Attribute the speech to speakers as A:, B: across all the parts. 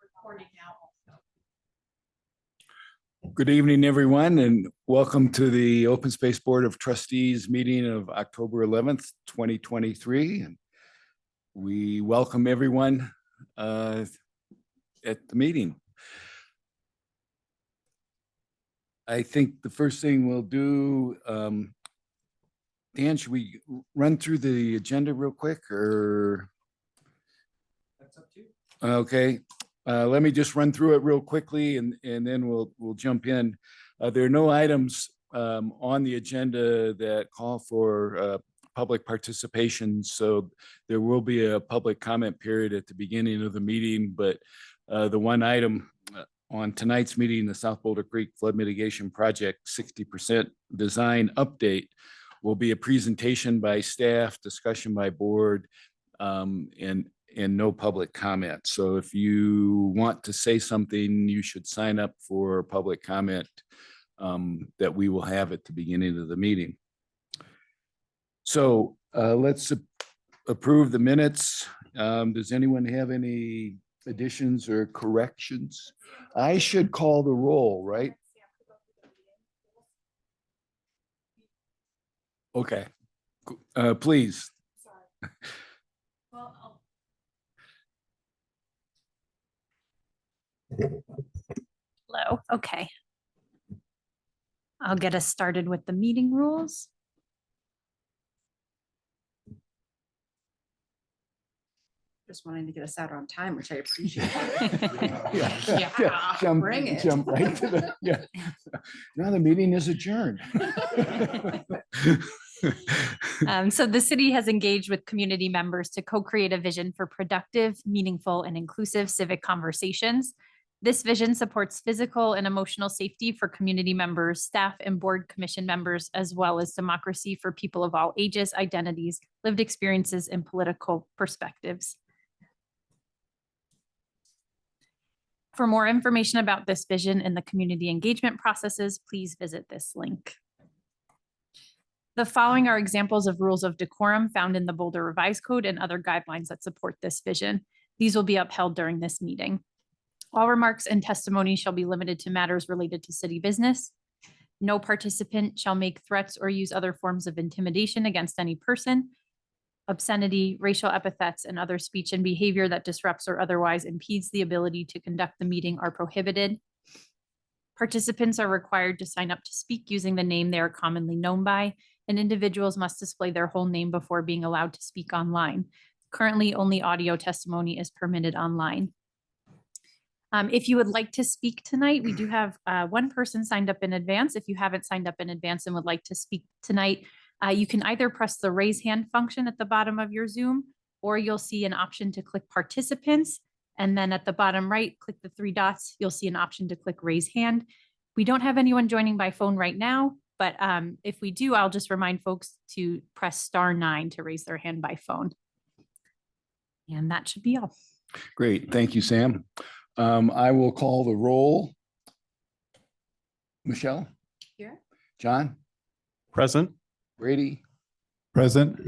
A: recording now also.
B: Good evening, everyone, and welcome to the Open Space Board of Trustees meeting of October 11th, 2023. And we welcome everyone at the meeting. I think the first thing we'll do, Dan, should we run through the agenda real quick or?
C: That's up to you.
B: Okay, let me just run through it real quickly and then we'll jump in. There are no items on the agenda that call for public participation, so there will be a public comment period at the beginning of the meeting, but the one item on tonight's meeting, the South Boulder Creek Flood Mitigation Project 60% design update, will be a presentation by staff, discussion by board, and no public comment. So if you want to say something, you should sign up for public comment that we will have at the beginning of the meeting. So let's approve the minutes. Does anyone have any additions or corrections? I should call the roll, right? Okay, please.
A: Sorry. Well,
D: Hello. Okay. I'll get us started with the meeting rules.
E: Just wanting to get us out on time, which I appreciate.
A: Bring it.
B: Jump right to the, yeah. Now the meeting is adjourned.
D: So the city has engaged with community members to co-create a vision for productive, meaningful, and inclusive civic conversations. This vision supports physical and emotional safety for community members, staff, and board commission members, as well as democracy for people of all ages, identities, lived experiences, and political perspectives. For more information about this vision and the community engagement processes, please visit this link. The following are examples of rules of decorum found in the Boulder Revised Code and other guidelines that support this vision. These will be upheld during this meeting. All remarks and testimony shall be limited to matters related to city business. No participant shall make threats or use other forms of intimidation against any person. Obscenity, racial epithets, and other speech and behavior that disrupts or otherwise impedes the ability to conduct the meeting are prohibited. Participants are required to sign up to speak using the name they are commonly known by, and individuals must display their whole name before being allowed to speak online. Currently, only audio testimony is permitted online. If you would like to speak tonight, we do have one person signed up in advance. If you haven't signed up in advance and would like to speak tonight, you can either press the raise hand function at the bottom of your Zoom, or you'll see an option to click participants. And then at the bottom right, click the three dots. You'll see an option to click raise hand. We don't have anyone joining by phone right now, but if we do, I'll just remind folks to press *9 to raise their hand by phone. And that should be all.
B: Great, thank you, Sam. I will call the roll. Michelle?
E: Here.
B: John?
C: Present.
B: Brady?
C: Present.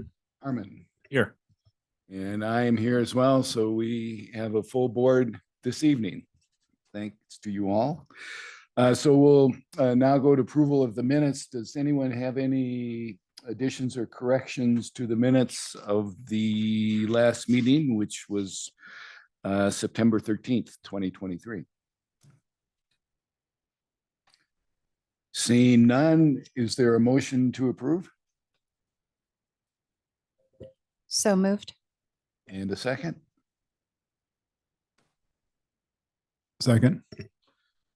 B: Harmon?
C: Here.
B: And I am here as well, so we have a full board this evening. Thanks to you all. So we'll now go to approval of the minutes. Does anyone have any additions or corrections to the minutes of the last meeting, which was September 13th, 2023? Seeing none, is there a motion to approve?
D: So moved.
B: And a second?
C: Second.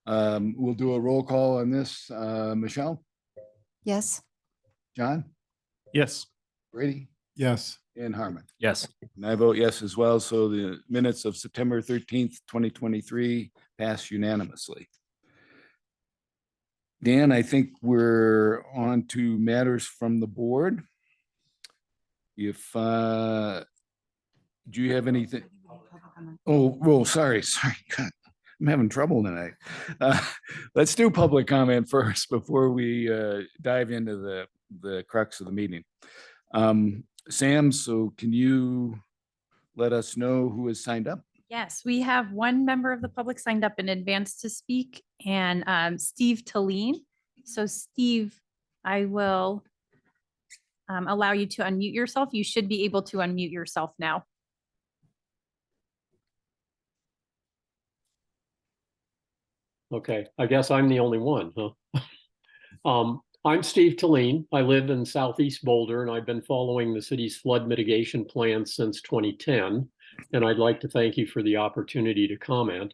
B: We'll do a roll call on this. Michelle?
D: Yes.
B: John?
C: Yes.
B: Brady?
C: Yes.
B: And Harmon?
C: Yes.
B: And I vote yes as well. So the minutes of September 13th, 2023 pass unanimously. Dan, I think we're on to matters from the board. If, do you have anything? Oh, sorry. God, I'm having trouble tonight. Let's do public comment first before we dive into the crux of the meeting. Sam, so can you let us know who has signed up?
D: Yes, we have one member of the public signed up in advance to speak, and Steve Talene. So Steve, I will allow you to unmute yourself. You should be able to unmute yourself now.
F: Okay, I guess I'm the only one, huh? I'm Steve Talene. I live in Southeast Boulder, and I've been following the city's flood mitigation plan since 2010. And I'd like to thank you for the opportunity to comment.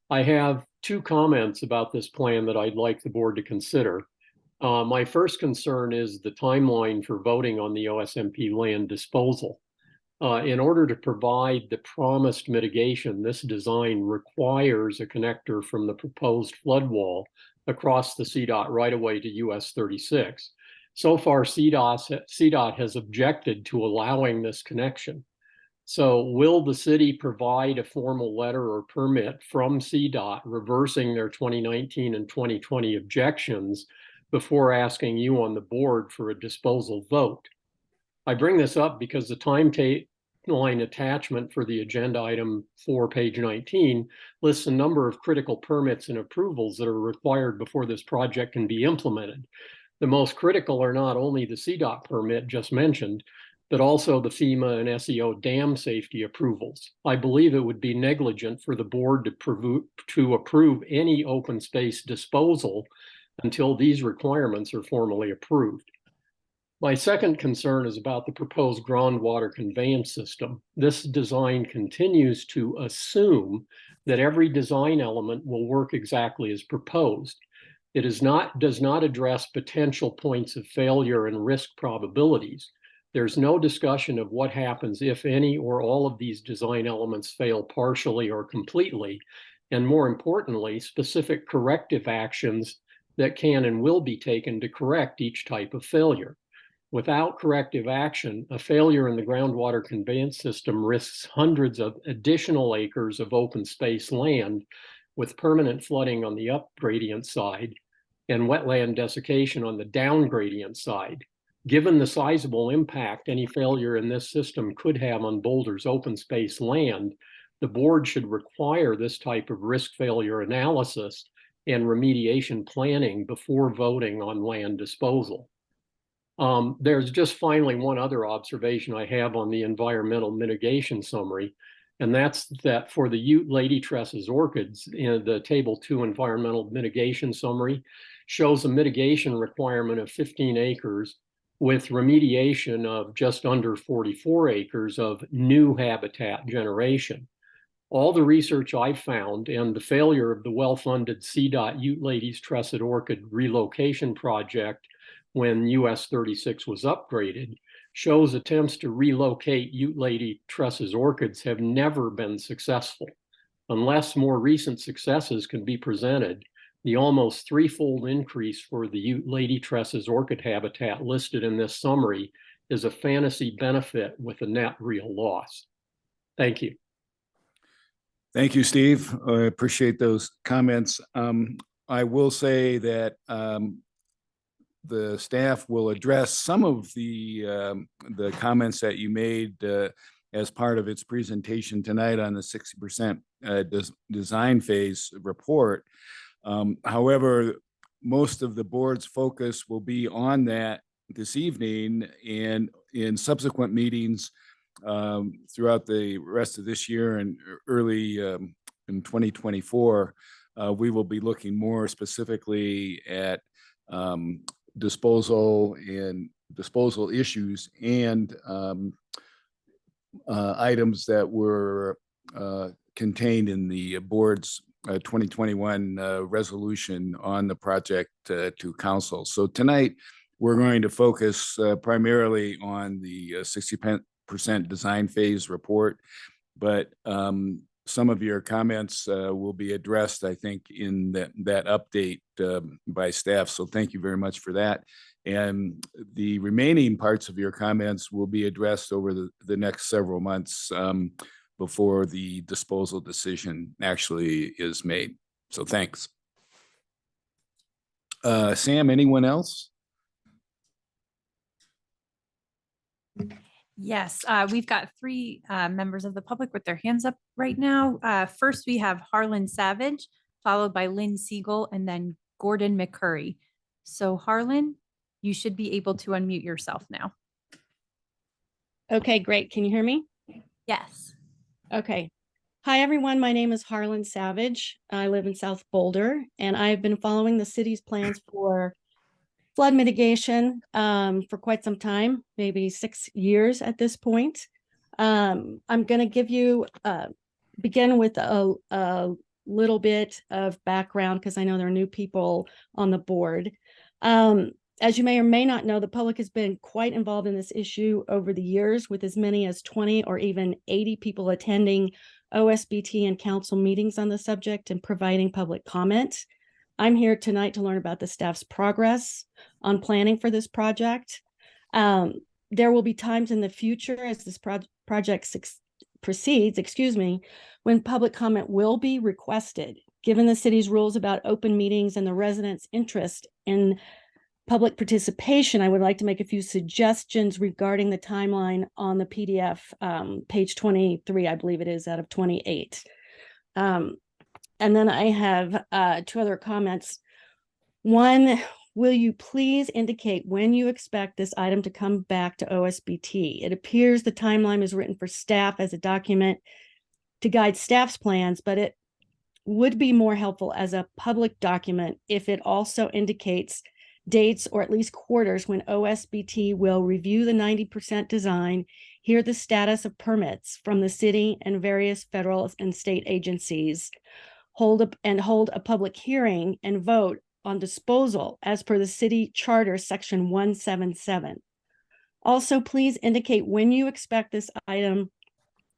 F: I have two comments about this plan that I'd like the board to consider. My first concern is the timeline for voting on the OSMP land disposal. In order to provide the promised mitigation, this design requires a connector from the proposed flood wall across the CDOT right away to US 36. So far, CDOT has objected to allowing this connection. So will the city provide a formal letter or permit from CDOT reversing their 2019 and 2020 objections before asking you on the board for a disposal vote? I bring this up because the timeline attachment for the agenda item 4, page 19, lists a number of critical permits and approvals that are required before this project can be implemented. The most critical are not only the CDOT permit just mentioned, but also the FEMA and SEO dam safety approvals. I believe it would be negligent for the board to approve any open space disposal until these requirements are formally approved. My second concern is about the proposed groundwater conveyance system. This design continues to assume that every design element will work exactly as proposed. It does not address potential points of failure and risk probabilities. There's no discussion of what happens if any or all of these design elements fail partially or completely, and more importantly, specific corrective actions that can and will be taken to correct each type of failure. Without corrective action, a failure in the groundwater conveyance system risks hundreds of additional acres of open space land with permanent flooding on the up gradient side and wetland desiccation on the down gradient side. Given the sizable impact any failure in this system could have on Boulder's open space land, the board should require this type of risk failure analysis and remediation planning before voting on land disposal. There's just finally one other observation I have on the environmental mitigation summary, and that's that for the Ute Lady Tresses orchids, in the Table 2 environmental mitigation summary shows a mitigation requirement of 15 acres with remediation of just under 44 acres of new habitat generation. All the research I found and the failure of the well-funded CDOT Ute Ladies Tressed Orchid relocation project when US 36 was upgraded shows attempts to relocate Ute Lady Tress's orchids have never been successful. Unless more recent successes can be presented, the almost threefold increase for the Ute Lady Tress's orchid habitat listed in this summary is a fantasy benefit with a net real loss. Thank you.
B: Thank you, Steve. I appreciate those comments. I will say that the staff will address some of the comments that you made as part of its presentation tonight on the 60% design phase report. However, most of the board's focus will be on that this evening, and in subsequent meetings throughout the rest of this year and early in 2024, we will be looking more specifically at disposal issues and items that were contained in the board's 2021 resolution on the project to council. So tonight we're going to focus primarily on the 60% design phase report, but some of your comments will be addressed, I think, in that update by staff. So thank you very much for that. And the remaining parts of your comments will be addressed over the next several months before the disposal decision actually is made. So thanks. Sam, anyone else?
D: Yes, we've got three members of the public with their hands up right now. First, we have Harlan Savage, followed by Lynn Siegel, and then Gordon McCurry. So Harlan, you should be able to unmute yourself now.
G: Okay, great. Can you hear me?
D: Yes.
G: Okay. Hi, everyone. My name is Harlan Savage. I live in South Boulder, and I've been following the city's plans for flood mitigation for quite some time, maybe 6 years at this point. I'm going to give you, begin with a little bit of background because I know there are new people on the board. As you may or may not know, the public has been quite involved in this issue over the years, with as many as 20 or even 80 people attending OSBT and council meetings on the subject and providing public comment. I'm here tonight to learn about the staff's progress on planning for this project. There will be times in the future as this project proceeds, when public comment will be requested. Given the city's rules about open meetings and the residents' interest in public participation, I would like to make a few suggestions regarding the timeline on the PDF, page 23, I believe it is, out of 28. And then I have 2 other comments. One, will you please indicate when you expect this item to come back to OSBT? It appears the timeline is written for staff as a document to guide staff's plans, but it would be more helpful as a public document if it also indicates dates or at least quarters when OSBT will review the 90% design, hear the status of permits from the city and various federal and state agencies, hold a public hearing and vote on disposal as per the city charter section 177. Also, please indicate when you expect this item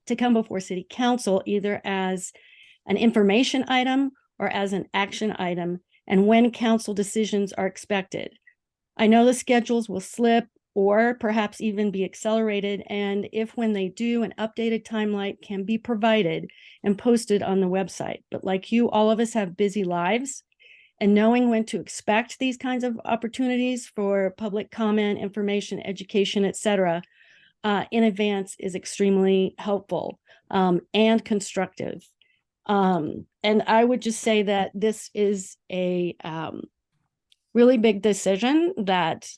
G: to come before city council, either as an information item or as an action item, and when council decisions are expected. I know the schedules will slip or perhaps even be accelerated, and if when they do, an updated timeline can be provided and posted on the website. But like you, all of us have busy lives, and knowing when to expect these kinds of opportunities for public comment, information, education, etc., in advance is extremely helpful and constructive. And I would just say that this is a really big decision that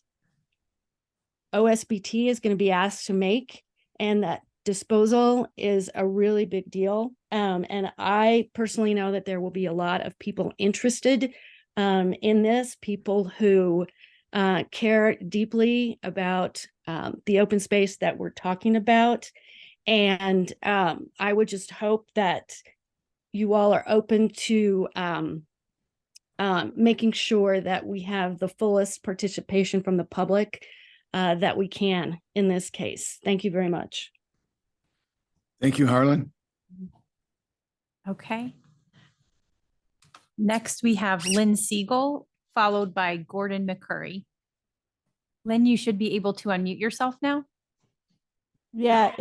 G: OSBT is going to be asked to make, and that disposal is a really big deal. And I personally know that there will be a lot of people interested in this, people who care deeply about the open space that we're talking about. And I would just hope that you all are open to making sure that we have the fullest participation from the public that we can in this case. Thank you very much.
B: Thank you, Harlan.
D: Okay. Next, we have Lynn Siegel, followed by Gordon McCurry. Lynn, you should be able to unmute yourself now.
H: Yeah,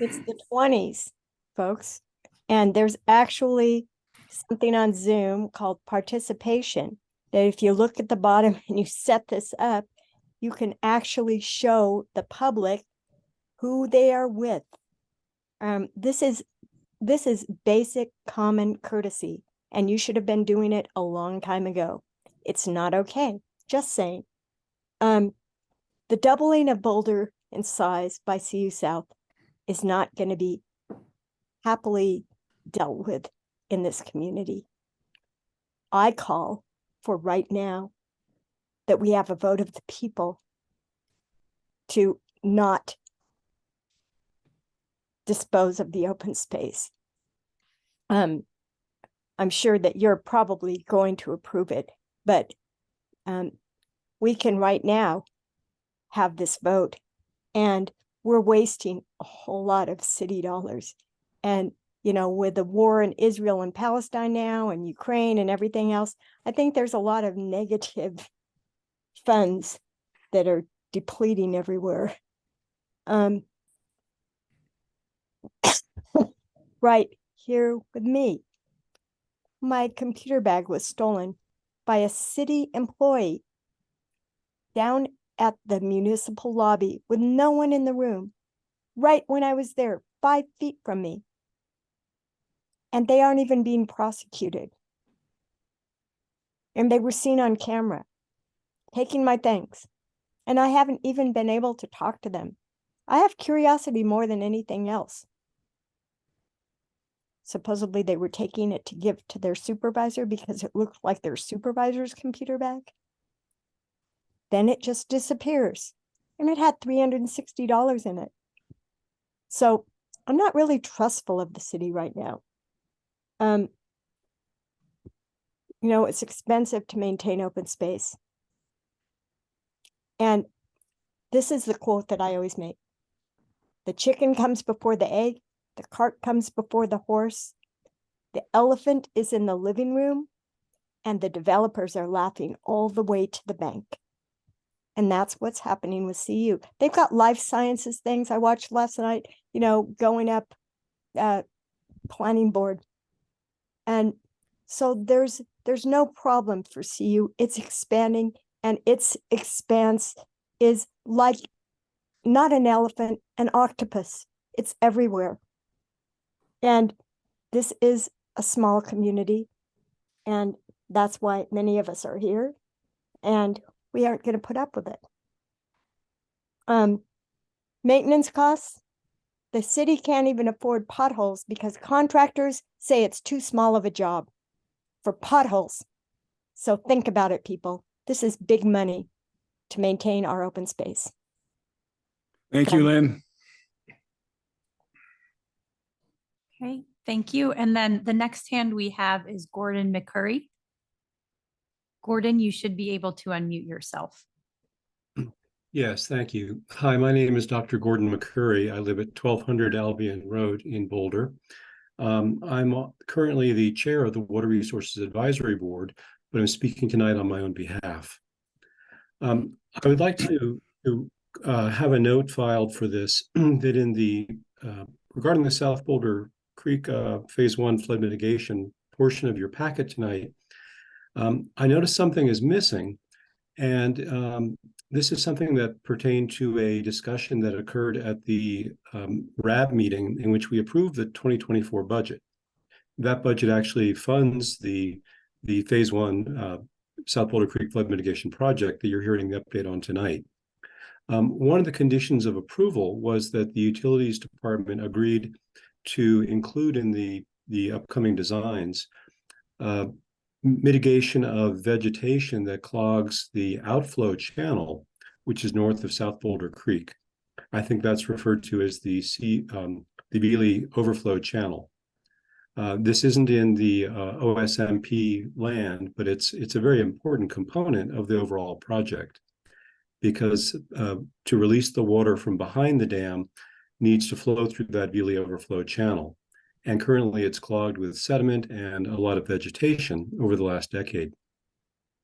H: it's the 20s, folks. And there's actually something on Zoom called participation, that if you look at the bottom and you set this up, you can actually show the public who they are with. This is basic common courtesy, and you should have been doing it a long time ago. It's not okay. Just saying. The doubling of Boulder in size by CU South is not going to be happily dealt with in this community. I call for right now that we have a vote of the people to not dispose of the open space. I'm sure that you're probably going to approve it, but we can right now have this vote, and we're wasting a whole lot of city dollars. And you know, with the war in Israel and Palestine now and Ukraine and everything else, I think there's a lot of negative funds that are depleting everywhere. Right here with me, my computer bag was stolen by a city employee down at the municipal lobby with no one in the room. right when I was there, 5 feet from me. And they aren't even being prosecuted. And they were seen on camera, taking my things. And I haven't even been able to talk to them. I have curiosity more than anything else. Supposedly they were taking it to give to their supervisor because it looked like their supervisor's computer bag. Then it just disappears. And it had $360 in it. So I'm not really trustful of the city right now. You know, it's expensive to maintain open space. And this is the quote that I always make. The chicken comes before the egg. The cart comes before the horse. The elephant is in the living room. And the developers are laughing all the way to the bank. And that's what's happening with CU. They've got life sciences things I watched last night, you know, going up planning board. And so there's no problem for CU. It's expanding, and its expanse is like not an elephant, an octopus. It's everywhere. And this is a small community. And that's why many of us are here. And we aren't going to put up with it. Maintenance costs. The city can't even afford potholes because contractors say it's too small of a job for potholes. So think about it, people. This is big money to maintain our open space.
B: Thank you, Lynn.
D: Okay, thank you. And then the next hand we have is Gordon McCurry. Gordon, you should be able to unmute yourself.
I: Yes, thank you. Hi, my name is Dr. Gordon McCurry. I live at 1200 Albion Road in Boulder. I'm currently the chair of the Water Resources Advisory Board, but I'm speaking tonight on my own behalf. I would like to have a note filed for this that in the regarding the South Boulder Creek Phase 1 flood mitigation portion of your packet tonight, I noticed something is missing, and this is something that pertained to a discussion that occurred at the RAB meeting in which we approved the 2024 budget. That budget actually funds the Phase 1 South Boulder Creek flood mitigation project that you're hearing the update on tonight. One of the conditions of approval was that the Utilities Department agreed to include in the upcoming designs mitigation of vegetation that clogs the outflow channel, which is north of South Boulder Creek. I think that's referred to as the Beely overflow channel. This isn't in the OSMP land, but it's a very important component of the overall project, because to release the water from behind the dam needs to flow through that Beely overflow channel. And currently it's clogged with sediment and a lot of vegetation over the last decade.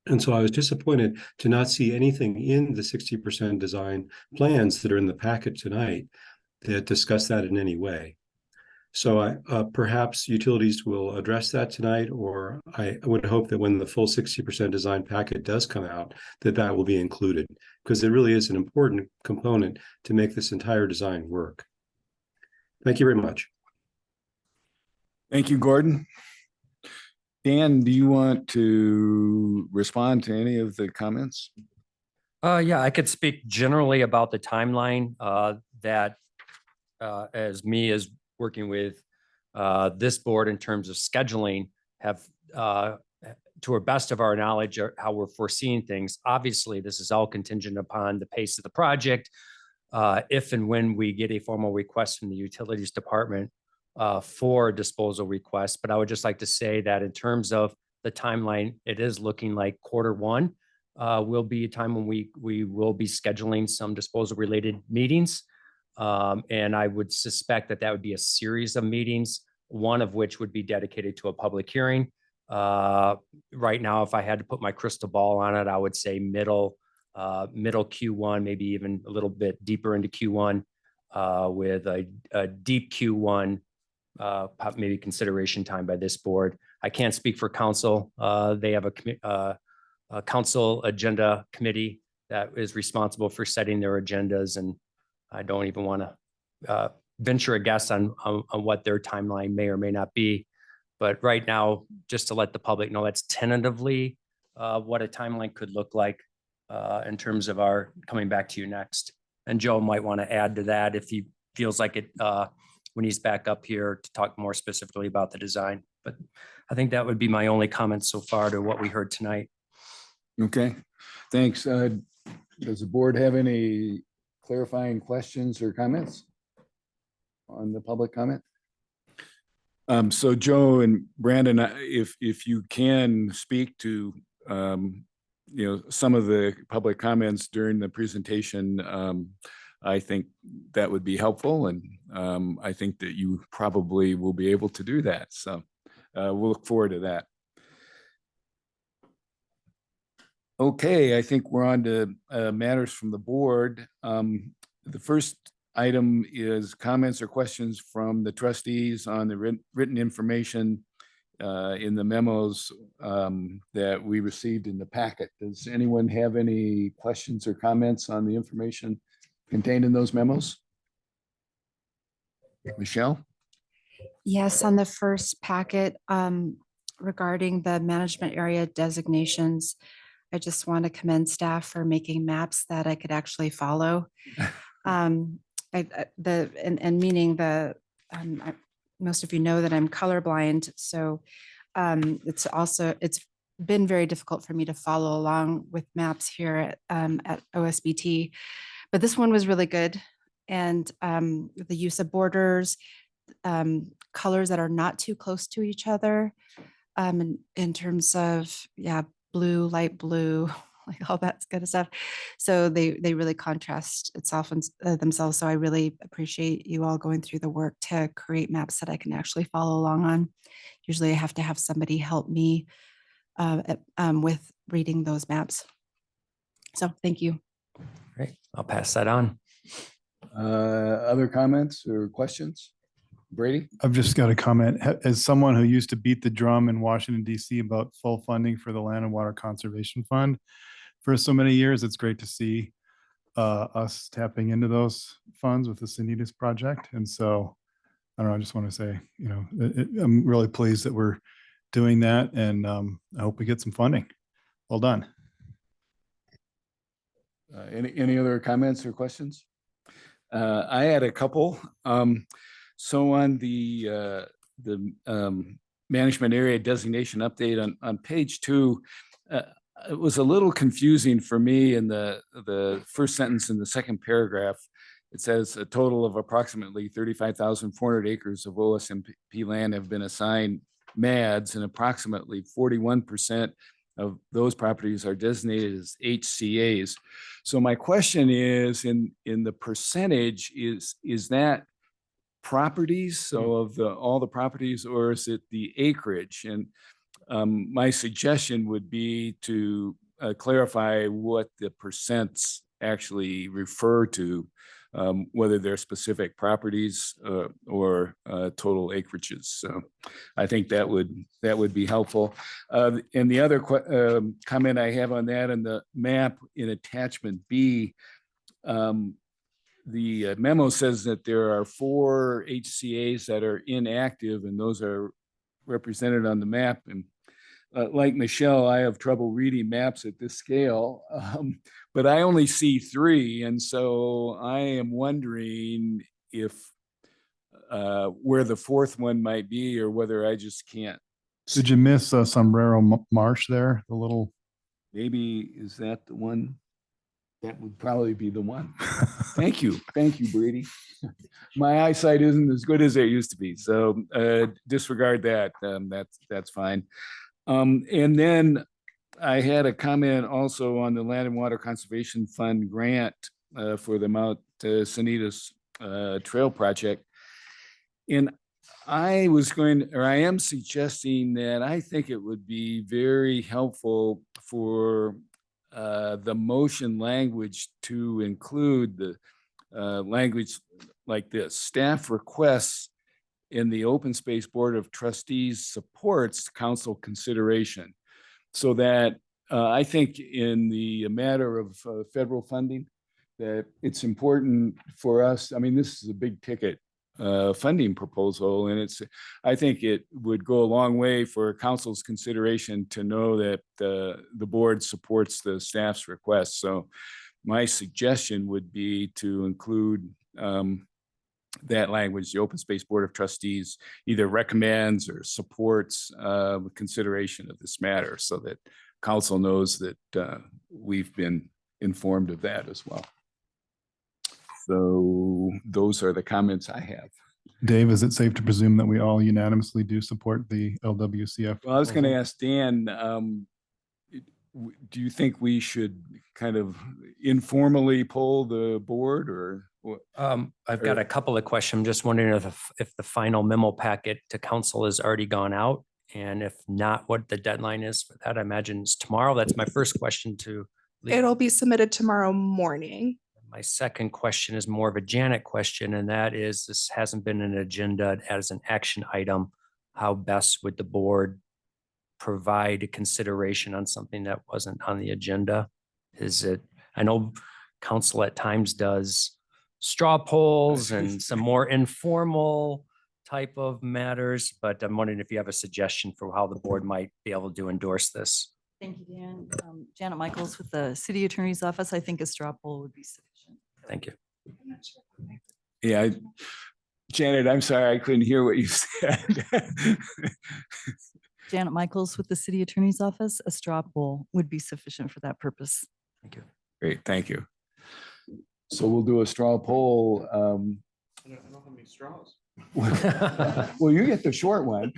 I: And so I was disappointed to not see anything in the 60% design plans that are in the packet tonight that discuss that in any way. So perhaps utilities will address that tonight, or I would hope that when the full 60% design packet does come out, that will be included, because it really is an important component to make this entire design work. Thank you very much.
B: Thank you, Gordon. Dan, do you want to respond to any of the comments?
J: Yeah, I could speak generally about the timeline that as me as working with this board in terms of scheduling have to our best of our knowledge how we're foreseeing things. Obviously, this is all contingent upon the pace of the project. If and when we get a formal request from the Utilities Department for a disposal request. But I would just like to say that in terms of the timeline, it is looking like Q1 will be a time when we will be scheduling some disposal related meetings. And I would suspect that would be a series of meetings, one of which would be dedicated to a public hearing. Right now, if I had to put my crystal ball on it, I would say middle Q1, maybe even a little bit deeper into Q1 with a deep Q1, maybe consideration time by this board. I can't speak for council. They have a council agenda committee that is responsible for setting their agendas, and I don't even want to venture a guess on what their timeline may or may not be. But right now, just to let the public know, that's tentatively what a timeline could look like in terms of our coming back to you next. And Joe might want to add to that if he feels like it when he's back up here to talk more specifically about the design. But I think that would be my only comment so far to what we heard tonight.
B: Okay, thanks. Does the board have any clarifying questions or comments on the public comment? So Joe and Brandon, if you can speak to some of the public comments during the presentation, I think that would be helpful, and I think that you probably will be able to do that. So we'll look forward to that. Okay, I think we're on to matters from the board. The first item is comments or questions from the trustees on the written information in the memos that we received in the packet. Does anyone have any questions or comments on the information contained in those memos? Michelle?
E: Yes, on the first packet regarding the management area designations, I just want to commend staff for making maps that I could actually follow. Meaning most of you know that I'm colorblind, so it's been very difficult for me to follow along with maps here at OSBT, but this one was really good. And the use of borders, colors that are not too close to each other, in terms of, blue, light blue, like all that kind of stuff. So they really contrast itself and themselves. So I really appreciate you all going through the work to create maps that I can actually follow along on. Usually I have to have somebody help me with reading those maps. So thank you.
J: Great, I'll pass that on.
B: Other comments or questions? Brady?
C: I've just got a comment. As someone who used to beat the drum in Washington, D.C. about full funding for the Land and Water Conservation Fund for so many years, it's great to see us tapping into those funds with the Sanitas project. And so, I don't know, I just want to say, I'm really pleased that we're doing that, and I hope we get some funding. Well done.
B: Any other comments or questions? I had a couple. So on the management area designation update on page 2, it was a little confusing for me in the first sentence in the second paragraph. It says a total of approximately 35,400 acres of OSMP land have been assigned MADs, and approximately 41% of those properties are designated as HCAs. So my question is, in the percentage, is that properties, so of all the properties, or is it the acreage? And my suggestion would be to clarify what the percents actually refer to, whether they're specific properties or total acreages. So I think that would be helpful. And the other comment I have on that, in the map in attachment B, the memo says that there are 4 HCAs that are inactive, and those are represented on the map. And like Michelle, I have trouble reading maps at this scale, but I only see 3. And so I am wondering if where the 4th one might be, or whether I just can't.
C: Did you miss Sombrero Marsh there? The little.
B: Maybe, is that the one? That would probably be the one. Thank you, Brady. My eyesight isn't as good as it used to be, so disregard that. That's fine. And then I had a comment also on the Land and Water Conservation Fund grant for the Mount Sanitas Trail Project. And I am suggesting that I think it would be very helpful for the motion language to include the language like this: staff requests in the Open Space Board of Trustees supports council consideration. So that I think in the matter of federal funding, that it's important for us. I mean, this is a big ticket funding proposal, and I think it would go a long way for council's consideration to know that the board supports the staff's request. So my suggestion would be to include that language. The Open Space Board of Trustees either recommends or supports consideration of this matter, so that council knows that we've been informed of that as well. So those are the comments I have.
C: Dave, is it safe to presume that we all unanimously do support the LWCF?
B: Well, I was going to
C: proposal?
B: ask Dan, do you think we should kind of informally poll the board, or what?
J: I've got a couple of questions. I'm just wondering if the final memo packet to council has already gone out, and if not, what the deadline is for that. I imagine it's tomorrow. That's my first question to Lee.
A: It'll be submitted tomorrow morning.
J: My second question is more of a Janet question, and that is, this hasn't been an agenda as an action item. How best would the board provide consideration on something that wasn't on the agenda? Is it, I know council at times does straw polls and some more informal type of matters, but I'm wondering if you have a suggestion for how the board might be able to endorse this.
K: Thank you, Dan. Janet Michaels with the City Attorney's Office. I think a straw poll would be sufficient.
J: Thank you.
B: Yeah, Janet, I'm sorry, I couldn't hear what you said.
K: Janet Michaels with the City Attorney's Office. A straw poll would be sufficient for that purpose.
J: Thank you.
B: Great, thank you. So we'll do a straw poll.
I: I don't know how many straws.
B: Well, you get the short one.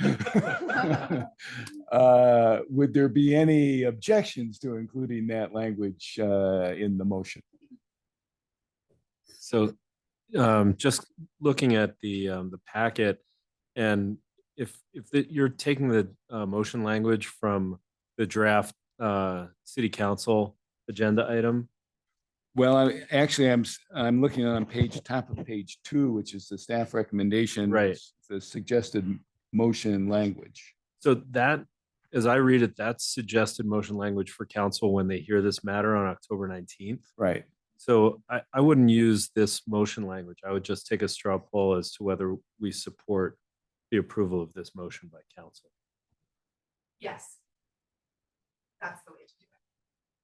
B: Would there be any objections to including that language in the motion?
I: So just looking at the packet, and if you're taking the motion language from the draft city council agenda item.
B: Well, I'm looking on top of page 2, which is the staff recommendation.
I: Right.
B: The suggested motion language.
I: So that, as I read it, that's suggested motion language for council when they hear this matter on October 19th.
B: Right.
I: So I wouldn't use this motion language. I would just take a straw poll as to whether we support the approval of this motion by council.
A: Yes. That's the way to do it.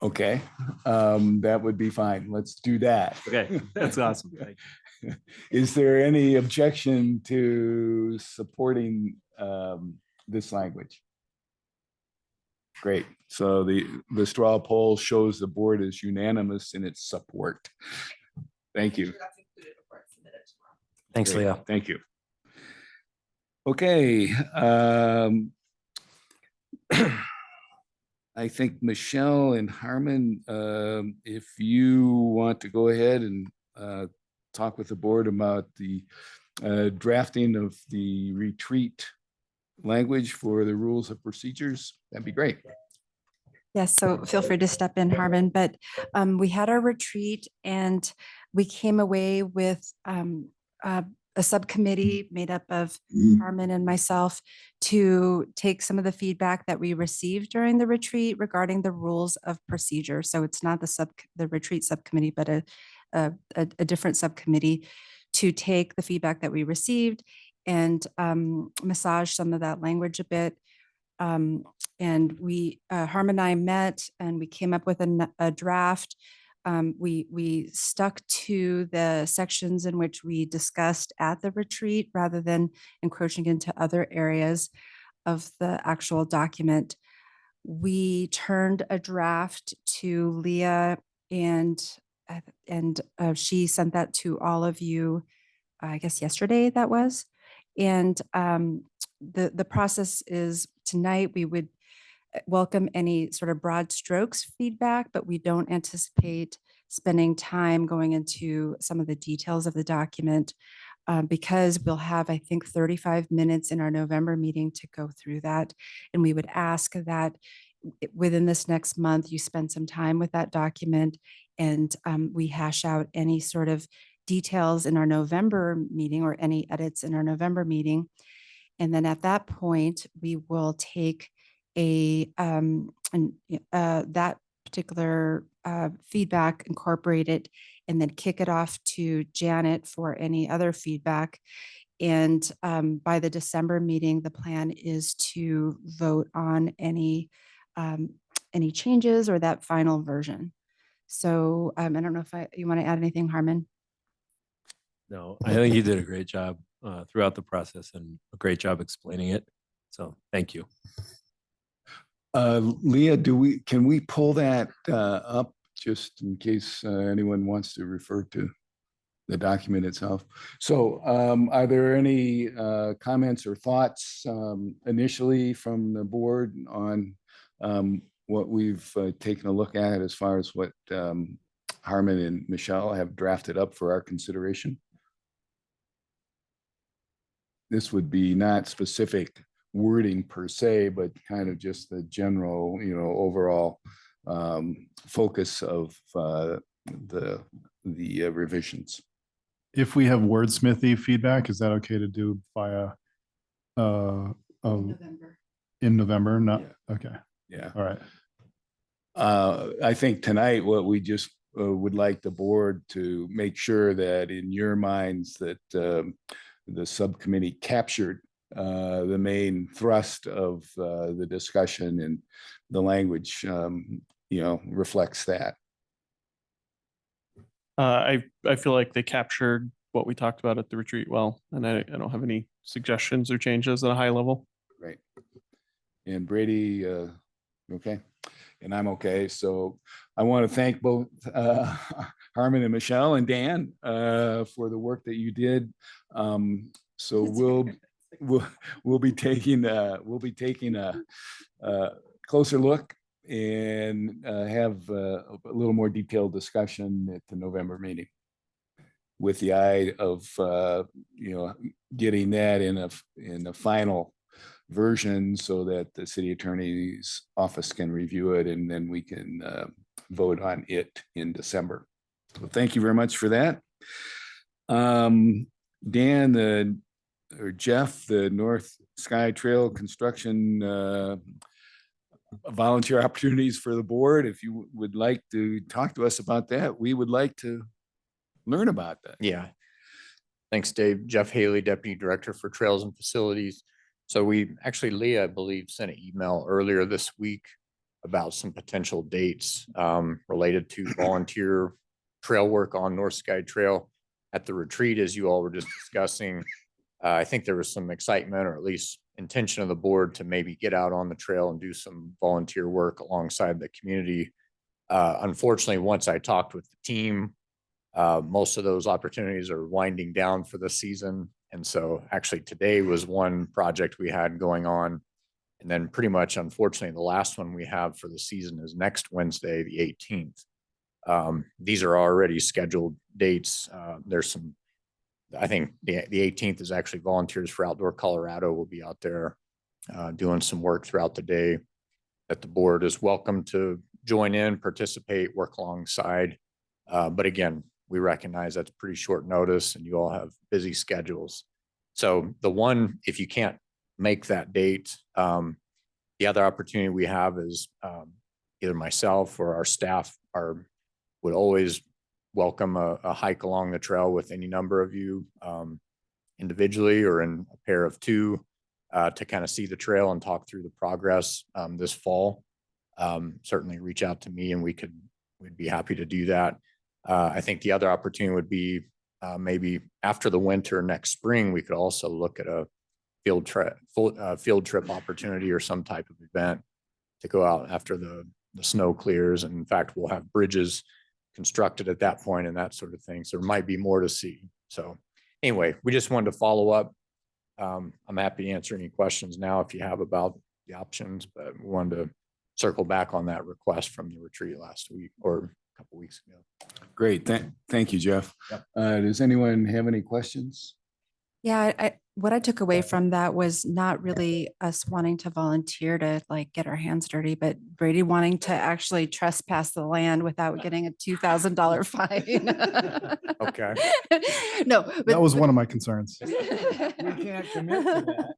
B: Okay, that would be fine. Let's do that.
I: Okay, that's awesome. Thank you.
B: Is there any objection to supporting this language? Great. So the straw poll shows the board is unanimous in its support. Thank you.
A: That's included before it's submitted tomorrow.
J: Thanks,
B: Great.
J: Leah.
B: Thank you. Okay. I think Michelle and Harmon, if you want to go ahead and talk with the board about the drafting of the retreat language for the rules of procedures, that'd be great.
E: Yes, so feel free to step in, Harmon, but we had our retreat and we came away with a subcommittee made up of Harmon and myself to take some of the feedback that we received during the retreat regarding the rules of procedure. So it's not the retreat subcommittee, but a different subcommittee to take the feedback that we received and massage some of that language a bit. And we, Harmon and I met and we came up with a draft. We stuck to the sections in which we discussed at the retreat rather than encroaching into other areas of the actual document. We turned a draft to Leah and she sent that to all of you, I guess yesterday that was. And the process is tonight we would welcome any sort of broad strokes feedback, but we don't anticipate spending time going into some of the details of the document because we'll have, I think, 35 minutes in our November meeting to go through that. And we would ask that within this next month, you spend some time with that document and we hash out any sort of details in our November meeting or any edits in our November meeting. And then at that point, we will take that particular feedback, incorporate it, and then kick it off to Janet for any other feedback. And by the December meeting, the plan is to vote on any changes or that final version. So I don't know if you want to add anything, Harmon?
L: No, I think you did a great job throughout the process and a great job explaining it. So thank you.
B: Leah, can we pull that up just in case anyone wants to refer to the document itself? So are there any comments or thoughts initially from the board on what we've taken a look at as far as what Harmon and Michelle have drafted up for our consideration? This would be not specific wording per se, but kind of just the general, overall focus of the revisions.
C: If we have wordsmithy feedback, is that okay to do via
E: November.
C: in November? Not okay.
B: Yeah.
C: All right.
B: I think tonight what we just would like the board to make sure that in your minds that the subcommittee captured the main thrust of the discussion, and the language reflects that.
M: I feel like they captured what we talked about at the retreat well, and I don't have any suggestions or changes at a high level.
B: Right. And Brady, okay? And I'm okay. So I want to thank both Harmon and Michelle and Dan for the work that you did. So we'll be taking a closer look and have a little more detailed discussion at the November meeting, with the eye of getting that in a final version so that the city attorney's office can review it, and then we can vote on it in December. So thank you very much for that. Dan, or Jeff, the North Sky Trail construction volunteer opportunities for the board. If you would like to talk to us about that, we would like to learn about that.
N: Yeah. Thanks, Dave. Jeff Haley, Deputy Director for Trails and Facilities. So we actually, Leah, I believe, sent an email earlier this week about some potential dates related to volunteer trail work on North Sky Trail. At the retreat, as you all were just discussing, I think there was some excitement, or at least intention of the board, to maybe get out on the trail and do some volunteer work alongside the community. Unfortunately, once I talked with the team, most of those opportunities are winding down for the season. And so actually today was one project we had going on. And then pretty much, unfortunately, the last one we have for the season is next Wednesday, the 18th. These are already scheduled dates. There's some, I think the 18th is actually Volunteers for Outdoor Colorado will be out there doing some work throughout the day, that the board is welcome to join in, participate, work alongside. But again, we recognize that's pretty short notice and you all have busy schedules. So the one, if you can't make that date, the other opportunity we have is either myself or our staff would always welcome a hike along the trail with any number of you individually or in a pair of two to kind of see the trail and talk through the progress this fall. Certainly reach out to me and we'd be happy to do that. I think the other opportunity would be maybe after the winter next spring, we could also look at a field trip opportunity or some type of event to go out after the snow clears. And in fact, we'll have bridges constructed at that point and that sort of thing. So there might be more to see. So anyway, we just wanted to follow up. I'm happy to answer any questions now if you have about the options, but we wanted to circle back on that request from the retreat last week or a couple weeks ago.
B: Great. Thank you, Jeff.
N: Yep.
B: Does anyone have any questions?
E: Yeah, what I took away from that was not really us wanting to volunteer to like get our hands dirty, but Brady wanting to actually trespass the land without getting a $2,000 fine.
N: Okay.
E: No,
C: That was one of my concerns.
B: We can't commit to that.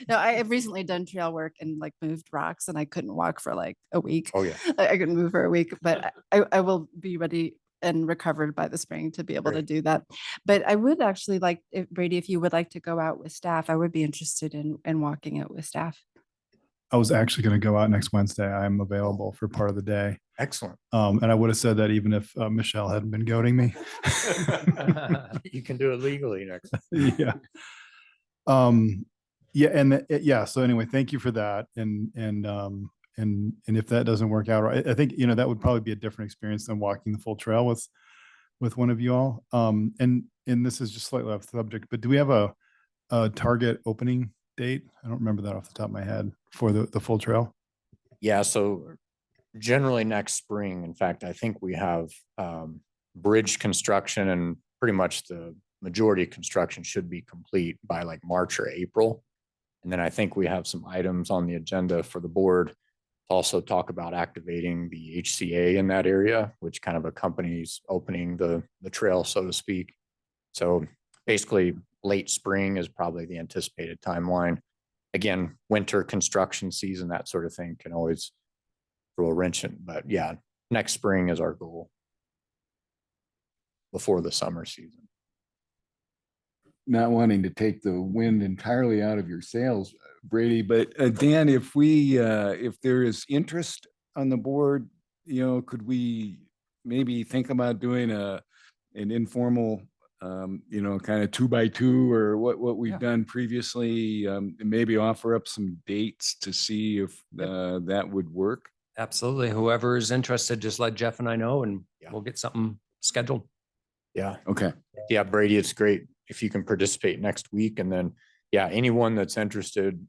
E: No, I have recently done trail work and like moved rocks and I couldn't walk for like a week.
N: Oh, yeah.
E: I couldn't move for a week, but I will be ready and recovered by the spring to be able to
N: Great.
E: do that. But I would actually like, if Brady, if you would like to go out with staff, I would be interested in walking it with staff.
C: I was actually going to go out next Wednesday. I'm available for part of the day.
N: Excellent.
C: And I would have said that even if Michelle hadn't been goading me.
N: You can do it legally next.
C: Yeah. Yeah. And yeah. So anyway, thank you for that. And if that doesn't work out, I think, that would probably be a different experience than walking the full trail with one of you all. And this is just slightly off subject, but do we have a target opening date? I don't remember that off the top of my head for the full trail.
N: Yeah, so generally next spring. In fact, I think we have bridge construction, and pretty much the majority of construction should be complete by like March or April. And then I think we have some items on the agenda for the board to also talk about activating the HCA in that area, which kind of accompanies opening the trail, so to speak. So basically late spring is probably the anticipated timeline. Again, winter construction season, that sort of thing can always throw a wrench in, but yeah, next spring is our goal before the summer season.
B: Not wanting to take the wind entirely out of your sails, Brady, but Dan, if there is interest on the board, could we maybe think about doing an informal, kind of 2x2 or what we've done previously, and maybe offer up some dates to see if that would work?
J: Absolutely. Whoever is interested, just let Jeff and I know, and
N: Yeah.
J: we'll get something scheduled.
N: Yeah.
B: Okay.
N: Yeah, Brady, it's great if you can participate next week. And then, yeah, anyone that's interested,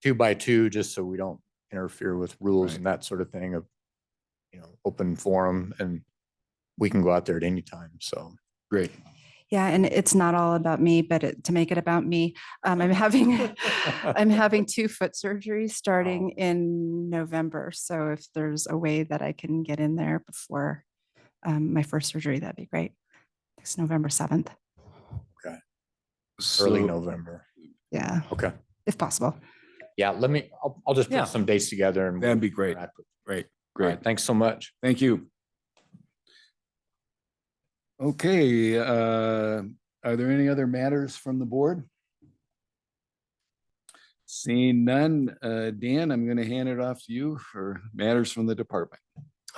N: 2x2, just so we don't interfere with rules and that sort of thing of, open forum, and we can go out there at any time. So
B: Great.
E: Yeah, and it's not all about me, but to make it about me, I'm having 2 foot surgeries starting in November. So if there's a way that I can get in there before my first surgery, that'd be great. It's November 7th.
N: Okay.
B: So,
N: Early November.
E: Yeah.
N: Okay.
E: If possible.
N: Yeah, I'll just put some dates together and
B: that'd be great. Great.
N: All right, thanks so much.
B: Thank you. Okay, are there any other matters from the board? Seeing none, Dan, I'm going to hand it off to you for matters from the department.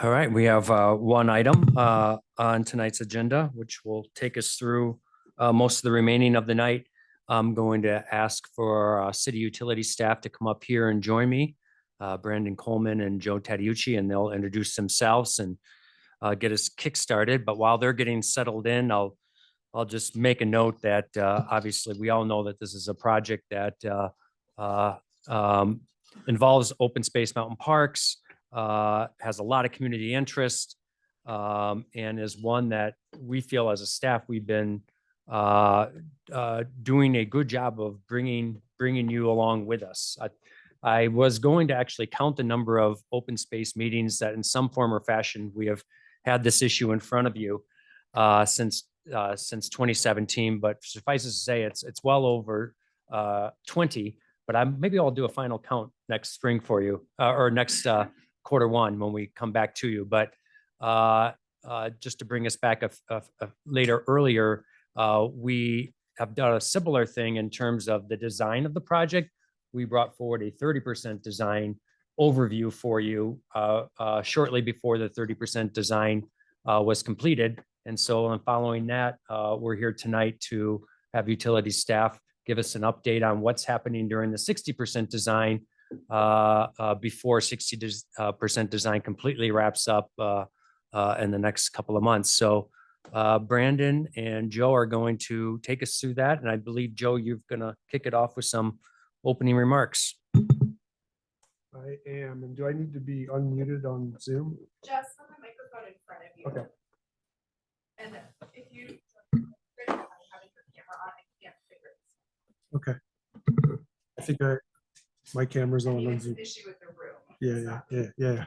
J: All right, we have one item on tonight's agenda, which will take us through most of the remaining of the night. I'm going to ask for city utility staff to come up here and join me, Brandon Coleman and Joe Tadiucci, and they'll introduce themselves and get us kickstarted. But while they're getting settled in, I'll just make a note that obviously we all know that this is a project that involves open space mountain parks, has a lot of community interest, and is one that we feel as a staff we've been doing a good job of bringing you along with us. I was going to actually count the number of open space meetings that in some form or fashion we have had this issue in front of you since 2017, but suffices to say it's well over 20. But maybe I'll do a final count next spring for you, or next Q1 when we come back to you. But just to bring us back earlier, we have done a similar thing in terms of the design of the project. We brought forward a 30% design overview for you shortly before the 30% design was completed. And so following that, we're here tonight to have utility staff give us an update on what's happening during the 60% design before 60% design completely wraps up in the next couple of months. So Brandon and Joe are going to take us through that. And I believe, Joe, you're going to kick it off with some opening remarks.
O: I am. And do I need to be unmuted on Zoom?
A: Just have a microphone in front of you.
O: Okay.
A: And if you have your camera on, I can't fix
O: Okay. I think my camera's on.
A: Maybe
O: on
A: it's an
O: Zoom.
A: issue with the room.
O: Yeah.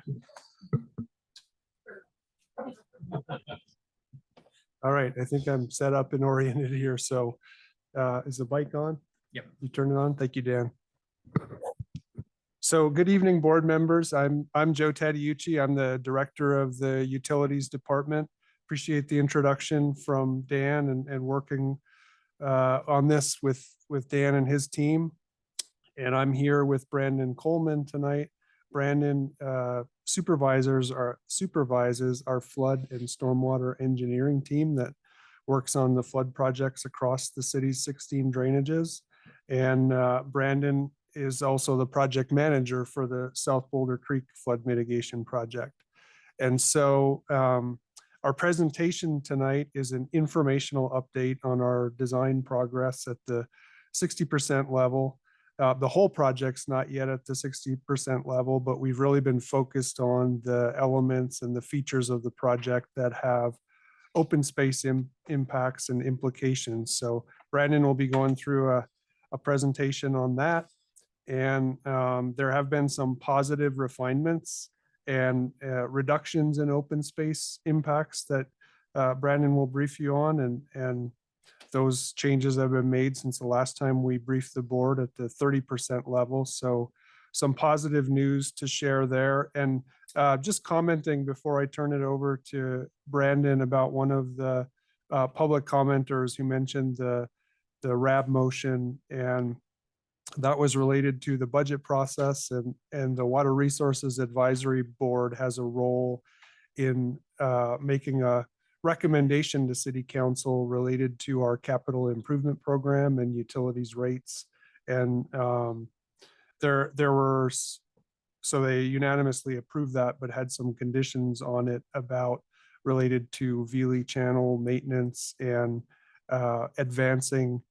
O: All right, I think I'm set up and oriented here. So is the mic on?
J: Yep.
O: You turn it on. Thank you, Dan. So good evening, board members. I'm Joe Tadiucci. I'm the director of the Utilities Department. Appreciate the introduction from Dan and working on this with Dan and his team. And I'm here with Brandon Coleman tonight. Brandon supervises our flood and stormwater engineering team that works on the flood projects across the city's 16 drainages. And Brandon is also the project manager for the South Boulder Creek Flood Mitigation Project. And so our presentation tonight is an informational update on our design progress at the 60% level. The whole project's not yet at the 60% level, but we've really been focused on the elements and the features of the project that have open space impacts and implications. So Brandon will be going through a presentation on that. And there have been some positive refinements and reductions in open space impacts that Brandon will brief you on. And those changes have been made since the last time we briefed the board at the 30% level. So some positive news to share there. And just commenting before I turn it over to Brandon about one of the public commenters who mentioned the RAB motion, and that was related to the budget process, and the Water Resources Advisory Board has a role in making a recommendation to City Council related to our capital improvement program and utilities rates. And so they unanimously approved that, but had some conditions on it about related to Veely Channel maintenance and advancing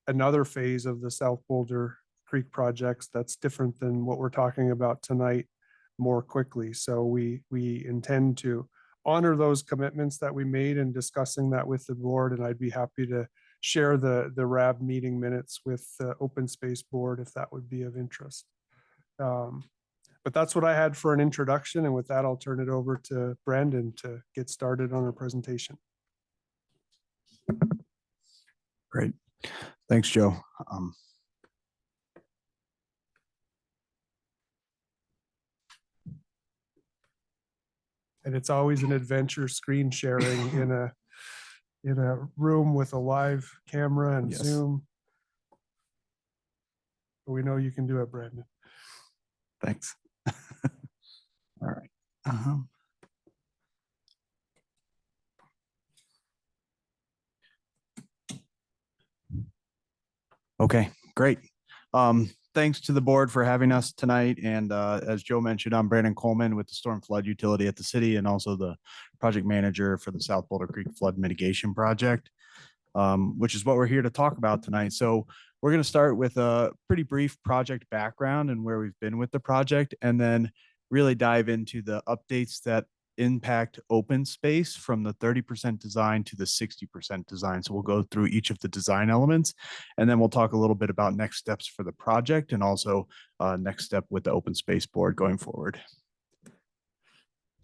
O: another phase of the South Boulder Creek projects that's different than what we're talking about tonight more quickly. So we intend to honor those commitments that we made in discussing that with the board, and I'd be happy to share the RAB meeting minutes with the Open Space Board if that would be of interest. But that's what I had for an introduction, and with that, I'll turn it over to Brandon to get started on our presentation.
P: Great. Thanks, Joe.
O: And it's always an adventure screen sharing in a room with a live camera and
P: Yes.
O: Zoom. But we know you can do it, Brandon.
P: Thanks. All right. Okay, great. Thanks to the board for having us tonight. And as Joe mentioned, I'm Brandon Coleman with the Storm Flood Utility at the city and also the project manager for the South Boulder Creek Flood Mitigation Project, which is what we're here to talk about tonight. So we're going to start with a pretty brief project background and where we've been with the project, and then really dive into the updates that impact open space from the 30% design to the 60% design. So we'll go through each of the design elements, and then we'll talk a little bit about next steps for the project and also next step with the open space board going forward.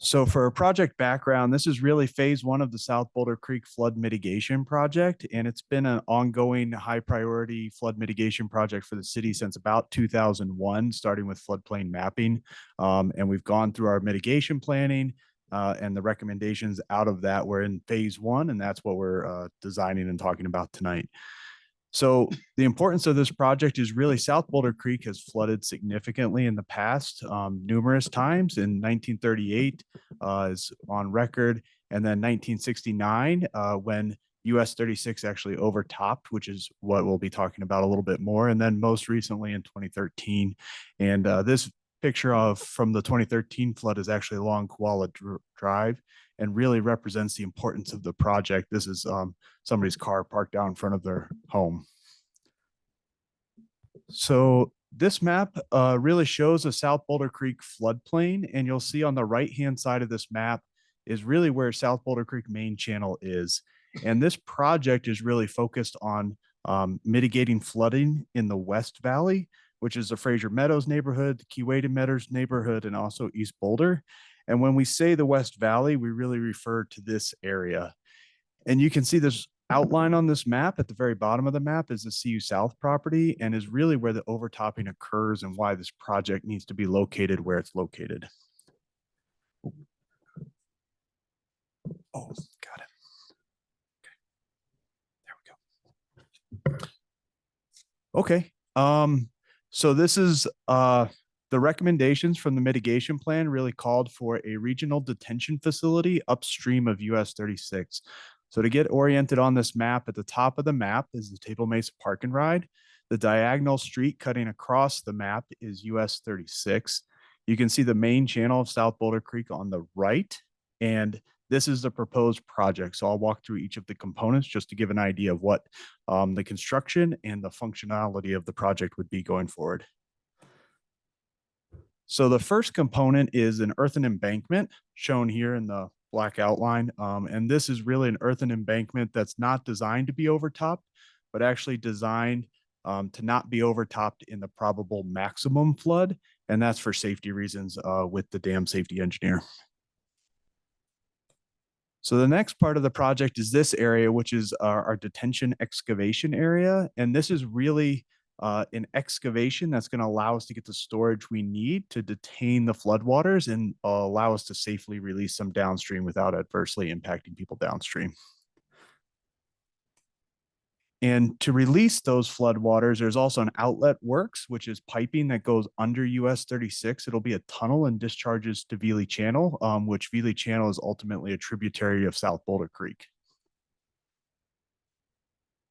P: So for a project background, this is really phase one of the South Boulder Creek Flood Mitigation Project, and it's been an ongoing high priority flood mitigation project for the city since about 2001, starting with floodplain mapping. And we've gone through our mitigation planning and the recommendations out of that. We're in phase one, and that's what we're designing and talking about tonight. So the importance of this project is really South Boulder Creek has flooded significantly in the past, numerous times. In 1938 is on record, and then 1969 when US 36 actually overtopped, which is what we'll be talking about a little bit more. And then most recently in 2013. And this picture from the 2013 flood is actually along Koala Drive and really represents the importance of the project. This is somebody's car parked down in front of their home. So this map really shows a South Boulder Creek floodplain, and you'll see on the right-hand side of this map is really where South Boulder Creek main channel is. And this project is really focused on mitigating flooding in the West Valley, which is the Fraser Meadows neighborhood, the Keewaydin Meadows neighborhood, and also East Boulder. And when we say the West Valley, we really refer to this area. And you can see this outline on this map at the very bottom of the map is the CU South property and is really where the overtopping occurs and why this project needs to be located where it's located. Oh, got it. Okay. There we go. Okay. So this is the recommendations from the mitigation plan really called for a regional detention facility upstream of US 36. So to get oriented on this map, at the top of the map is the Table Mesa Park and Ride. The diagonal street cutting across the map is US 36. You can see the main channel of South Boulder Creek on the right, and this is the proposed project. So I'll walk through each of the components just to give an idea of what the construction and the functionality of the project would be going forward. So the first component is an earthen embankment shown here in the black outline. And this is really an earthen embankment that's not designed to be overtopped, but actually designed to not be overtopped in the probable maximum flood. And that's for safety reasons with the dam safety engineer. So the next part of the project is this area, which is our detention excavation area. And this is really an excavation that's going to allow us to get the storage we need to detain the floodwaters and allow us to safely release them downstream without adversely impacting people downstream. And to release those floodwaters, there's also an outlet works, which is piping that goes under US 36. It'll be a tunnel and discharges to Veely Channel, which Veely Channel is ultimately a tributary of South Boulder Creek.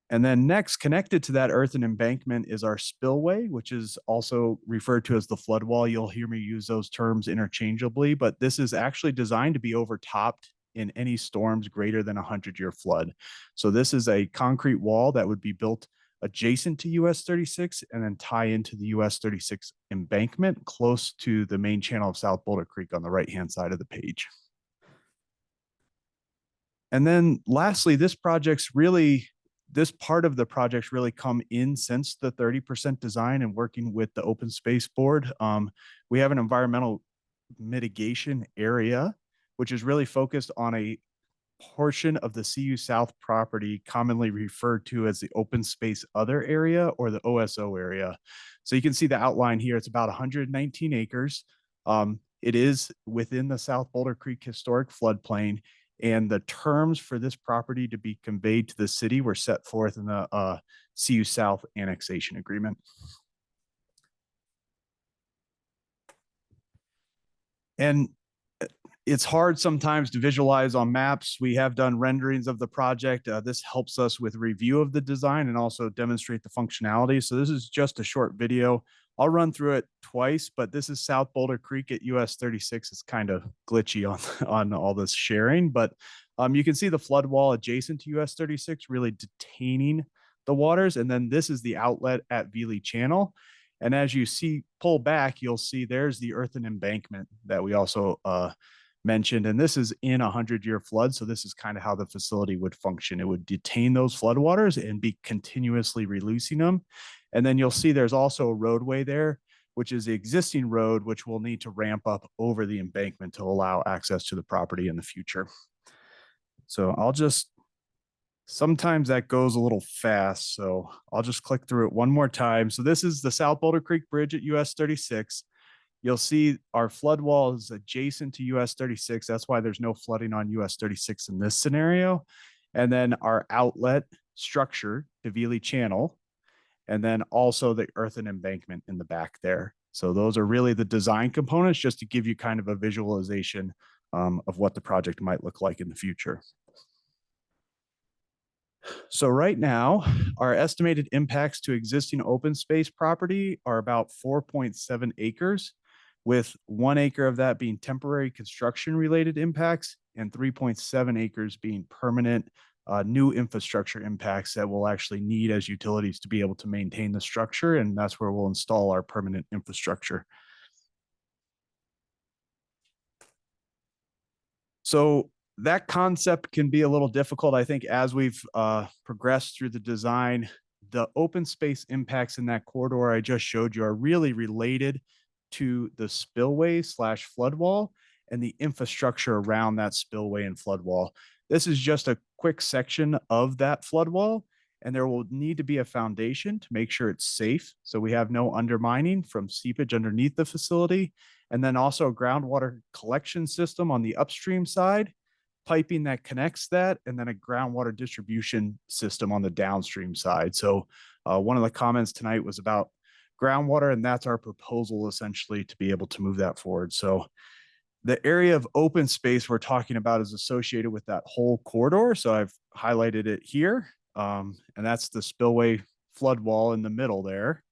P: And then next, connected to that earthen embankment is our spillway, which is also referred to as the flood wall. You'll hear me use those terms interchangeably, but this is actually designed to be overtopped in any storms greater than 100-year flood. So this is a concrete wall that would be built adjacent to US 36 and then tie into the US 36 embankment close to the main channel of South Boulder Creek on the right-hand side of the page. And then lastly, this part of the project's really come in since the 30% design and working with the Open Space Board. We have an environmental mitigation area, which is really focused on a portion of the CU South property commonly referred to as the open space other area or the OSO area. So you can see the outline here. It's about 119 acres. It is within the South Boulder Creek historic floodplain, and the terms for this property to be conveyed to the city were set forth in the CU South annexation agreement. And it's hard sometimes to visualize on maps. We have done renderings of the project. This helps us with review of the design and also demonstrate the functionality. So this is just a short video. I'll run through it twice, but this is South Boulder Creek at US 36. It's kind of glitchy on all this sharing, but you can see the flood wall adjacent to US 36 really detaining the waters. And then this is the outlet at Veely Channel. And as you see, pull back, you'll see there's the earthen embankment that we also mentioned. And this is in a 100-year flood. So this is kind of how the facility would function. It would detain those floodwaters and be continuously releasing them. And then you'll see there's also a roadway there, which is the existing road, which will need to ramp up over the embankment to allow access to the property in the future. So sometimes that goes a little fast. So I'll just click through it one more time. So this is the South Boulder Creek Bridge at US 36. You'll see our flood wall is adjacent to US 36. That's why there's no flooding on US 36 in this scenario. And then our outlet structure to Veely Channel, and then also the earthen embankment in the back there. So those are really the design components, just to give you kind of a visualization of what the project might look like in the future. So right now, our estimated impacts to existing open space property are about 4.7 acres, with 1 acre of that being temporary construction related impacts and 3.7 acres being permanent new infrastructure impacts that we'll actually need as utilities to be able to maintain the structure. And that's where we'll install our permanent infrastructure. So that concept can be a little difficult, I think, as we've progressed through the design. the open space impacts in that corridor I just showed you are really related to the spillway / flood wall and the infrastructure around that spillway and flood wall. This is just a quick section of that flood wall, and there will need to be a foundation to make sure it's safe. So we have no undermining from seepage underneath the facility. And then also a groundwater collection system on the upstream side, piping that connects that, and then a groundwater distribution system on the downstream side. So one of the comments tonight was about groundwater, and that's our proposal essentially to be able to move that forward. So the area of open space we're talking about is associated with that whole corridor. So I've highlighted it here, and that's the spillway flood wall in the middle there.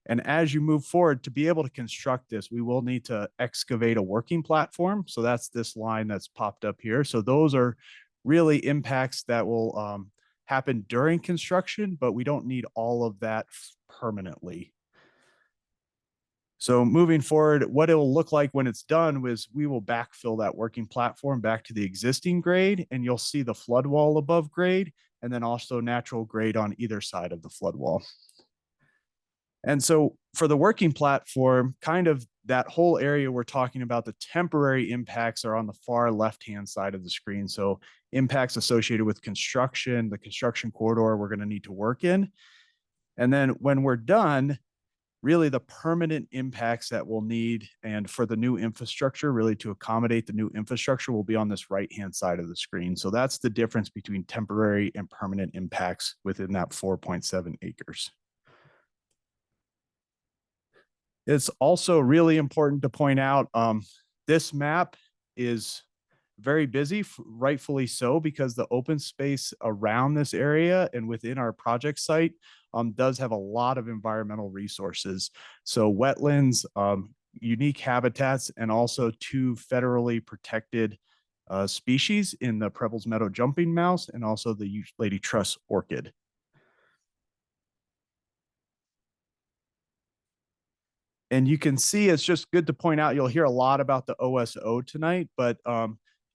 P: And as you move forward, to be able to construct this, we will need to excavate a working platform. So that's this line that's popped up here. So those are really impacts that will happen during construction, but we don't need all of that permanently. So moving forward, what it will look like when it's done is we will backfill that working platform back to the existing grade, and you'll see the flood wall above grade, and then also natural grade on either side of the flood wall. And so for the working platform, kind of that whole area we're talking about, the temporary impacts are on the far left-hand side of the screen. So impacts associated with construction, the construction corridor we're going to need to work in. And then when we're done, really the permanent impacts that we'll need and for the new infrastructure, really to accommodate the new infrastructure, will be on this right-hand side of the screen. So that's the difference between temporary and permanent impacts within that 4.7 acres. It's also really important to point out this map is very busy, rightfully so, because the open space around this area and within our project site does have a lot of environmental resources. So wetlands, unique habitats, and also 2 federally protected species in the Preble's Meadow jumping mouse and also the Lady Truss orchid. And you can see, it's just good to point out, you'll hear a lot about the OSO tonight, but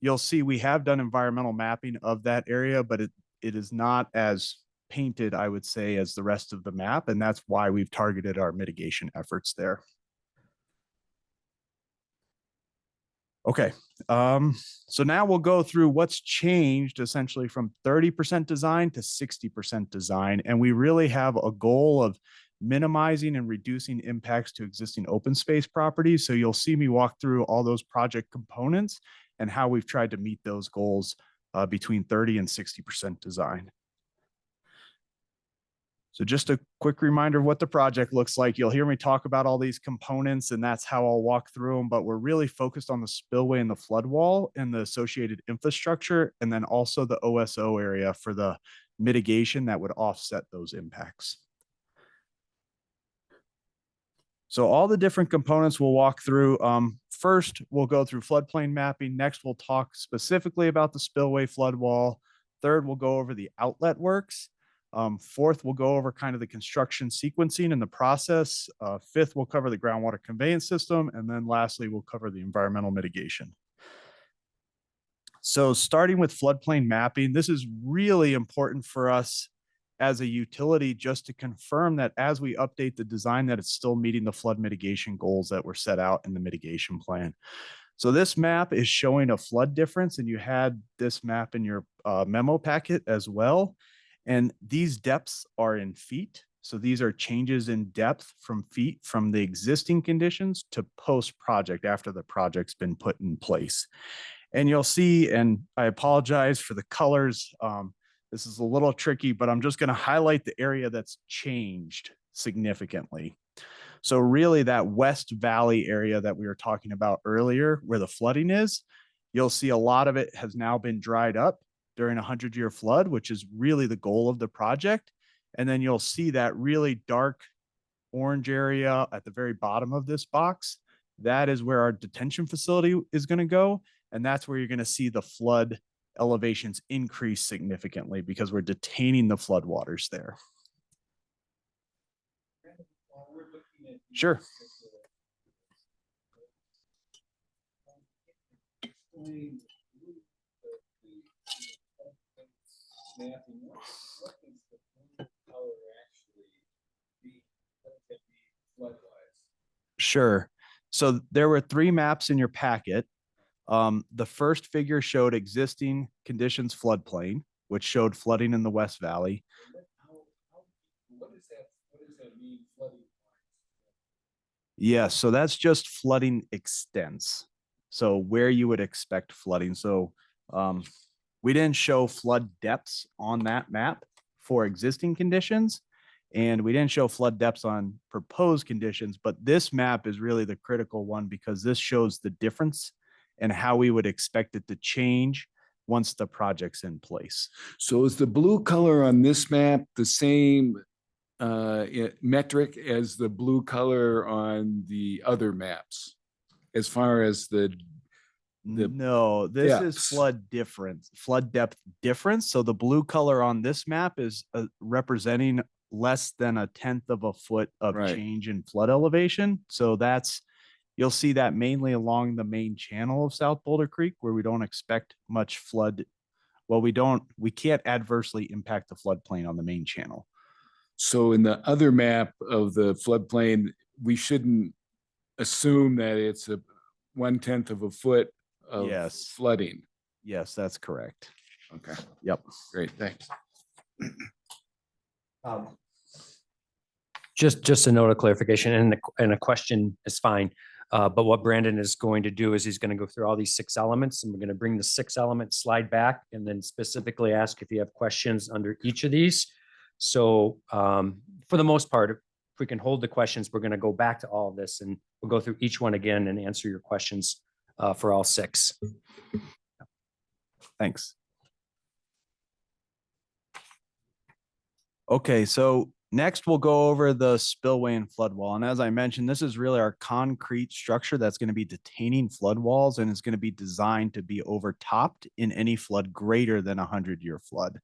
P: you'll see we have done environmental mapping of that area, but it is not as painted, I would say, as the rest of the map. And that's why we've targeted our mitigation efforts there. Okay, so now we'll go through what's changed essentially from 30% design to 60% design. And we really have a goal of minimizing and reducing impacts to existing open space properties. So you'll see me walk through all those project components and how we've tried to meet those goals between 30 and 60% design. So just a quick reminder of what the project looks like. You'll hear me talk about all these components, and that's how I'll walk through them, but we're really focused on the spillway and the flood wall and the associated infrastructure, and then also the OSO area for the mitigation that would offset those impacts. So all the different components we'll walk through. First, we'll go through floodplain mapping. Next, we'll talk specifically about the spillway flood wall. Third, we'll go over the outlet works. Fourth, we'll go over kind of the construction sequencing and the process. Fifth, we'll cover the groundwater conveyance system. And then lastly, we'll cover the environmental mitigation. So starting with floodplain mapping, this is really important for us as a utility, just to confirm that as we update the design, that it's still meeting the flood mitigation goals that were set out in the mitigation plan. So this map is showing a flood difference, and you had this map in your memo packet as well. And these depths are in feet. So these are changes in depth from feet from the existing conditions to post-project after the project's been put in place. And you'll see, and I apologize for the colors, this is a little tricky, but I'm just going to highlight the area that's changed significantly. So really that West Valley area that we were talking about earlier, where the flooding is, you'll see a lot of it has now been dried up during a 100-year flood, which is really the goal of the project. And then you'll see that really dark orange area at the very bottom of this box. That is where our detention facility is going to go. And that's where you're going to see the flood elevations increase significantly because we're detaining the flood waters there. Sure. Sure. So there were 3 maps in your packet. The first figure showed existing conditions floodplain, which showed flooding in the West Valley.
B: What does that mean, flooding?
P: Yes, so that's just flooding extents. So where you would expect flooding. So we didn't show flood depths on that map for existing conditions, and we didn't show flood depths on proposed conditions, but this map is really the critical one because this shows the difference and how we would expect it to change once the project's in place.
B: So is the blue color on this map the same metric as the blue color on the other maps? As far as the
P: No, this is
B: depths.
P: flood depth difference. So the blue color on this map is representing less than 1/10 of a foot of
B: Right.
P: change in flood elevation. So you'll see that mainly along the main channel of South Boulder Creek, where we don't expect much flood. Well, we can't adversely impact the floodplain on the main channel.
B: So in the other map of the floodplain, we shouldn't assume that it's a 1/10 of a foot of
P: Yes.
B: flooding.
P: Yes, that's correct.
B: Okay,
P: Yep.
B: great, thanks.
J: Just a note of clarification and a question is fine. But what Brandon is going to do is he's going to go through all these 6 elements, and we're going to bring the 6 element slide back and then specifically ask if you have questions under each of these. So for the most part, if we can hold the questions, we're going to go back to all of this and we'll go through each one again and answer your questions for all 6.
P: Thanks. Okay, so next we'll go over the spillway and flood wall. And as I mentioned, this is really our concrete structure that's going to be detaining flood walls and is going to be designed to be overtopped in any flood greater than 100-year flood.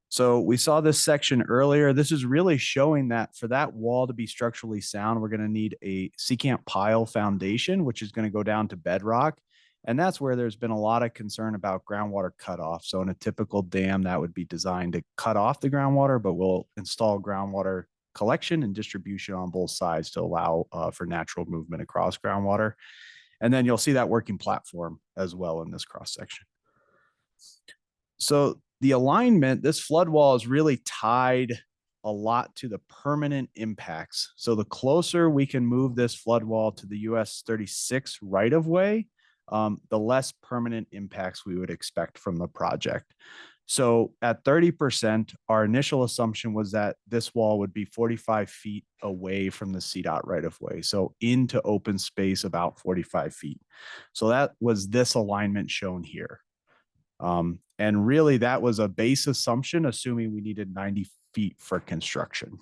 P: So we saw this section earlier. This is really showing that for that wall to be structurally sound, we're going to need a secant pile foundation, which is going to go down to bedrock. And that's where there's been a lot of concern about groundwater cutoff. So in a typical dam, that would be designed to cut off the groundwater, but we'll install groundwater collection and distribution on both sides to allow for natural movement across groundwater. And then you'll see that working platform as well in this cross section. So the alignment, this flood wall is really tied a lot to the permanent impacts. So the closer we can move this flood wall to the US 36 right of way, the less permanent impacts we would expect from the project. So at 30%, our initial assumption was that this wall would be 45 feet away from the CDOT right of way. So into open space about 45 feet. So that was this alignment shown here. And really that was a base assumption, assuming we needed 90 feet for construction.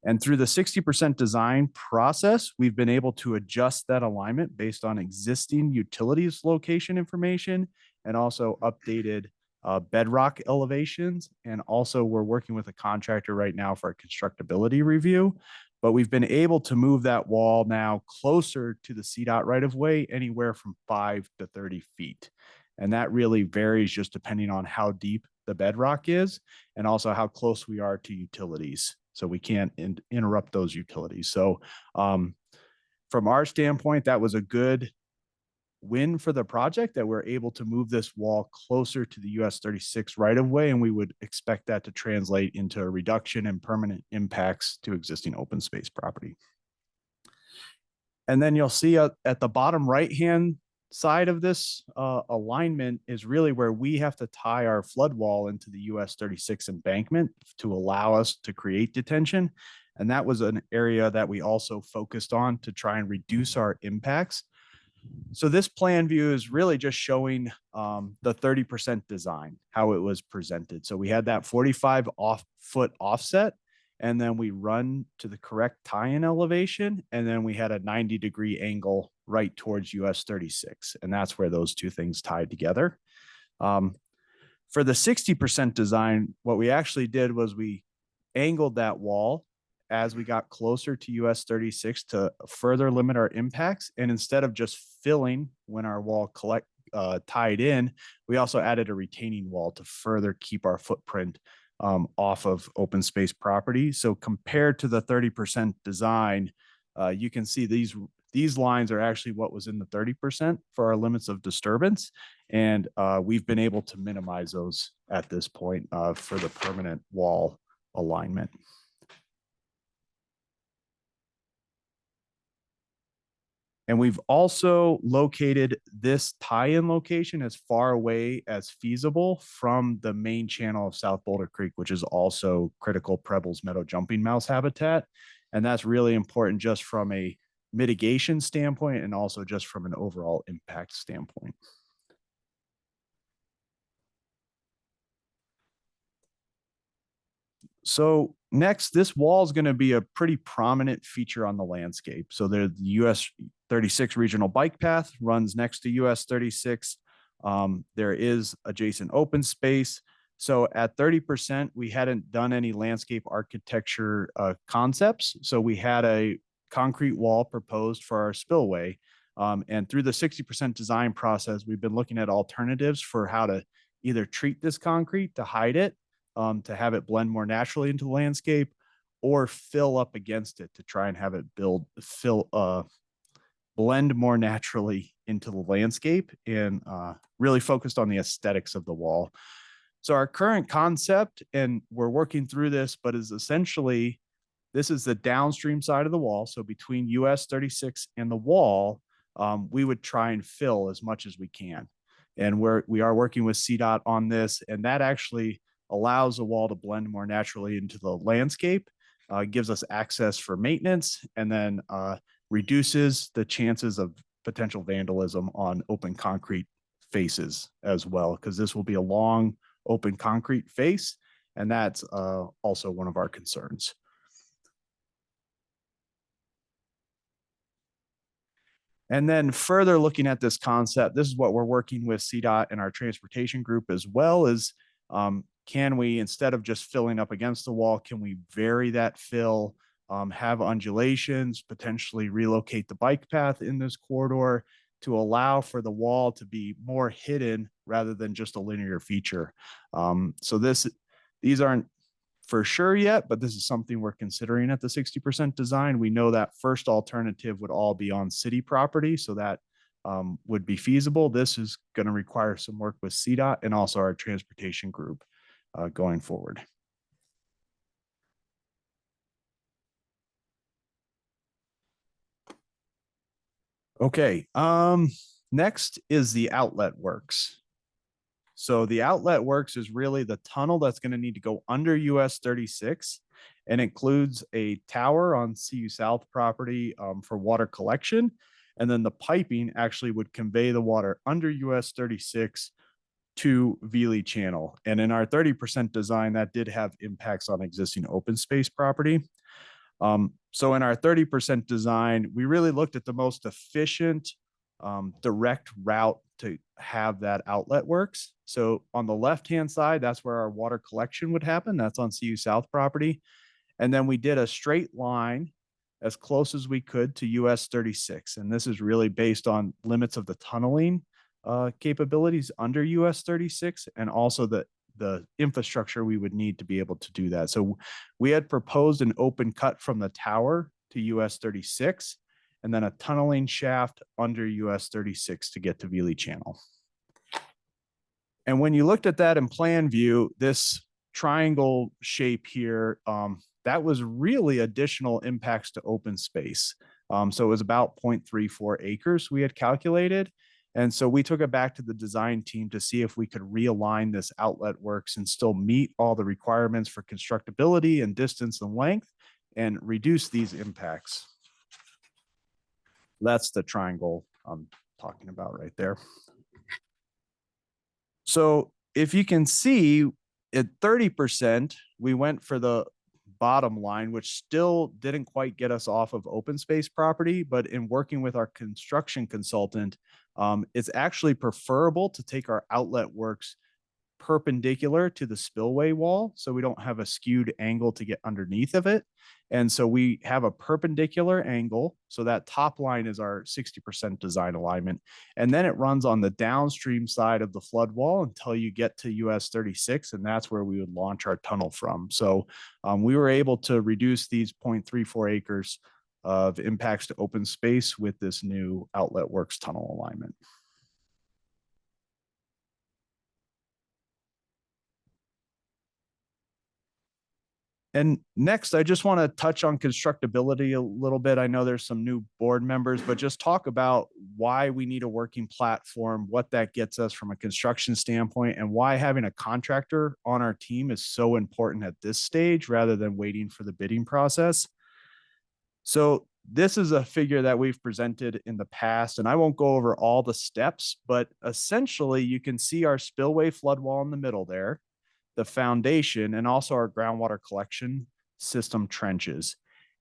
P: And through the 60% design process, we've been able to adjust that alignment based on existing utilities location information and also updated bedrock elevations. And also we're working with a contractor right now for a constructability review, but we've been able to move that wall now closer to the CDOT right of way, anywhere from 5 to 30 feet. And that really varies just depending on how deep the bedrock is and also how close we are to utilities. So we can't interrupt those utilities. So from our standpoint, that was a good win for the project that we're able to move this wall closer to the US 36 right of way. And we would expect that to translate into a reduction in permanent impacts to existing open space property. And then you'll see at the bottom right-hand side of this alignment is really where we have to tie our flood wall into the US 36 embankment to allow us to create detention. And that was an area that we also focused on to try and reduce our impacts. So this plan view is really just showing the 30% design, how it was presented. So we had that 45 foot offset, and then we run to the correct tie-in elevation, and then we had a 90-degree angle right towards US 36. And that's where those two things tied together. For the 60% design, what we actually did was we angled that wall as we got closer to US 36 to further limit our impacts. And instead of just filling when our wall tied in, we also added a retaining wall to further keep our footprint off of open space property. So compared to the 30% design, You can see these lines are actually what was in the 30% for our limits of disturbance. And we've been able to minimize those at this point for the permanent wall alignment. And we've also located this tie-in location as far away as feasible from the main channel of South Boulder Creek, which is also critical Preble's meadow jumping mouse habitat. And that's really important just from a mitigation standpoint and also just from an overall impact standpoint. So next, this wall is going to be a pretty prominent feature on the landscape. So the US 36 regional bike path runs next to US 36. There is adjacent open space. So at 30%, we hadn't done any landscape architecture concepts. So we had a concrete wall proposed for our spillway. And through the 60% design process, we've been looking at alternatives for how to either treat this concrete to hide it, to have it blend more naturally into the landscape, or fill up against it to try and have it blend more naturally into the landscape, and really focused on the aesthetics of the wall. So our current concept, and we're working through this, but is essentially, this is the downstream side of the wall. So between US 36 and the wall, we would try and fill as much as we can. And we are working with CDOT on this, and that actually allows the wall to blend more naturally into the landscape, gives us access for maintenance, and then reduces the chances of potential vandalism on open concrete faces as well, because this will be a long open concrete face, and that's also one of our concerns. And then further looking at this concept, this is what we're working with CDOT and our transportation group as well, is can we, instead of just filling up against the wall, can we vary that fill, have undulations, potentially relocate the bike path in this corridor to allow for the wall to be more hidden rather than just a linear feature. So these aren't for sure yet, but this is something we're considering at the 60% design. We know that first alternative would all be on city property, so that would be feasible. This is going to require some work with CDOT and also our transportation group going forward. Okay, next is the outlet works. So the outlet works is really the tunnel that's going to need to go under US 36 and includes a tower on CU South property for water collection. And then the piping actually would convey the water under US 36 to Veely Channel. And in our 30% design, that did have impacts on existing open space property. So in our 30% design, we really looked at the most efficient direct route to have that outlet works. So on the left-hand side, that's where our water collection would happen. That's on CU South property. And then we did a straight line as close as we could to US 36. And this is really based on limits of the tunneling capabilities under US 36 and also the infrastructure we would need to be able to do that. So we had proposed an open cut from the tower to US 36 and then a tunneling shaft under US 36 to get to Veely Channel. And when you looked at that in plan view, this triangle shape here, that was really additional impacts to open space. So it was about 0.34 acres we had calculated. And so we took it back to the design team to see if we could realign this outlet works and still meet all the requirements for constructability and distance and length and reduce these impacts. That's the triangle I'm talking about right there. So if you can see at 30%, we went for the bottom line, which still didn't quite get us off of open space property, but in working with our construction consultant, it's actually preferable to take our outlet works perpendicular to the spillway wall, so we don't have a skewed angle to get underneath of it. And so we have a perpendicular angle. So that top line is our 60% design alignment. And then it runs on the downstream side of the flood wall until you get to US 36. And that's where we would launch our tunnel from. So we were able to reduce these 0.34 acres of impacts to open space with this new Outlet Works tunnel alignment. And next, I just want to touch on constructability a little bit. I know there's some new board members, but just talk about why we need a working platform, what that gets us from a construction standpoint, and why having a contractor on our team is so important at this stage rather than waiting for the bidding process. So this is a figure that we've presented in the past, and I won't go over all the steps, but essentially you can see our spillway flood wall in the middle there, the foundation, and also our groundwater collection system trenches.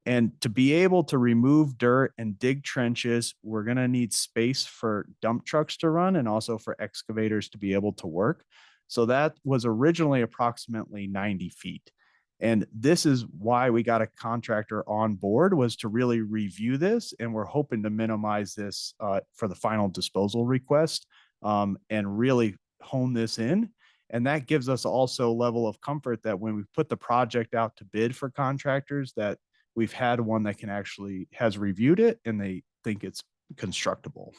P: And to be able to remove dirt and dig trenches, we're going to need space for dump trucks to run and also for excavators to be able to work. So that was originally approximately 90 feet. And this is why we got a contractor on board, was to really review this. And we're hoping to minimize this for the final disposal request and really hone this in. And that gives us also a level of comfort that when we put the project out to bid for contractors, that we've had one that can actually has reviewed it and they think it's constructible.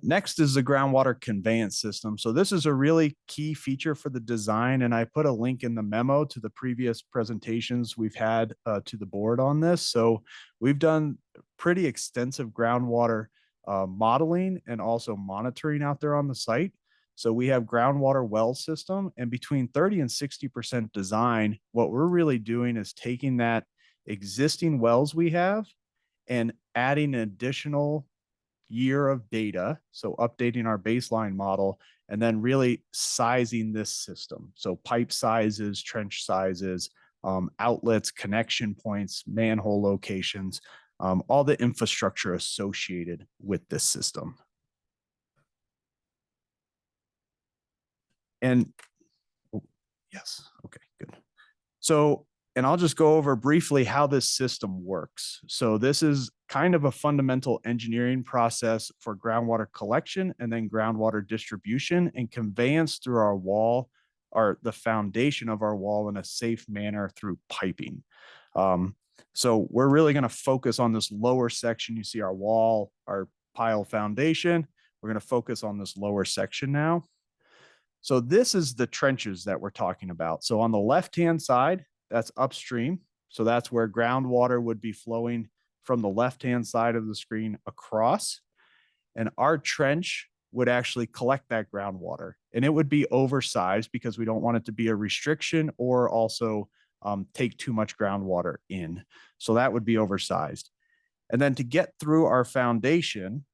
P: Next is the groundwater conveyance system. So this is a really key feature for the design, and I put a link in the memo to the previous presentations we've had to the board on this. So we've done pretty extensive groundwater modeling and also monitoring out there on the site. So we have groundwater well system, and between 30 and 60% design, what we're really doing is taking that existing wells we have and adding an additional year of data, so updating our baseline model, and then really sizing this system. So pipe sizes, trench sizes, outlets, connection points, manhole locations, all the infrastructure associated with this system. And yes, okay, good. So, and I'll just go over briefly how this system works. So this is kind of a fundamental engineering process for groundwater collection and then groundwater distribution and conveyance through our wall, or the foundation of our wall, in a safe manner through piping. So we're really going to focus on this lower section. You see our wall, our pile foundation. We're going to focus on this lower section now. So this is the trenches that we're talking about. So on the left-hand side, that's upstream. So that's where groundwater would be flowing from the left-hand side of the screen across. And our trench would actually collect that groundwater. And it would be oversized because we don't want it to be a restriction or also take too much groundwater in. So that would be oversized. And then to get through our foundation,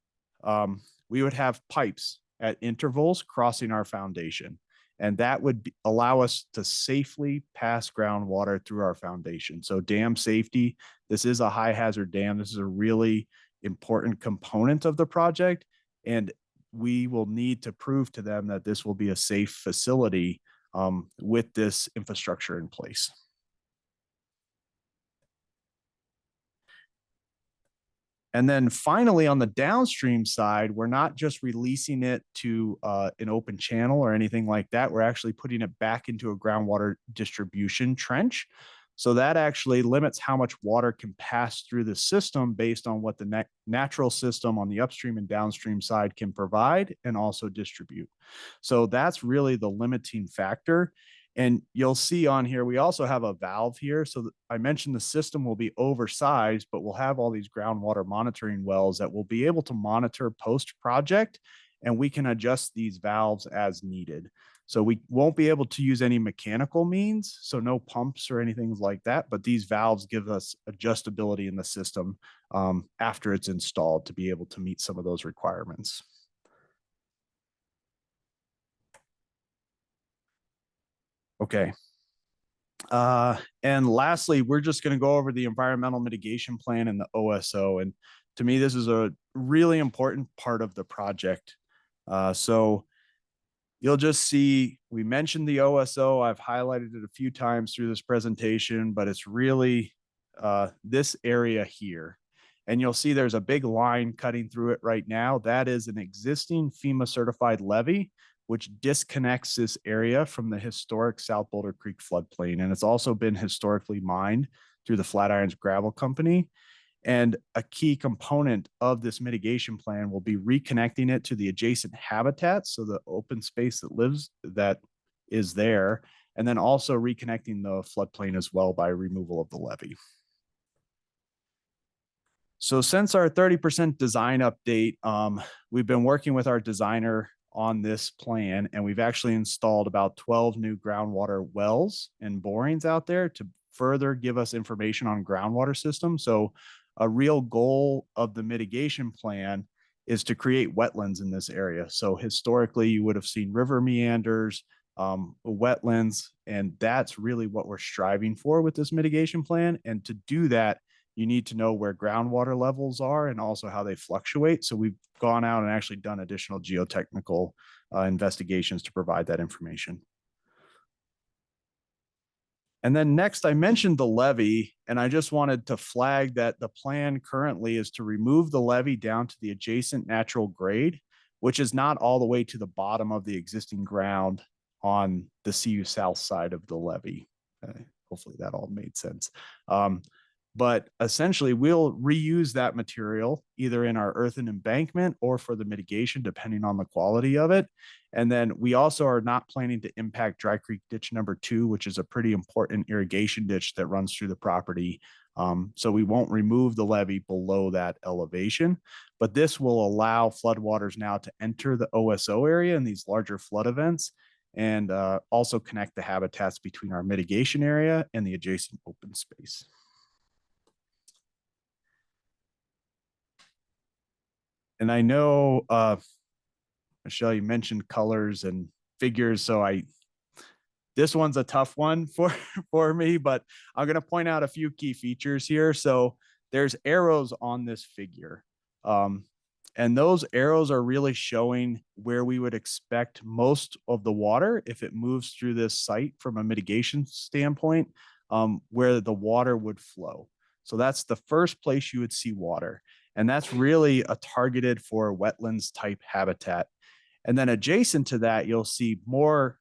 P: we would have pipes at intervals crossing our foundation. And that would allow us to safely pass groundwater through our foundation. So dam safety, this is a high hazard dam. This is a really important component of the project. And we will need to prove to them that this will be a safe facility with this infrastructure in place. And then finally, on the downstream side, we're not just releasing it to an open channel or anything like that. We're actually putting it back into a groundwater distribution trench. So that actually limits how much water can pass through the system based on what the natural system on the upstream and downstream side can provide and also distribute. So that's really the limiting factor. And you'll see on here, we also have a valve here. So I mentioned the system will be oversized, but we'll have all these groundwater monitoring wells that will be able to monitor post-project, and we can adjust these valves as needed. So we won't be able to use any mechanical means, so no pumps or anything like that, but these valves give us adjustability in the system after it's installed to be able to meet some of those requirements. Okay. And lastly, we're just going to go over the environmental mitigation plan and the OSO. And to me, this is a really important part of the project. So you'll just see, we mentioned the OSO. I've highlighted it a few times through this presentation, but it's really this area here. And you'll see there's a big line cutting through it right now. That is an existing FEMA certified levee, which disconnects this area from the historic South Boulder Creek floodplain. And it's also been historically mined through the Flatirons Gravel Company. And a key component of this mitigation plan will be reconnecting it to the adjacent habitat. So the open space that is there, and then also reconnecting the floodplain as well by removal of the levee. So since our 30% design update, we've been working with our designer on this plan, and we've actually installed about 12 new groundwater wells and borings out there to further give us information on groundwater systems. So a real goal of the mitigation plan is to create wetlands in this area. So historically, you would have seen river meanders, wetlands, and that's really what we're striving for with this mitigation plan. And to do that, you need to know where groundwater levels are and also how they fluctuate. So we've gone out and actually done additional geotechnical investigations to provide that information. And then next, I mentioned the levee, and I just wanted to flag that the plan currently is to remove the levee down to the adjacent natural grade, which is not all the way to the bottom of the existing ground on the CU South side of the levee. Hopefully that all made sense. But essentially, we'll reuse that material either in our earthen embankment or for the mitigation, depending on the quality of it. And then we also are not planning to impact Dry Creek Ditch number 2, which is a pretty important irrigation ditch that runs through the property. So we won't remove the levee below that elevation, but this will allow floodwaters now to enter the OSO area in these larger flood events, and also connect the habitats between our mitigation area and the adjacent open space. And I know, Michelle, you mentioned colors and figures, so this one's a tough one for me, but I'm going to point out a few key features here. So there's arrows on this figure. And those arrows are really showing where we would expect most of the water if it moves through this site from a mitigation standpoint, where the water would flow. So that's the first place you would see water. And that's really targeted for wetlands type habitat. And then adjacent to that, you'll see more,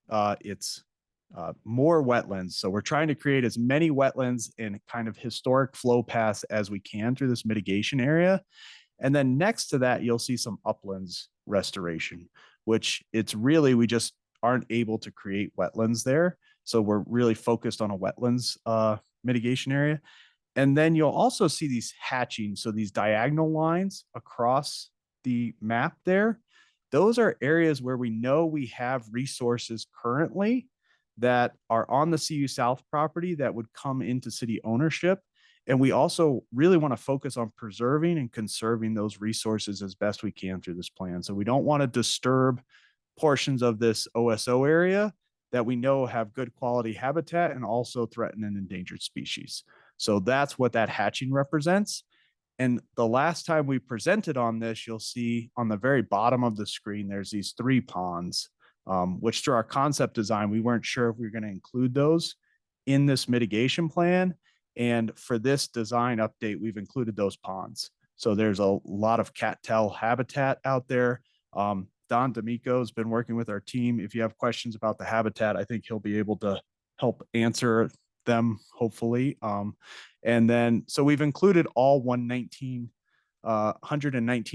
P: more wetlands. So we're trying to create as many wetlands and kind of historic flow paths as we can through this mitigation area. And then next to that, you'll see some uplands restoration, which it's really, we just aren't able to create wetlands there. So we're really focused on a wetlands mitigation area. And then you'll also see these hatching. So these diagonal lines across the map there, those are areas where we know we have resources currently that are on the CU South property that would come into city ownership. And we also really want to focus on preserving and conserving those resources as best we can through this plan. So we don't want to disturb portions of this OSO area that we know have good quality habitat and also threaten an endangered species. So that's what that hatching represents. And the last time we presented on this, you'll see on the very bottom of the screen, there's these 3 ponds, which through our concept design, we weren't sure if we were going to include those in this mitigation plan. And for this design update, we've included those ponds. So there's a lot of cattail habitat out there. Don D'Amico has been working with our team. If you have questions about the habitat, I think he'll be able to help answer them, hopefully. And then, so we've included all 119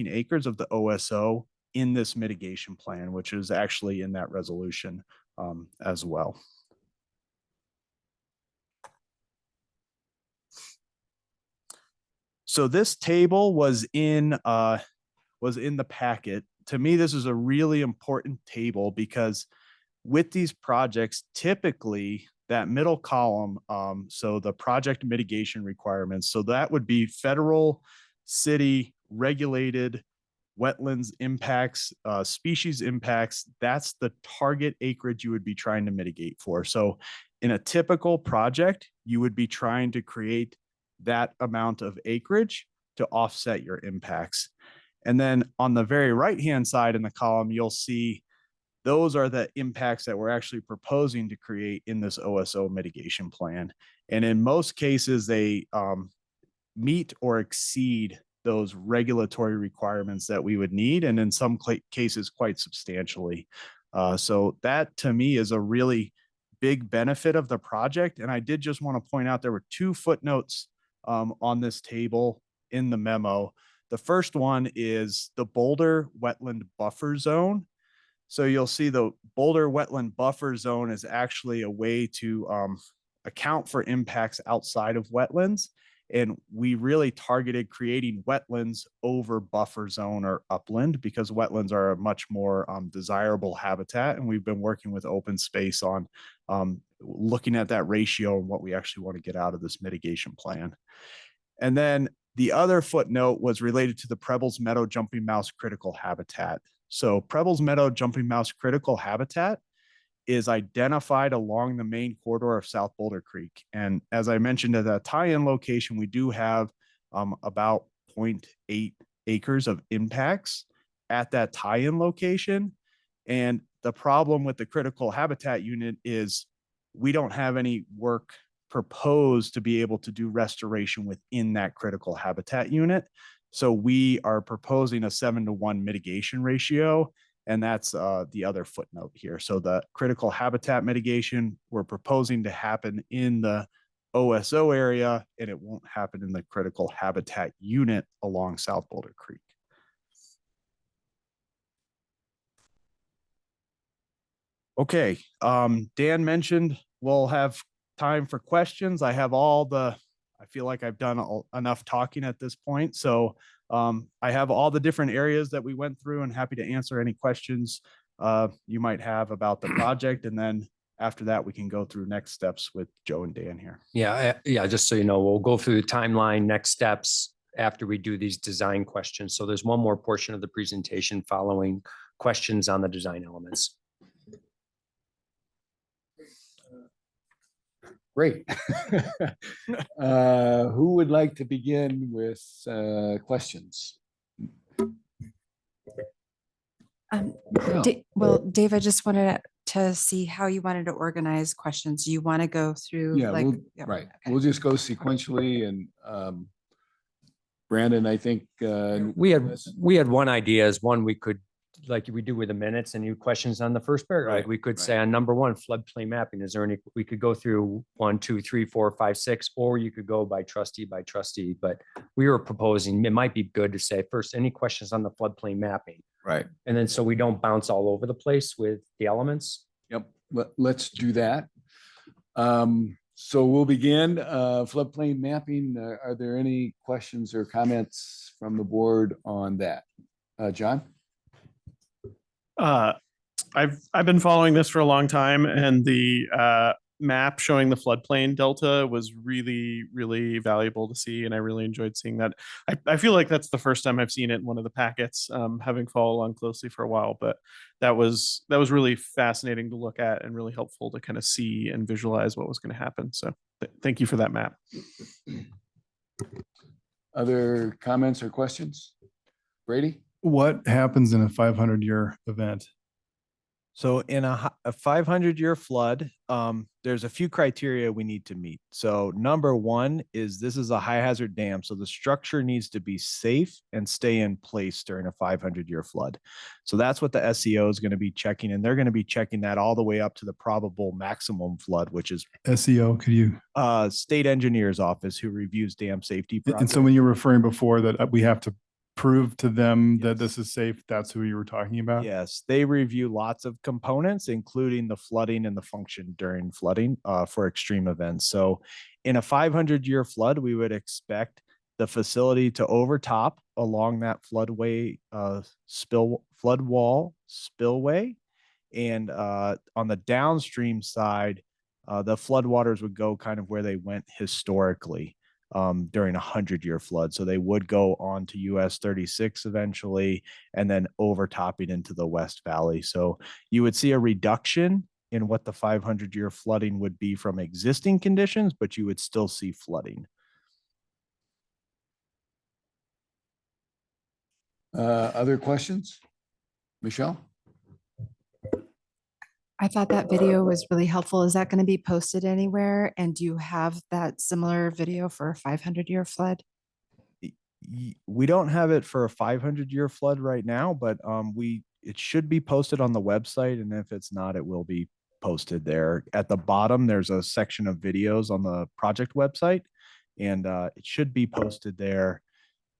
P: acres of the OSO in this mitigation plan, which is actually in that resolution as well. So this table was in the packet. To me, this is a really important table because with these projects, typically that middle column, so the project mitigation requirements, so that would be federal, city regulated wetlands impacts, species impacts. That's the target acreage you would be trying to mitigate for. So in a typical project, you would be trying to create that amount of acreage to offset your impacts. And then on the very right-hand side in the column, you'll see those are the impacts that we're actually proposing to create in this OSO mitigation plan. And in most cases, they meet or exceed those regulatory requirements that we would need, and in some cases quite substantially. So that to me is a really big benefit of the project. And I did just want to point out there were 2 footnotes on this table in the memo. The first one is the Boulder Wetland Buffer Zone. So you'll see the Boulder Wetland Buffer Zone is actually a way to account for impacts outside of wetlands. And we really targeted creating wetlands over buffer zone or upland because wetlands are a much more desirable habitat. And we've been working with open space on looking at that ratio and what we actually want to get out of this mitigation plan. And then the other footnote was related to the Prebbles Meadow Jumping Mouse critical habitat. So Prebbles Meadow Jumping Mouse critical habitat is identified along the main corridor of South Boulder Creek. And as I mentioned at that tie-in location, we do have about 0.8 acres of impacts at that tie-in location. And the problem with the critical habitat unit is we don't have any work proposed to be able to do restoration within that critical habitat unit. So we are proposing a 7-to-1 mitigation ratio. And that's the other footnote here. So the critical habitat mitigation we're proposing to happen in the OSO area, and it won't happen in the critical habitat unit along South Boulder Creek. Okay, Dan mentioned we'll have time for questions. I feel like I've done enough talking at this point. So I have all the different areas that we went through and happy to answer any questions you might have about the project. And then after that, we can go through next steps with Joe and Dan here.
J: Yeah. Just so you know, we'll go through the timeline, next steps after we do these design questions. So there's one more portion of the presentation following questions on the design elements.
B: Great. Who would like to begin with questions?
E: Well, Dave, I just wanted to see how you wanted to organize questions. You want to go through
B: Yeah, right. Okay. We'll just go sequentially, and Brandon, I think
J: we had one idea is one we could, like we do with the minutes and new questions on the first paragraph.
B: Right,
J: We could say on number 1, floodplain mapping. Is there any, we could go through 1, 2, 3, 4, 5, 6, or you could go by trustee, but we were proposing, it might be good to say first, any questions on the floodplain mapping?
B: Right.
J: And then so we don't bounce all over the place with the elements.
B: Yep. Let's do that. So we'll begin floodplain mapping. Are there any questions or comments from the board on that? John?
M: I've been following this for a long time, and the map showing the floodplain delta was really, really valuable to see, and I really enjoyed seeing that. I feel like that's the first time I've seen it in one of the packets, having followed along closely for a while, but that was really fascinating to look at and really helpful to kind of see and visualize what was going to happen. So thank you for that map.
B: Other comments or questions? Brady?
C: What happens in a 500-year event?
P: So in a 500-year flood, there's a few criteria we need to meet. So number 1 is this is a high hazard dam. So the structure needs to be safe and stay in place during a 500-year flood. So that's what the SEO is going to be checking. And they're going to be checking that all the way up to the probable maximum flood, which is
C: SEO, could you?
P: State Engineer's Office, who reviews dam safety projects.
C: And so when you're referring before that we have to prove to them that this is safe, that's who you were talking about?
P: Yes, they review lots of components, including the flooding and the function during flooding for extreme events. So in a 500-year flood, we would expect the facility to overtop along that floodway, flood wall spillway. And on the downstream side, the floodwaters would go kind of where they went historically during a 100-year flood. So they would go on to US 36 eventually, and then overtopping into the West Valley. So you would see a reduction in what the 500-year flooding would be from existing conditions, but you would still see flooding.
B: Other questions? Michelle?
E: I thought that video was really helpful. Is that going to be posted anywhere? And do you have that similar video for a 500-year flood?
P: We don't have it for a 500-year flood right now, but we it should be posted on the website, and if it's not, it will be posted there. At the bottom, there's a section of videos on the project website, and it should be posted there.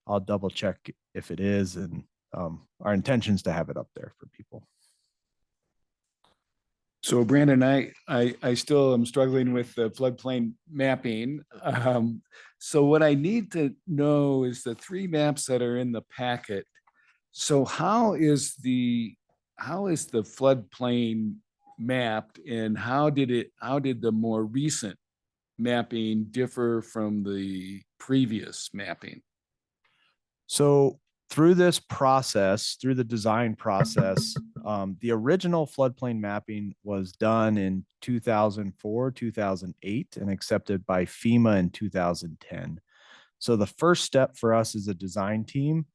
P: I'll double check if it is, and our intention is to have it up there for people.
B: So Brandon, I still am struggling with the floodplain mapping. So what I need to know is the 3 maps that are in the packet. So how is the floodplain mapped, and how did the more recent mapping differ from the previous mapping?
P: So through this process, through the design process, the original floodplain mapping was done in 2004, 2008, and accepted by FEMA in 2010. So the first step for us as a design team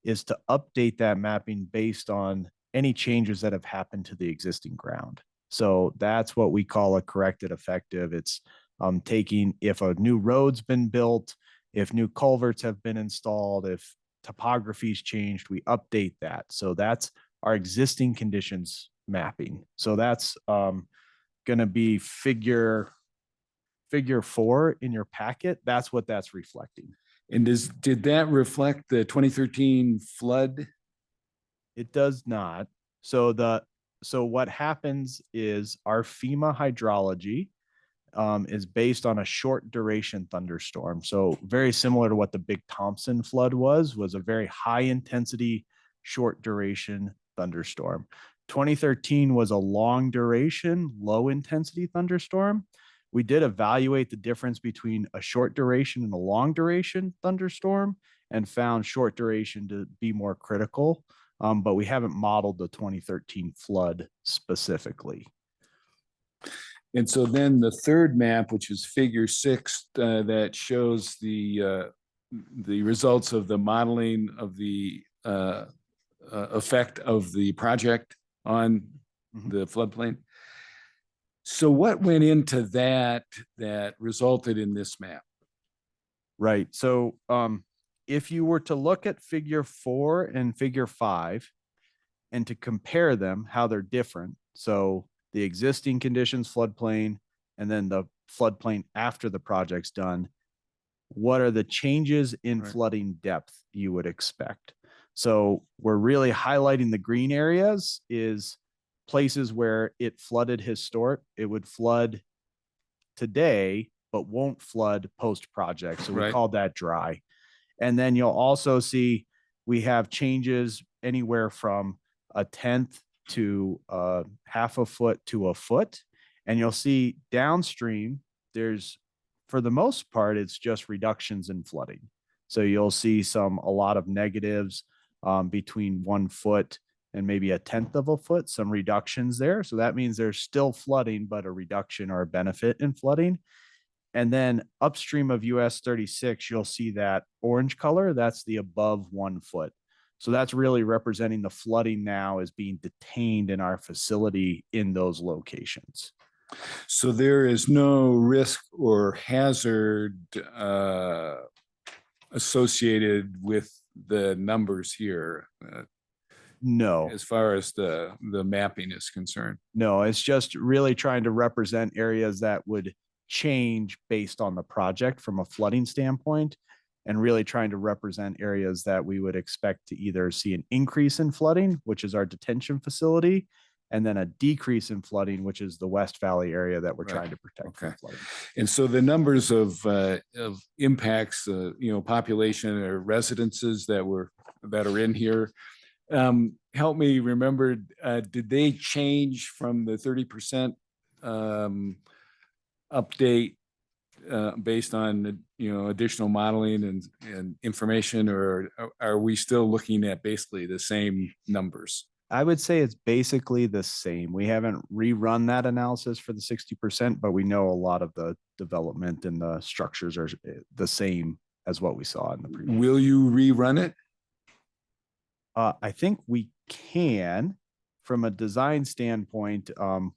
P: is to update that mapping based on any changes that have happened to the existing ground. So that's what we call a corrected effective. It's taking if a new road's been built, if new culverts have been installed, if topography's changed, we update that. So that's our existing conditions mapping. So that's going to be figure 4 in your packet. That's what that's reflecting.
B: And did that reflect the 2013 flood?
P: It does not. So what happens is our FEMA hydrology is based on a short duration thunderstorm. So very similar to what the Big Thompson flood was a very high intensity, short duration thunderstorm. 2013 was a long duration, low intensity thunderstorm. We did evaluate the difference between a short duration and a long duration thunderstorm and found short duration to be more critical. But we haven't modeled the 2013 flood specifically.
B: And so then the third map, which is figure 6, that shows the results of the modeling of the effect of the project on the floodplain. So what went into that resulted in this map?
P: Right. So if you were to look at figure 4 and figure 5 and to compare them, how they're different. So the existing conditions floodplain, and then the floodplain after the project's done. What are the changes in flooding depth you would expect? So we're really highlighting the green areas is places where it flooded it would flood today, but won't flood post-project. So we call that dry. And then you'll also see we have changes anywhere from 1/10 to half a foot to a foot. And you'll see downstream, there's, for the most part, it's just reductions in flooding. So you'll see a lot of negatives between 1 foot and maybe 1/10 of a foot, some reductions there. So that means there's still flooding, but a reduction or a benefit in flooding. And then upstream of US 36, you'll see that orange color, that's the above 1 foot. So that's really representing the flooding now is being detained in our facility in those locations.
B: So there is no risk or hazard associated with the numbers here.
P: No.
B: As far as the mapping is concerned.
P: No, it's just really trying to represent areas that would change based on the project from a flooding standpoint, and really trying to represent areas that we would expect to either see an increase in flooding, which is our detention facility, and then a decrease in flooding, which is the West Valley area that we're trying to protect from flooding.
B: And so the numbers of impacts, population or residences that are in here, help me remember, did they change from the 30% update based on additional modeling and information, or are we still looking at basically the same numbers?
P: I would say it's basically the same. We haven't rerun that analysis for the 60%, but we know a lot of the development and the structures are the same as what we saw in the previous.
B: Will you rerun it?
P: I think we can. From a design standpoint,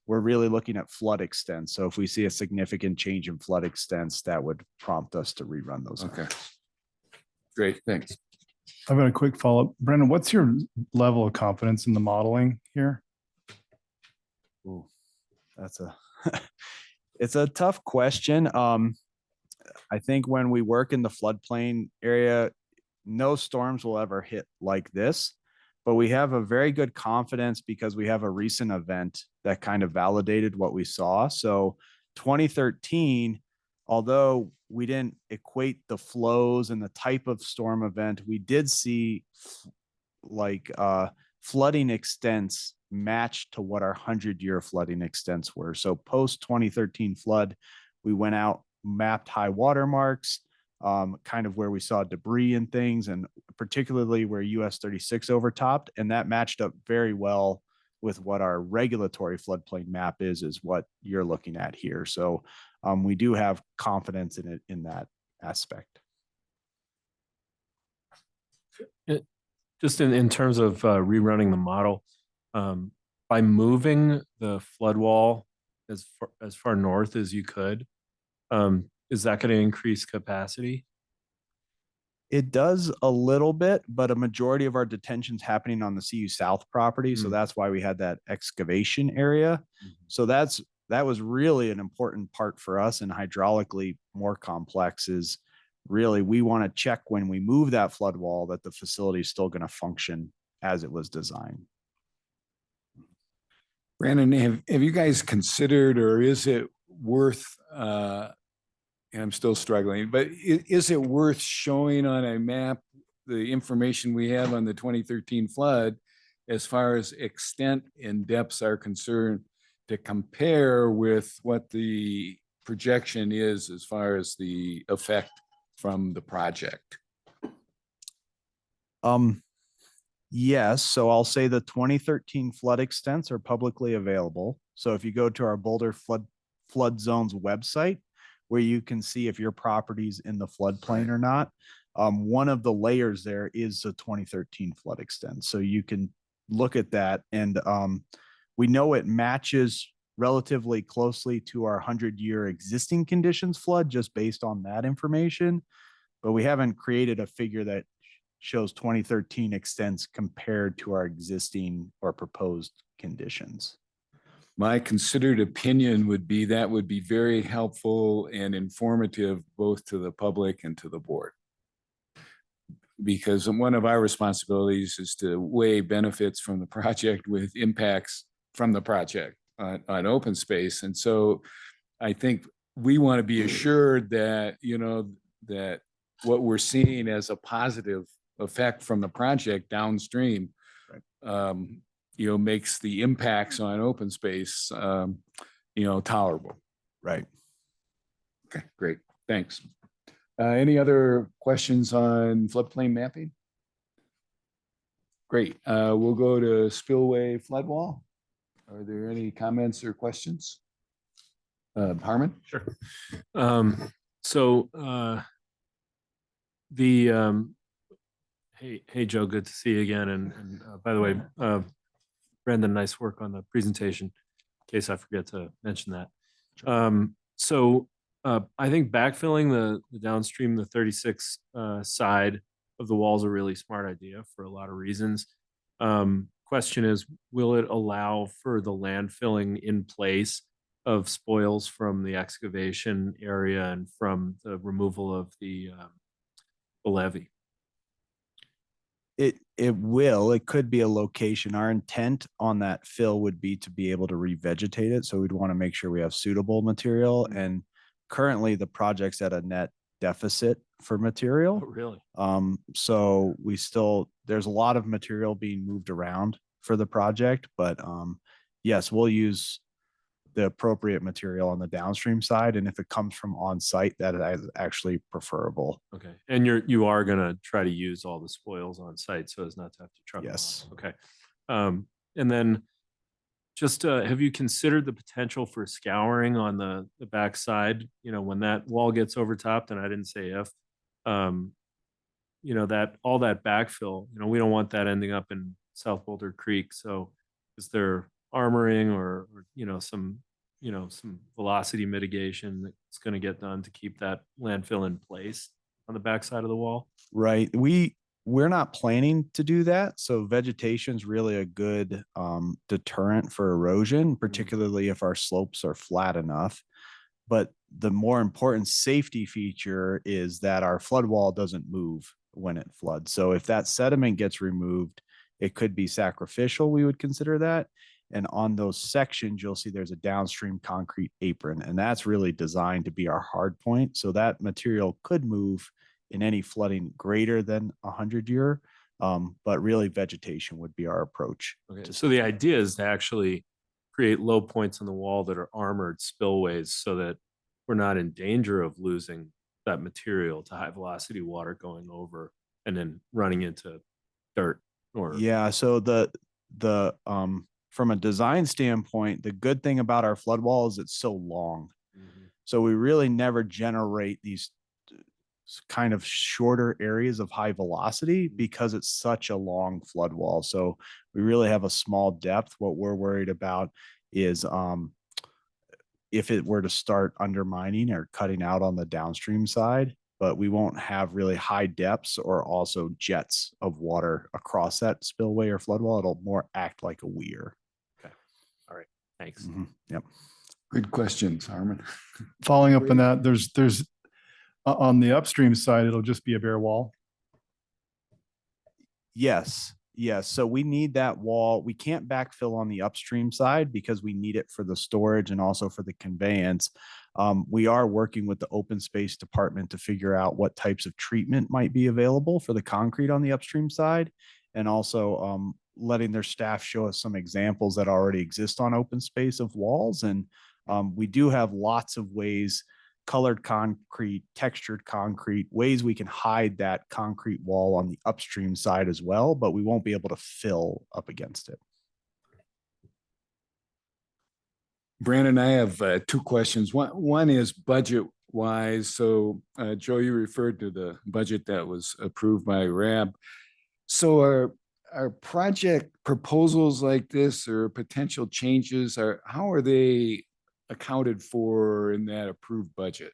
P: we're really looking at flood extents. So if we see a significant change in flood extents, that would prompt us to rerun those.
B: Okay. Great, thanks.
C: I've got a quick follow-up. Brendan, what's your level of confidence in the modeling here?
P: Ooh, that's a, it's a tough question. I think when we work in the floodplain area, no storms will ever hit like this, but we have a very good confidence because we have a recent event that kind of validated what we saw. So 2013, although we didn't equate the flows and the type of storm event, we did see like flooding extents matched to what our 100-year flooding extents were. So post 2013 flood, we went out, mapped high water marks, kind of where we saw debris and things, and particularly where US 36 overtopped, and that matched up very well with what our regulatory floodplain map is what you're looking at here. So we do have confidence in it in that aspect.
L: Just in terms of rerunning the model, by moving the flood wall as far north as you could, is that going to increase capacity?
P: It does a little bit, but a majority of our detention's happening on the CU South property. So that's why we had that excavation area. So that was really an important part for us, and hydraulically more complex is really we want to check when we move that flood wall that the facility is still going to function as it was designed.
B: Brandon, have you guys considered, or is it worth, and I'm still struggling, but is it worth showing on a map the information we have on the 2013 flood as far as extent and depths are concerned to compare with what the projection is as far as the effect from the project?
P: Yes. So I'll say the 2013 flood extents are publicly available. So if you go to our Boulder flood zones website, where you can see if your property's in the floodplain or not, one of the layers there is the 2013 flood extent. So you can look at that, and we know it matches relatively closely to our 100-year existing conditions flood just based on that information, but we haven't created a figure that shows 2013 extents compared to our existing or proposed conditions.
B: My considered opinion would be that would be very helpful and informative both to the public and to the board. Because one of our responsibilities is to weigh benefits from the project with impacts from the project on open space. And so I think we want to be assured that, that what we're seeing as a positive effect from the project downstream, makes the impacts on open space, tolerable.
P: Right.
B: Okay, great. Thanks. Any other questions on floodplain mapping? Great. We'll go to spillway flood wall. Are there any comments or questions? Harmon?
L: Sure. Hey Joe, good to see you again. And by the way, Brendan, nice work on the presentation, in case I forget to mention that. I think backfilling the downstream, the 36 side of the wall is a really smart idea for a lot of reasons. Question is, will it allow for the landfilling in place of spoils from the excavation area and from the removal of the levee?
P: It will. It could be a location. Our intent on that fill would be to be able to revegetate it. So we'd want to make sure we have suitable material. And currently the project's at a net deficit for material.
L: Oh, really?
P: So there's a lot of material being moved around for the project, but yes, we'll use the appropriate material on the downstream side. And if it comes from on site, that is actually preferable.
L: Okay. And you are going to try to use all the spoils on site so as not to have to truck them
P: Yes.
L: off. Okay. And then just have you considered the potential for scouring on the backside, when that wall gets overtopped, and I didn't say if, that all that backfill, we don't want that ending up in South Boulder Creek. So is there armoring or some velocity mitigation that's going to get done to keep that landfill in place on the backside of the wall?
P: Right. We're not planning to do that. So vegetation is really a good deterrent for erosion, particularly if our slopes are flat enough. But the more important safety feature is that our flood wall doesn't move when it floods. So if that sediment gets removed, it could be sacrificial. We would consider that. And on those sections, you'll see there's a downstream concrete apron, and that's really designed to be our hard point. So that material could move in any flooding greater than 100-year, but really vegetation would be our approach.
L: Okay, so the idea is to actually create low points on the wall that are armored spillways so that we're not in danger of losing that material to high velocity water going over and then running into dirt or.
P: Yeah, so the from a design standpoint, the good thing about our flood wall is it's so long. So we really never generate these kind of shorter areas of high velocity because it's such a long flood wall. So we really have a small depth. What we're worried about is if it were to start undermining or cutting out on the downstream side, but we won't have really high depths or also jets of water across that spillway or flood wall. It'll more act like a weir.
L: Okay. All right. Thanks.
P: Yep.
B: Good questions, Harmon.
C: Following up on that, there's on the upstream side, it'll just be a bare wall.
P: Yes. Yes. So we need that wall. We can't backfill on the upstream side because we need it for the storage and also for the conveyance. We are working with the open space department to figure out what types of treatment might be available for the concrete on the upstream side, and also letting their staff show us some examples that already exist on open space of walls. And we do have lots of ways, colored concrete, textured concrete, ways we can hide that concrete wall on the upstream side as well, but we won't be able to fill up against it.
B: Brandon, I have two questions. One is budget wise. So Joe, you referred to the budget that was approved by RAB. So are project proposals like this or potential changes, how are they accounted for in that approved budget?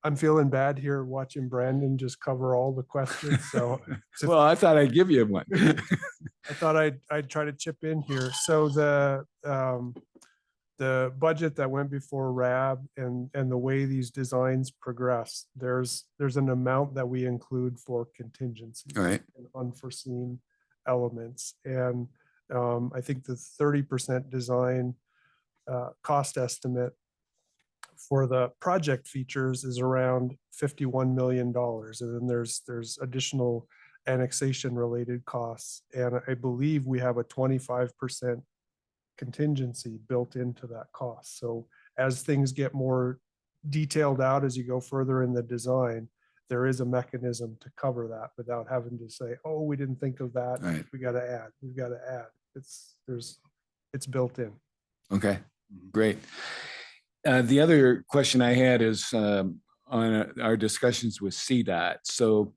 O: I'm feeling bad here watching Brandon just cover all the questions. So
B: well, I thought I'd give you one.
O: I thought I'd try to chip in here. So the budget that went before RAB and the way these designs progress, there's an amount that we include for contingencies
B: Right.
O: and unforeseen elements. And I think the 30% design cost estimate for the project features is around $51 million. And then there's additional annexation related costs. And I believe we have a 25% contingency built into that cost. So as things get more detailed out, as you go further in the design, there is a mechanism to cover that without having to say, oh, we didn't think of that.
B: Right.
O: We got to add, we've got to add. It's built in.
B: Okay, great. The other question I had is on our discussions with CDOT. So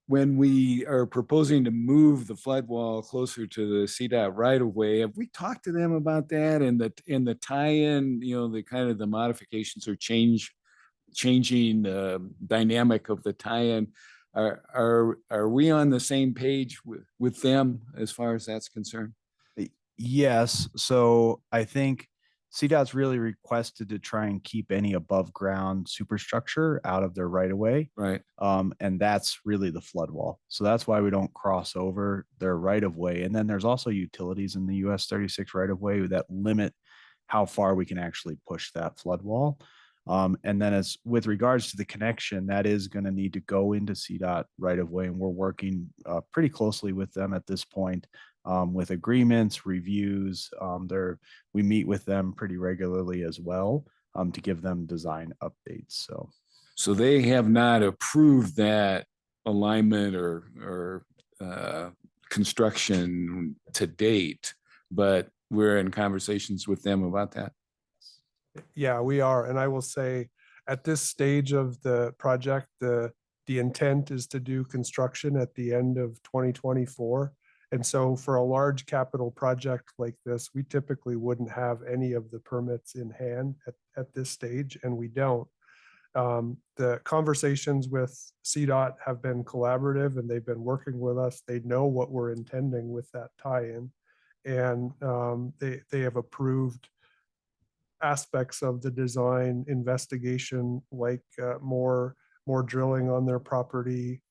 B: when we are proposing to move the flood wall closer to the CDOT right of way, have we talked to them about that and the tie-in, the kind of the modifications or changing the dynamic of the tie-in? Are we on the same page with them as far as that's concerned?
P: Yes. So I think CDOT's really requested to try and keep any above ground superstructure out of their right of way.
B: Right.
P: And that's really the flood wall. So that's why we don't cross over their right of way. And then there's also utilities in the US 36 right of way that limit how far we can actually push that flood wall. And then as with regards to the connection, that is going to need to go into CDOT right of way. And we're working pretty closely with them at this point. With agreements, reviews, we meet with them pretty regularly as well to give them design updates.
B: So they have not approved that alignment or construction to date, but we're in conversations with them about that.
O: Yeah, we are. And I will say at this stage of the project, the intent is to do construction at the end of 2024. And so for a large capital project like this, we typically wouldn't have any of the permits in hand at this stage, and we don't. The conversations with CDOT have been collaborative and they've been working with us. They know what we're intending with that tie-in. And they have approved aspects of the design investigation, like more drilling on their property,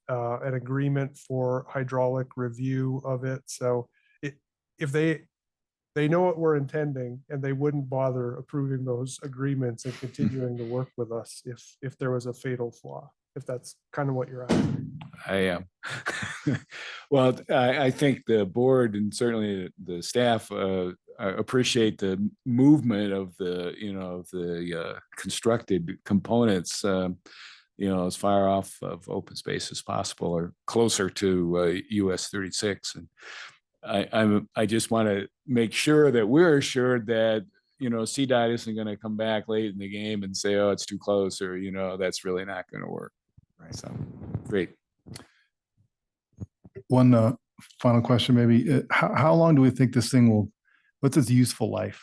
O: an agreement for hydraulic review of it. So if they know what we're intending, and they wouldn't bother approving those agreements and continuing to work with us if there was a fatal flaw, if that's kind of what you're asking.
B: I am. Well, I think the board and certainly the staff appreciate the movement of the constructed components, as far off of open space as possible or closer to US 36. And I just want to make sure that we're assured that, CDOT isn't going to come back late in the game and say, oh, it's too close, or, that's really not going to work. Right. So great.
C: One final question, maybe. How long do we think this thing will, what's its useful life,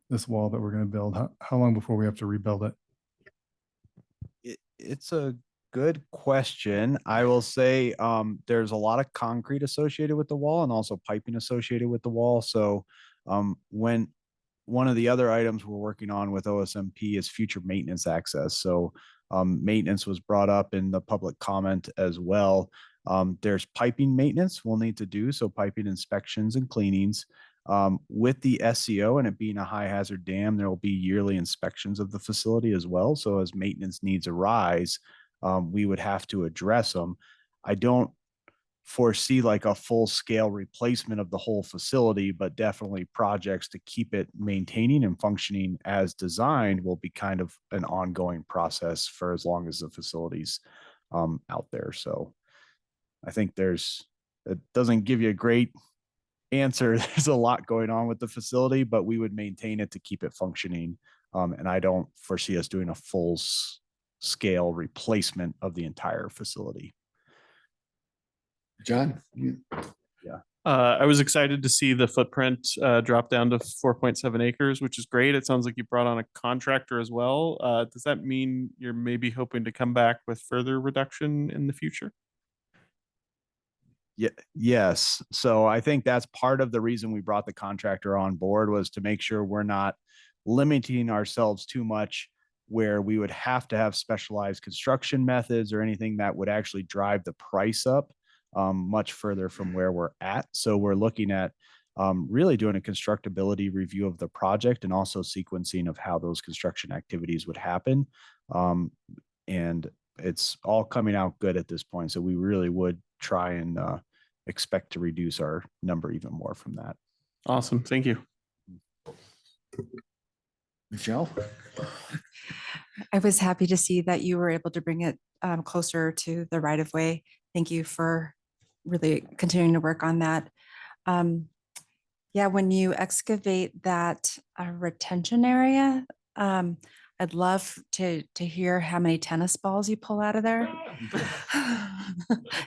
C: this wall that we're going to build? How long before we have to rebuild it?
P: It's a good question. I will say there's a lot of concrete associated with the wall and also piping associated with the wall. So when one of the other items we're working on with OSMP is future maintenance access. So maintenance was brought up in the public comment as well. There's piping maintenance we'll need to do. So piping inspections and cleanings. With the SCO and it being a high hazard dam, there will be yearly inspections of the facility as well. So as maintenance needs arise, we would have to address them. I don't foresee like a full scale replacement of the whole facility, but definitely projects to keep it maintaining and functioning as designed will be kind of an ongoing process for as long as the facility's out there. So I think it doesn't give you a great answer. There's a lot going on with the facility, but we would maintain it to keep it functioning. And I don't foresee us doing a full scale replacement of the entire facility.
B: John?
P: Yeah.
M: I was excited to see the footprint drop down to 4.7 acres, which is great. It sounds like you brought on a contractor as well. Does that mean you're maybe hoping to come back with further reduction in the future?
P: Yeah, yes. So I think that's part of the reason we brought the contractor on board, was to make sure we're not limiting ourselves too much where we would have to have specialized construction methods or anything that would actually drive the price up much further from where we're at. So we're looking at really doing a constructability review of the project and also sequencing of how those construction activities would happen. And it's all coming out good at this point. So we really would try and expect to reduce our number even more from that.
M: Awesome. Thank you.
B: Michelle?
E: I was happy to see that you were able to bring it closer to the right of way. Thank you for really continuing to work on that. Yeah, when you excavate that retention area, I'd love to hear how many tennis balls you pull out of there.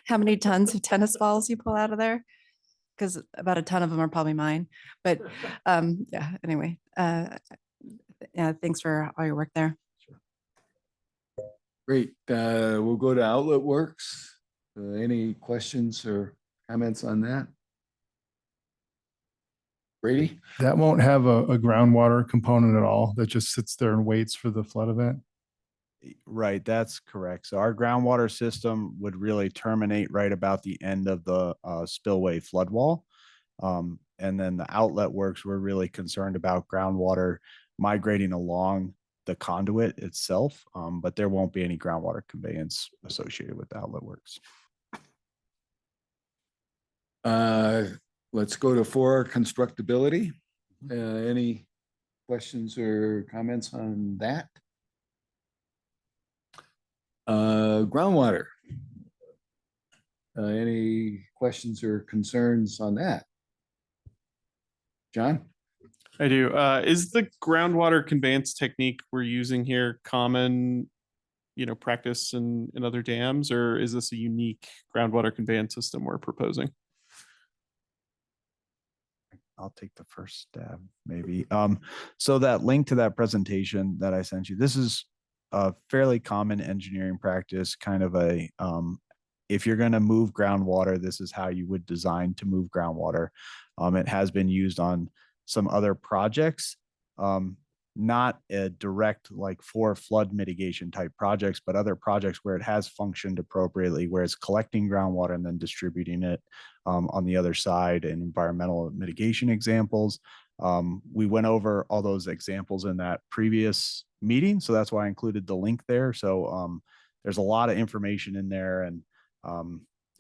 E: How many tons of tennis balls you pull out of there? Because about a ton of them are probably mine. But yeah, anyway, yeah, thanks for all your work there.
B: Great. We'll go to Outlet Works. Any questions or comments on that? Brady?
C: That won't have a groundwater component at all. That just sits there and waits for the flood event.
P: Right, that's correct. So our groundwater system would really terminate right about the end of the spillway flood wall. And then the Outlet Works, we're really concerned about groundwater migrating along the conduit itself, but there won't be any groundwater conveyance associated with the Outlet Works.
B: Let's go to 4, constructability. Any questions or comments on that? Groundwater. Any questions or concerns on that? John?
M: I do. Is the groundwater conveyance technique we're using here common, practice in other dams, or is this a unique groundwater conveyance system we're proposing?
P: I'll take the first stab, maybe. So that link to that presentation that I sent you, this is a fairly common engineering practice, kind of a, if you're going to move groundwater, this is how you would design to move groundwater. It has been used on some other projects, not a direct like for flood mitigation type projects, but other projects where it has functioned appropriately, where it's collecting groundwater and then distributing it on the other side. And environmental mitigation examples. We went over all those examples in that previous meeting, so that's why I included the link there. So there's a lot of information in there, and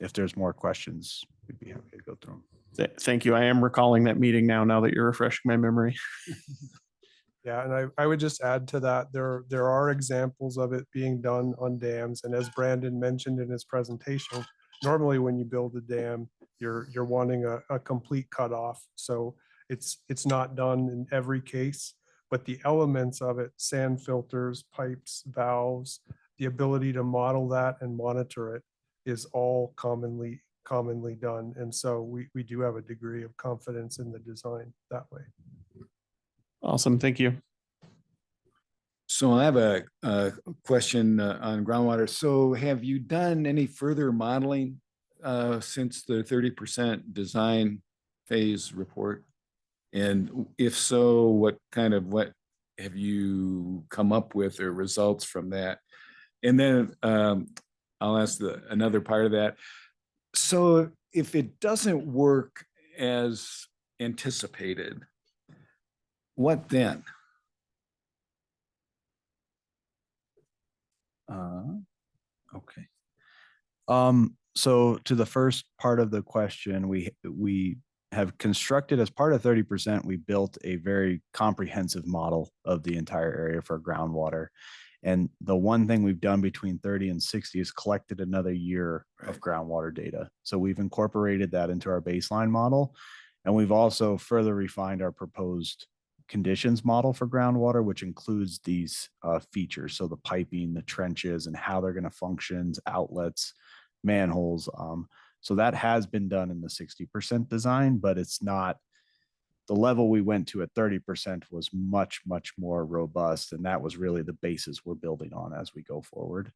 P: if there's more questions, we'd be happy to go through them.
M: Thank you. I am recalling that meeting now that you're refreshing my memory.
O: Yeah, and I would just add to that, there are examples of it being done on dams. And as Brandon mentioned in his presentation, normally when you build a dam, you're wanting a complete cutoff. So it's not done in every case, but the elements of it, sand filters, pipes, valves, the ability to model that and monitor it is all commonly done. And so we do have a degree of confidence in the design that way.
M: Awesome. Thank you.
B: So I have a question on groundwater. So have you done any further modeling since the 30% design phase report? And if so, what have you come up with or results from that? And then I'll ask another part of that. So if it doesn't work as anticipated, what then?
P: Okay. So to the first part of the question, we have constructed, as part of 30%, we built a very comprehensive model of the entire area for groundwater. And the one thing we've done between 30 and 60 is collected another year of groundwater data. So we've incorporated that into our baseline model. And we've also further refined our proposed conditions model for groundwater, which includes these features. So the piping, the trenches, and how they're going to function, outlets, manholes. So that has been done in the 60% design, but it's not the level we went to at 30% was much, much more robust. And that was really the basis we're building on as we go forward.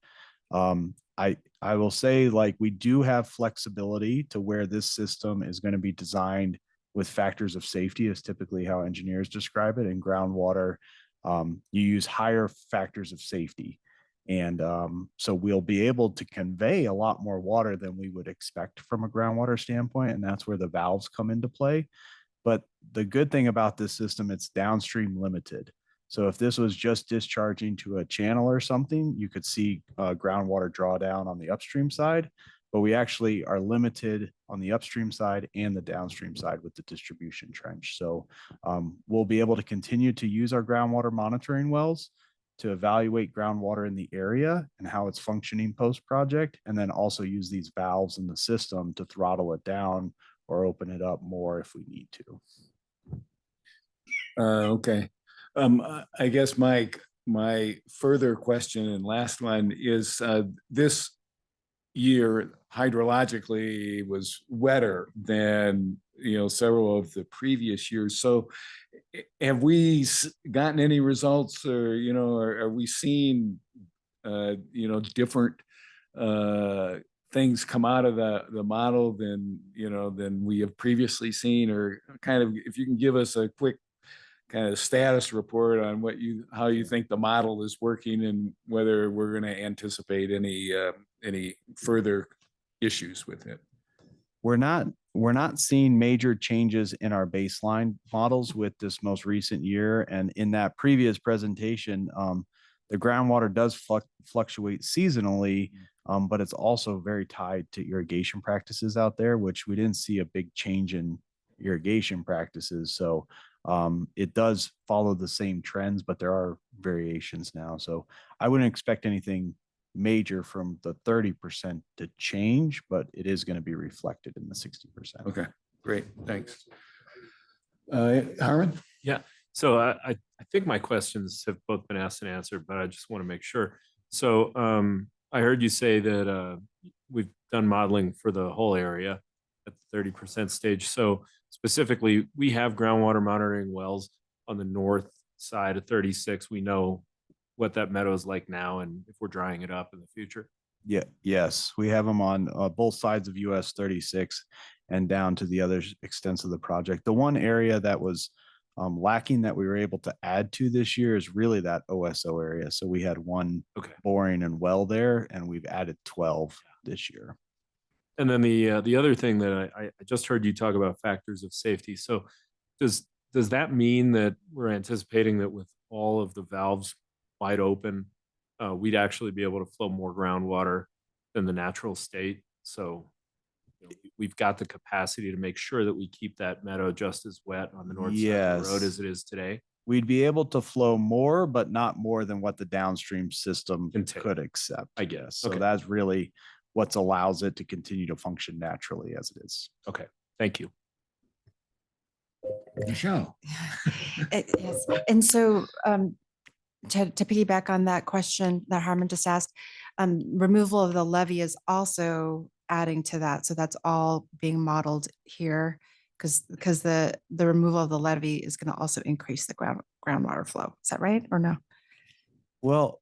P: I will say, like, we do have flexibility to where this system is going to be designed with factors of safety, is typically how engineers describe it. In groundwater, you use higher factors of safety. And so we'll be able to convey a lot more water than we would expect from a groundwater standpoint. And that's where the valves come into play. But the good thing about this system, it's downstream limited. So if this was just discharging to a channel or something, you could see groundwater drawdown on the upstream side. But we actually are limited on the upstream side and the downstream side with the distribution trench. So we'll be able to continue to use our groundwater monitoring wells to evaluate groundwater in the area and how it's functioning post-project, and then also use these valves in the system to throttle it down or open it up more if we need to.
B: Okay. I guess my further question and last one is this year hydrologically was wetter than several of the previous years. So have we gotten any results, or are we seeing different things come out of the model than we have previously seen? Or kind of, if you can give us a quick kind of status report on how you think the model is working and whether we're going to anticipate any further issues with it.
P: We're not seeing major changes in our baseline models with this most recent year. And in that previous presentation, the groundwater does fluctuate seasonally, but it's also very tied to irrigation practices out there, which we didn't see a big change in irrigation practices. So it does follow the same trends, but there are variations now. So I wouldn't expect anything major from the 30% to change, but it is going to be reflected in the 60%.
B: Okay, great. Thanks. Harmon?
L: Yeah. So I think my questions have both been asked and answered, but I just want to make sure. So I heard you say that we've done modeling for the whole area at the 30% stage. So specifically, we have groundwater monitoring wells on the north side of 36. We know what that meadow is like now and if we're drying it up in the future?
P: Yeah, yes, we have them on both sides of US 36 and down to the other extents of the project. The one area that was lacking that we were able to add to this year is really that OSO area. So we had one boring and well there, and we've added 12 this year.
L: And then the other thing that I just heard you talk about factors of safety. So does that mean that we're anticipating that with all of the valves wide open, we'd actually be able to flow more groundwater than the natural state? So we've got the capacity to make sure that we keep that meadow just as wet on the north side of the road as it is today.
P: We'd be able to flow more, but not more than what the downstream system could accept.
L: I guess.
P: So
L: Okay.
P: that's really what allows it to continue to function naturally as it is.
L: Okay, thank you.
B: Michelle.
E: Yes, and so to piggyback on that question that Harmon just asked, removal of the levee is also adding to that. So that's all being modeled here because the removal of the levee is going to also increase the groundwater flow. Is that right or no?
P: Well,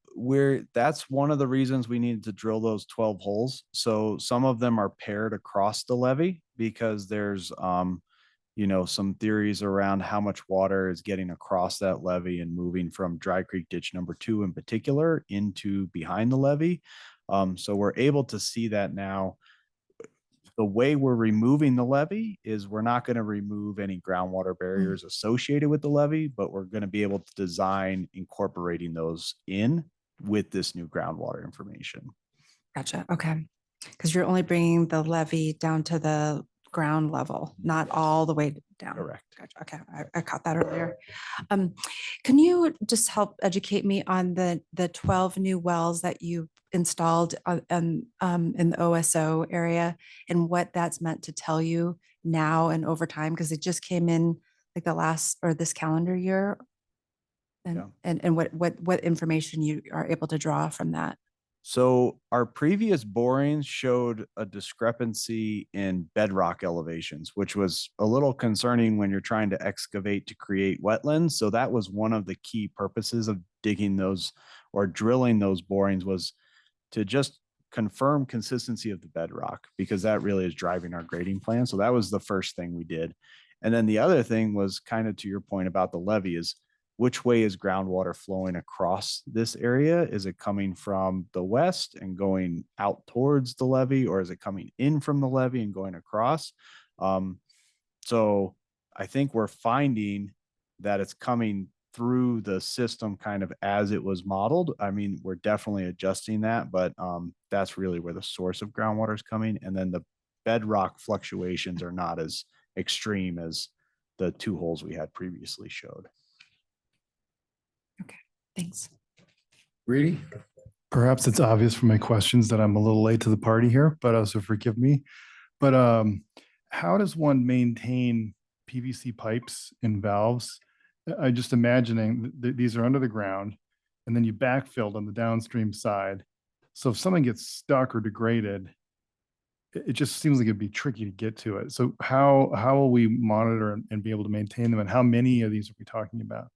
P: that's one of the reasons we needed to drill those 12 holes. So some of them are paired across the levee because there's some theories around how much water is getting across that levee and moving from Dry Creek Ditch number 2 in particular into behind the levee. So we're able to see that now. The way we're removing the levee is we're not going to remove any groundwater barriers associated with the levee, but we're going to be able to design incorporating those in with this new groundwater information.
E: Gotcha. Okay. Because you're only bringing the levee down to the ground level, not all the way down.
P: Correct.
E: Gotcha. Okay. I caught that earlier. Can you just help educate me on the 12 new wells that you installed in the OSO area and what that's meant to tell you now and over time? Because it just came in like the last or this calendar year. And what information you are able to draw from that?
P: So our previous borings showed a discrepancy in bedrock elevations, which was a little concerning when you're trying to excavate to create wetlands. So that was one of the key purposes of digging those or drilling those borings, was to just confirm consistency of the bedrock, because that really is driving our grading plan. So that was the first thing we did. And then the other thing was kind of to your point about the levee, is which way is groundwater flowing across this area? Is it coming from the west and going out towards the levee, or is it coming in from the levee and going across? So I think we're finding that it's coming through the system kind of as it was modeled. I mean, we're definitely adjusting that, but that's really where the source of groundwater is coming. And then the bedrock fluctuations are not as extreme as the 2 holes we had previously showed.
E: Thanks.
B: Reedy?
C: Perhaps it's obvious from my questions that I'm a little late to the party here, but also forgive me. But how does one maintain PVC pipes and valves? I'm just imagining these are under the ground and then you backfilled on the downstream side. So if something gets stuck or degraded, it just seems like it'd be tricky to get to it. So how will we monitor and be able to maintain them? And how many of these are we talking about?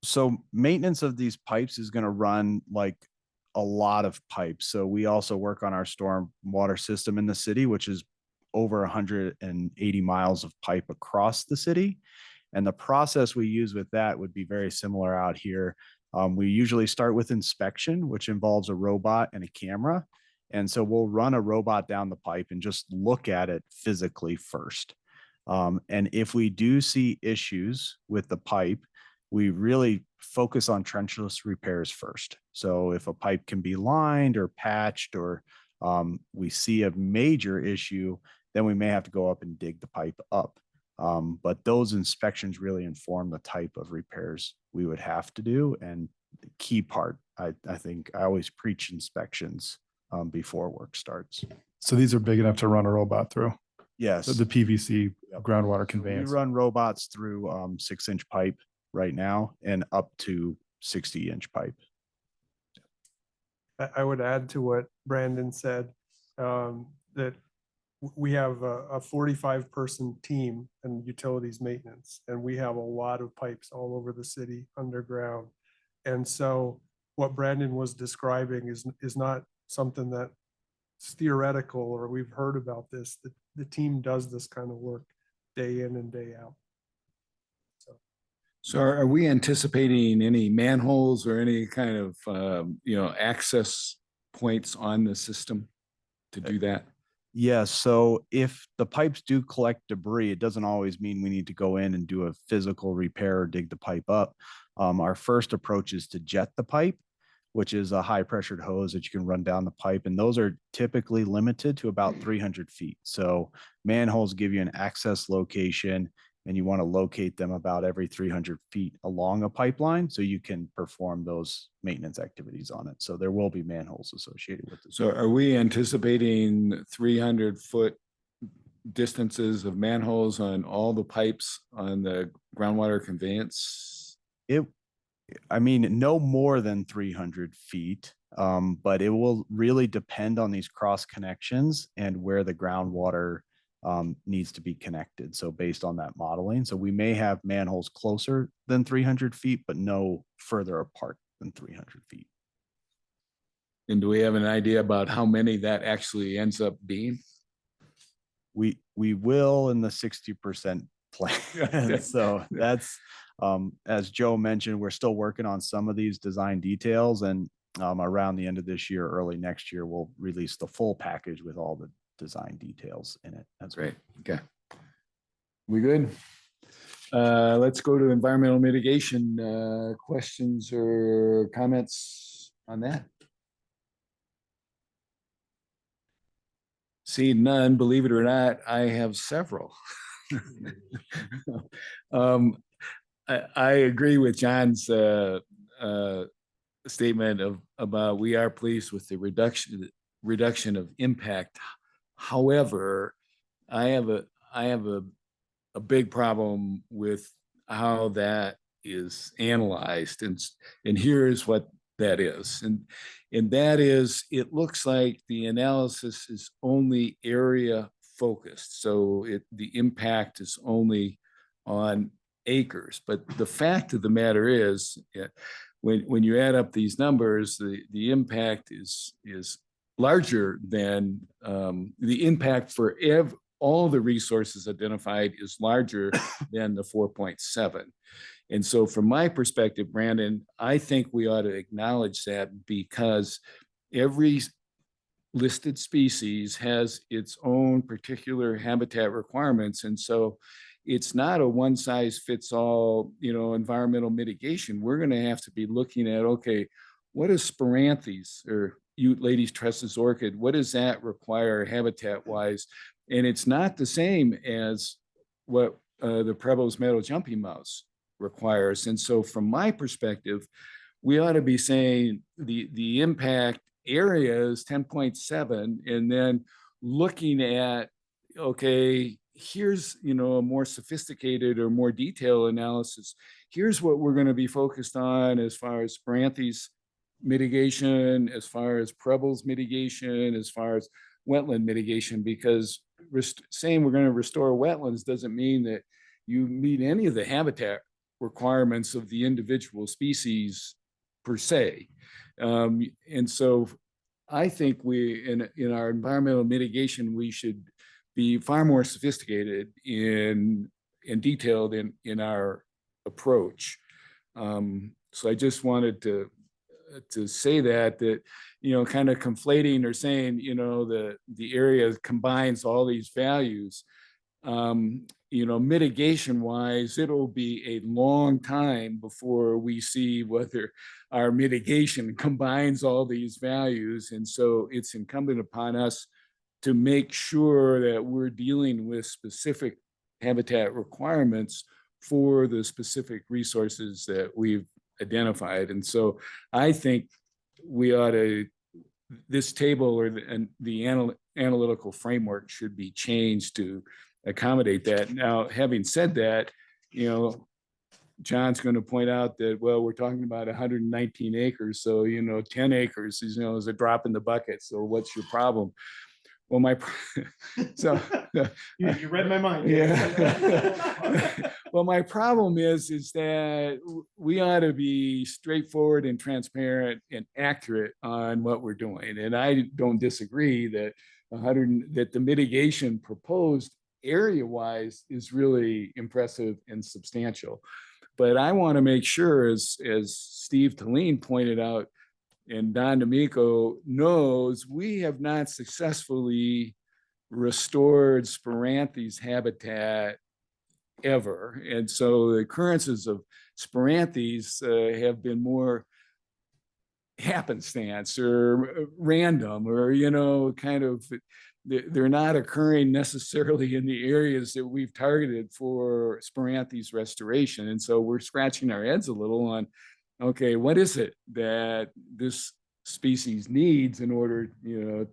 P: So maintenance of these pipes is going to run like a lot of pipes. So we also work on our storm water system in the city, which is over 180 miles of pipe across the city. And the process we use with that would be very similar out here. We usually start with inspection, which involves a robot and a camera. And so we'll run a robot down the pipe and just look at it physically first. And if we do see issues with the pipe, we really focus on trenchless repairs first. So if a pipe can be lined or patched, or we see a major issue, then we may have to go up and dig the pipe up. But those inspections really inform the type of repairs we would have to do. And the key part, I think I always preach inspections before work starts.
C: So these are big enough to run a robot through?
P: Yes.
C: The PVC groundwater conveyance.
P: We run robots through 6-inch pipe right now and up to 60-inch pipe.
O: I would add to what Brandon said, that we have a 45-person team in utilities maintenance, and we have a lot of pipes all over the city underground. And so what Brandon was describing is not something that's theoretical or we've heard about this. The team does this kind of work day in and day out.
B: So are we anticipating any manholes or any kind of, access points on the system to do that?
P: Yes, so if the pipes do collect debris, it doesn't always mean we need to go in and do a physical repair or dig the pipe up. Our first approach is to jet the pipe, which is a high pressured hose that you can run down the pipe. And those are typically limited to about 300 feet. So manholes give you an access location, and you want to locate them about every 300 feet along a pipeline so you can perform those maintenance activities on it. So there will be manholes associated with it.
B: So are we anticipating 300-foot distances of manholes on all the pipes on the groundwater conveyance?
P: No more than 300 feet, but it will really depend on these cross connections and where the groundwater needs to be connected. So based on that modeling, so we may have manholes closer than 300 feet, but no further apart than 300 feet.
B: And do we have an idea about how many that actually ends up being?
P: We will in the 60% plan. So that's, as Joe mentioned, we're still working on some of these design details, and around the end of this year, early next year, we'll release the full package with all the design details in it. That's
B: great. Okay. We good? Let's go to environmental mitigation. Questions or comments on that? See none, believe it or not, I have several. I agree with John's statement about we are pleased with the reduction of impact. However, I have a big problem with how that is analyzed, and here's what that is, and that is, it looks like the analysis is only area focused, so the impact is only on acres. But the fact of the matter is, when you add up these numbers, the impact is larger than the impact for all the resources identified is larger than the 4.7. And so from my perspective, Brandon, I think we ought to acknowledge that, because every listed species has its own particular habitat requirements. And so it's not a one size fits all, environmental mitigation. We're going to have to be looking at, okay, what is Spiranthes or Euclades tressus orchid? What does that require habitat wise? And it's not the same as what the Preble's meadow jumping mouse requires. And so from my perspective, we ought to be saying the impact area is 10.7, and then looking at, okay, here's, a more sophisticated or more detailed analysis. Here's what we're going to be focused on as far as Spiranthes mitigation, as far as Preble's mitigation, as far as wetland mitigation, because saying we're going to restore wetlands doesn't mean that you meet any of the habitat requirements of the individual species per se. And so I think in our environmental mitigation, we should be far more sophisticated and detailed in our approach. So I just wanted to say that kind of conflating or saying, the area combines all these values. Mitigation wise, it'll be a long time before we see whether our mitigation combines all these values. And so it's incumbent upon us to make sure that we're dealing with specific habitat requirements for the specific resources that we've identified. And so I think we ought to, this table or the analytical framework should be changed to accommodate that. Now, having said that, John's going to point out that, well, we're talking about 119 acres. So, 10 acres is a drop in the bucket. So what's your problem? Well, so.
M: You read my mind.
B: Yeah. Well, my problem is that we ought to be straightforward and transparent and accurate on what we're doing. And I don't disagree that that the mitigation proposed area-wise is really impressive and substantial. But I want to make sure, as Steve Talene pointed out, and Don D'Amico knows, we have not successfully restored Spiranthes habitat ever. And so the occurrences of Spiranthes have been more happenstance or random, or, kind of, they're not occurring necessarily in the areas that we've targeted for Spiranthes restoration. And so we're scratching our heads a little on, okay, what is it that this species needs in order,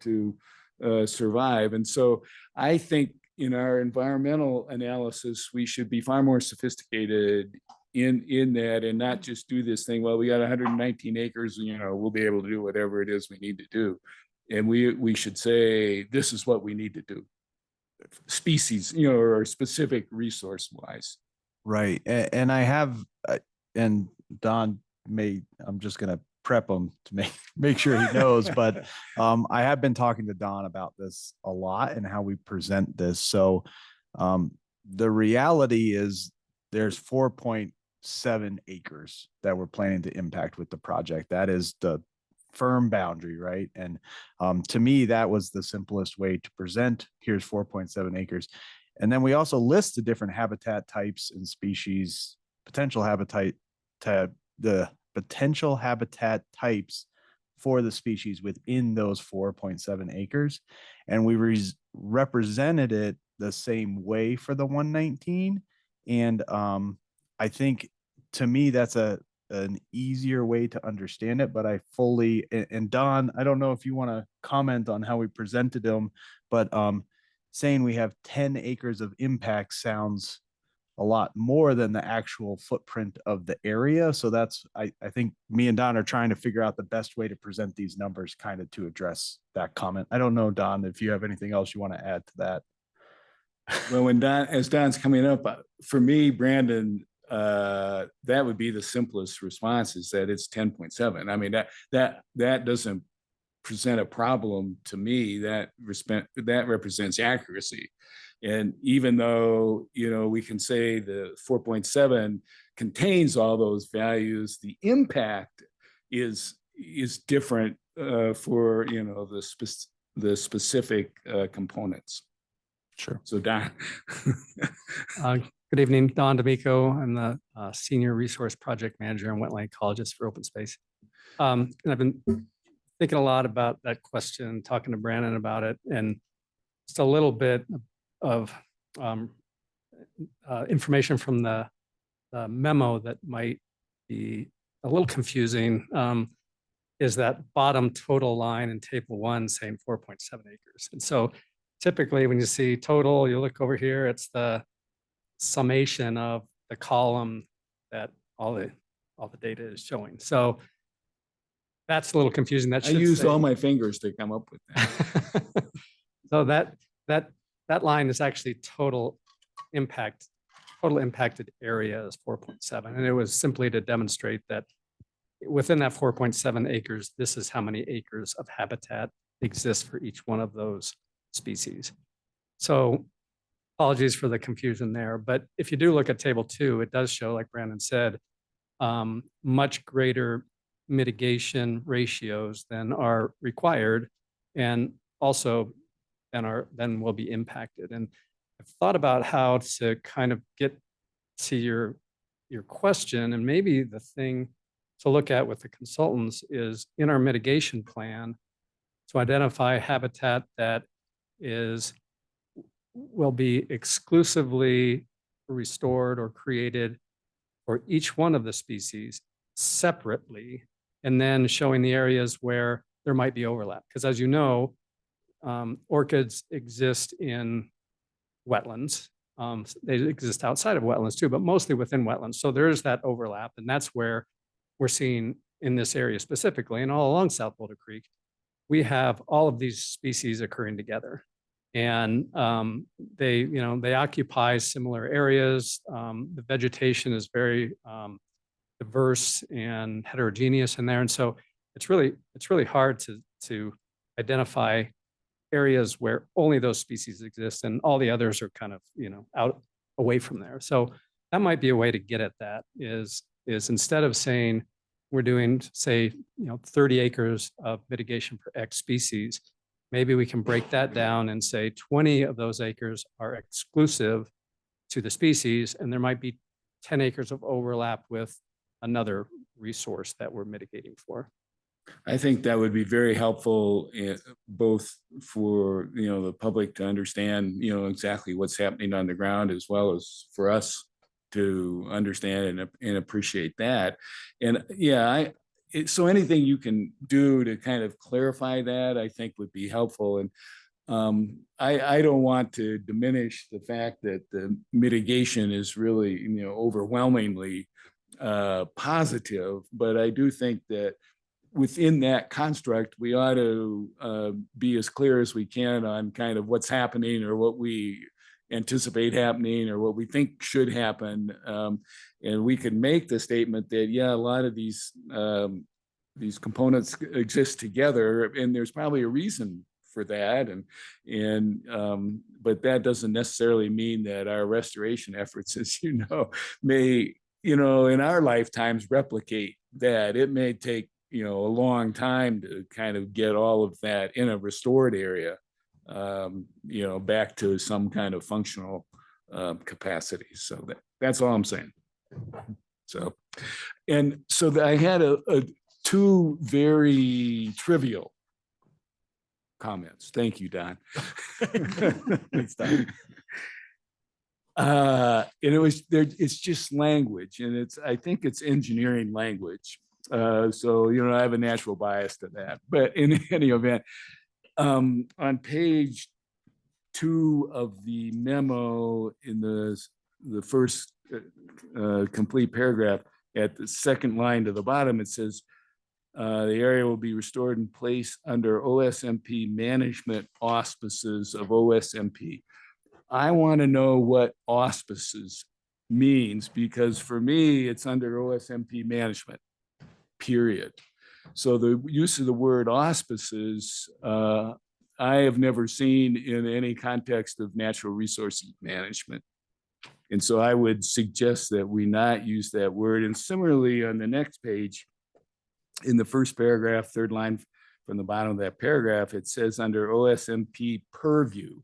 B: to survive? And so I think in our environmental analysis, we should be far more sophisticated in that, and not just do this thing, well, we got 119 acres, we'll be able to do whatever it is we need to do. And we should say, this is what we need to do, species, or specific resource wise.
P: Right. And I have, and Don I'm just going to prep him to make sure he knows, but I have been talking to Don about this a lot and how we present this. So the reality is there's 4.7 acres that we're planning to impact with the project. That is the firm boundary, right? And to me, that was the simplest way to present. Here's 4.7 acres. And then we also list the different habitat types and species, potential habitat types for the species within those 4.7 acres. And we represented it the same way for the 119. And I think, to me, that's an easier way to understand it, but I fully, and Don, I don't know if you want to comment on how we presented them, but saying we have 10 acres of impact sounds a lot more than the actual footprint of the area. So that's, I think me and Don are trying to figure out the best way to present these numbers kind of to address that comment. I don't know, Don, if you have anything else you want to add to that.
B: Well, as Don's coming up, for me, Brandon, that would be the simplest response, is that it's 10.7. I mean, that doesn't present a problem to me. That represents accuracy. And even though, we can say the 4.7 contains all those values, the impact is different for, the specific components.
P: Sure.
B: So Don.
Q: Good evening, Don D'Amico. I'm the Senior Resource Project Manager and Wetland Ecologist for Open Space. And I've been thinking a lot about that question, talking to Brandon about it, and just a little bit of information from the memo that might be a little confusing, is that bottom total line in table 1 saying 4.7 acres. And so typically when you see total, you look over here, it's the summation of the column that all the data is showing. So that's a little confusing. That
B: I used all my fingers to come up with that.
Q: So that line is actually total impacted area is 4.7. And it was simply to demonstrate that within that 4.7 acres, this is how many acres of habitat exists for each one of those species. So apologies for the confusion there, but if you do look at table 2, it does show, like Brandon said, much greater mitigation ratios than are required, and also then will be impacted. And I've thought about how to kind of get to your question, and maybe the thing to look at with the consultants is in our mitigation plan to identify habitat that will be exclusively restored or created for each one of the species separately, and then showing the areas where there might be overlap. Because as you know, orchids exist in wetlands. They exist outside of wetlands too, but mostly within wetlands. So there is that overlap, and that's where we're seeing in this area specifically, and all along South Boulder Creek, we have all of these species occurring together. And they occupy similar areas. The vegetation is very diverse and heterogeneous in there. And so it's really hard to identify areas where only those species exist and all the others are kind of, out away from there. So that might be a way to get at that is instead of saying we're doing, say, 30 acres of mitigation for X species, maybe we can break that down and say 20 of those acres are exclusive to the species, and there might be 10 acres of overlap with another resource that we're mitigating for.
B: I think that would be very helpful, both for, the public to understand, exactly what's happening on the ground, as well as for us to understand and appreciate that. And yeah, so anything you can do to kind of clarify that, I think would be helpful. And I don't want to diminish the fact that the mitigation is really, overwhelmingly positive, but I do think that within that construct, we ought to be as clear as we can on kind of what's happening or what we anticipate happening or what we think should happen. And we can make the statement that, yeah, a lot of these components exist together, and there's probably a reason for that. But that doesn't necessarily mean that our restoration efforts, as may, in our lifetimes replicate that. It may take, a long time to kind of get all of that in a restored area, back to some kind of functional capacity. So that's all I'm saying. So I had two very trivial comments. Thank you, Don. Thanks, Don. And it was there. It's just language, and I think it's engineering language. So I have a natural bias to that. But in any event, on page 2 of the memo, in the first complete paragraph, at the second line to the bottom, it says the area will be restored in place under OSMP management auspices of OSMP. I want to know what auspices means, because for me, it's under OSMP management, period. So the use of the word auspices, I have never seen in any context of natural resources management. And so I would suggest that we not use that word. And similarly, on the next page, in the first paragraph, third line from the bottom of that paragraph, it says under OSMP purview.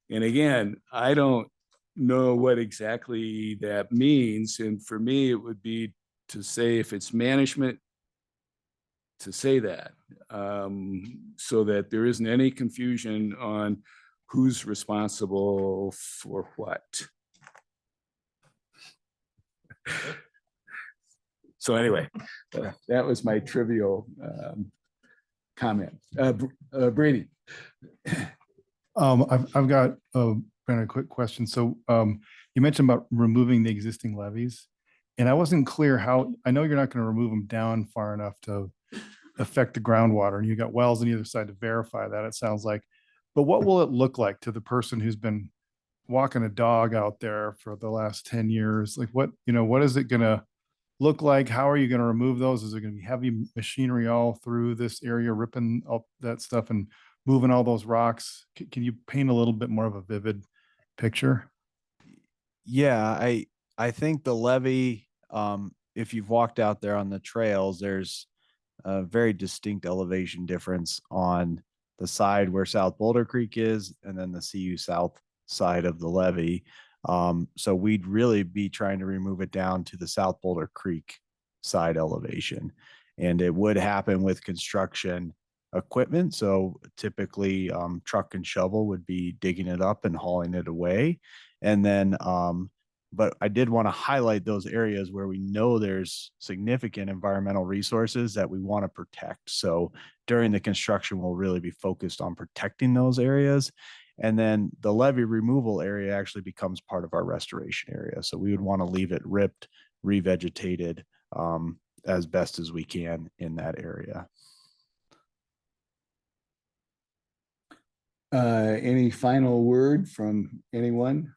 B: And again, I don't know what exactly that means. And for me, it would be to say, if it's management, to say that, so that there isn't any confusion on who's responsible for what. So anyway, that was my trivial comment. Brady.
C: I've got a quick question. So you mentioned about removing the existing levees, and I wasn't clear how. I know you're not going to remove them down far enough to affect the groundwater, and you got wells on either side to verify that, it sounds like. But what will it look like to the person who's been walking a dog out there for the last 10 years? Like what is it going to look like? How are you going to remove those? Is there going to be heavy machinery all through this area, ripping up that stuff and moving all those rocks? Can you paint a little bit more of a vivid picture?
P: Yeah, I think the levee, if you've walked out there on the trails, there's a very distinct elevation difference on the side where South Boulder Creek is, and then the CU South side of the levee. So we'd really be trying to remove it down to the South Boulder Creek side elevation. And it would happen with construction equipment. So typically truck and shovel would be digging it up and hauling it away. And then, but I did want to highlight those areas where we know there's significant environmental resources that we want to protect. So during the construction, we'll really be focused on protecting those areas. And then the levee removal area actually becomes part of our restoration area. So we would want to leave it ripped, revegetated as best as we can in that area.
B: Any final word from anyone?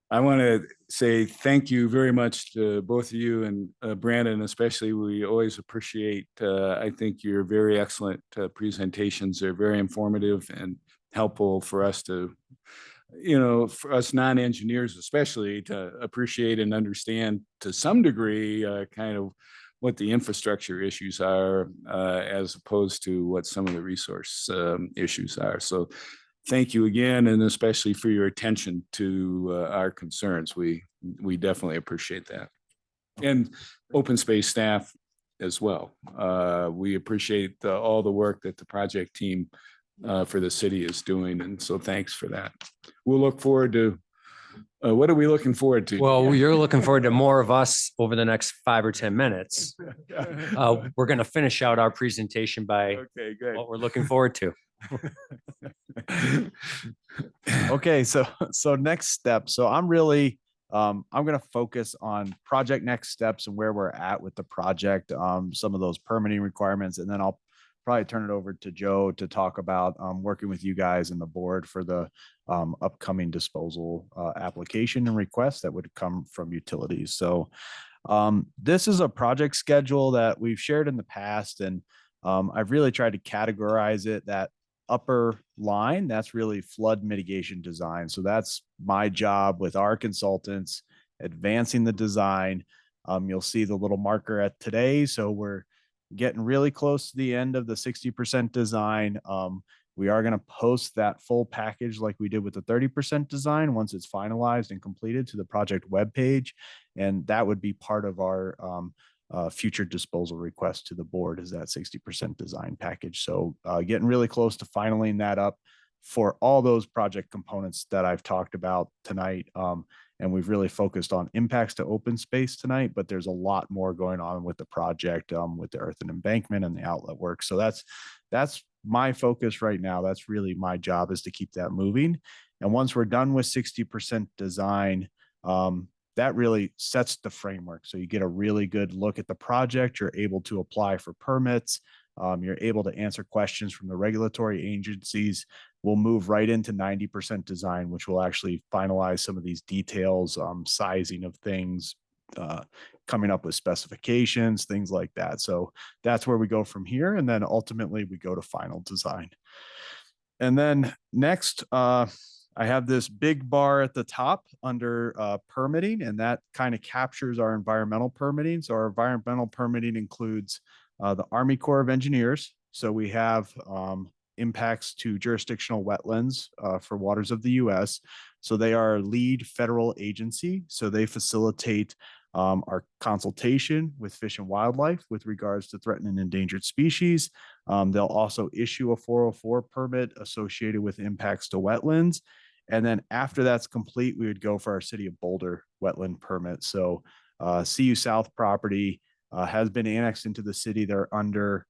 B: I want to say thank you very much to both of you and Brandon, especially. We always appreciate, I think, your very excellent presentations. They're very informative and helpful for us to, for us non-engineers especially, to appreciate and understand to some degree kind of what the infrastructure issues are as opposed to what some of the resource issues are. So thank you again, and especially for your attention to our concerns. We definitely appreciate that. And open space staff as well. We appreciate all the work that the project team for the city is doing. And so thanks for that. We'll look forward to, what are we looking forward to?
J: Well, you're looking forward to more of us over the next 5 or 10 minutes. We're going to finish out our presentation by
B: Okay, good.
J: what we're looking forward to.
P: Okay, so next step. So I'm really I'm going to focus on project next steps and where we're at with the project, some of those permitting requirements, and then I'll probably turn it over to Joe to talk about working with you guys and the board for the upcoming disposal application and requests that would come from utilities. So this is a project schedule that we've shared in the past, and I've really tried to categorize it. That upper line, that's really flood mitigation design. So that's my job with our consultants, advancing the design. You'll see the little marker at today. So we're getting really close to the end of the 60% design. We are going to post that full package like we did with the 30% design once it's finalized and completed to the project webpage. And that would be part of our future disposal request to the board, is that 60% design package. So getting really close to finaling that up for all those project components that I've talked about tonight. And we've really focused on impacts to open space tonight, but there's a lot more going on with the project, with the earth and embankment and the outlet work. So that's my focus right now. That's really my job, is to keep that moving. And once we're done with 60% design, that really sets the framework. So you get a really good look at the project. You're able to apply for permits. You're able to answer questions from the regulatory agencies. We'll move right into 90% design, which will actually finalize some of these details, sizing of things, coming up with specifications, things like that. So that's where we go from here. And then ultimately we go to final design. And then next, I have this big bar at the top under permitting, and that kind of captures our environmental permitting. So our environmental permitting includes the Army Corps of Engineers. So we have impacts to jurisdictional wetlands for waters of the U.S. So they are a lead federal agency. So they facilitate our consultation with Fish and Wildlife with regards to threatened and endangered species. They'll also issue a 404 permit associated with impacts to wetlands. And then after that's complete, we would go for our City of Boulder wetland permit. So CU South property has been annexed into the city. They're under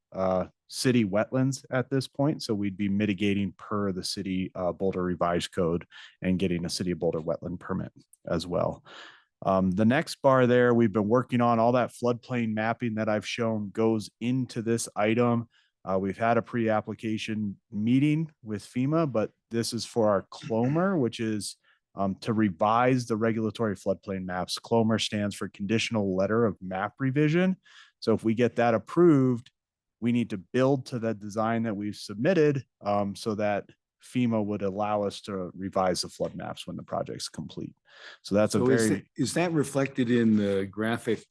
P: city wetlands at this point. So we'd be mitigating per the City Boulder revised code and getting a City of Boulder wetland permit as well. The next bar there, we've been working on all that floodplain mapping that I've shown goes into this item. We've had a pre-application meeting with FEMA, but this is for our CLOMR, which is to revise the regulatory floodplain maps. CLOMR stands for Conditional Letter of Map Revision. So if we get that approved, we need to build to the design that we've submitted so that FEMA would allow us to revise the flood maps when the project's complete. So that's
B: is that reflected in the graphic,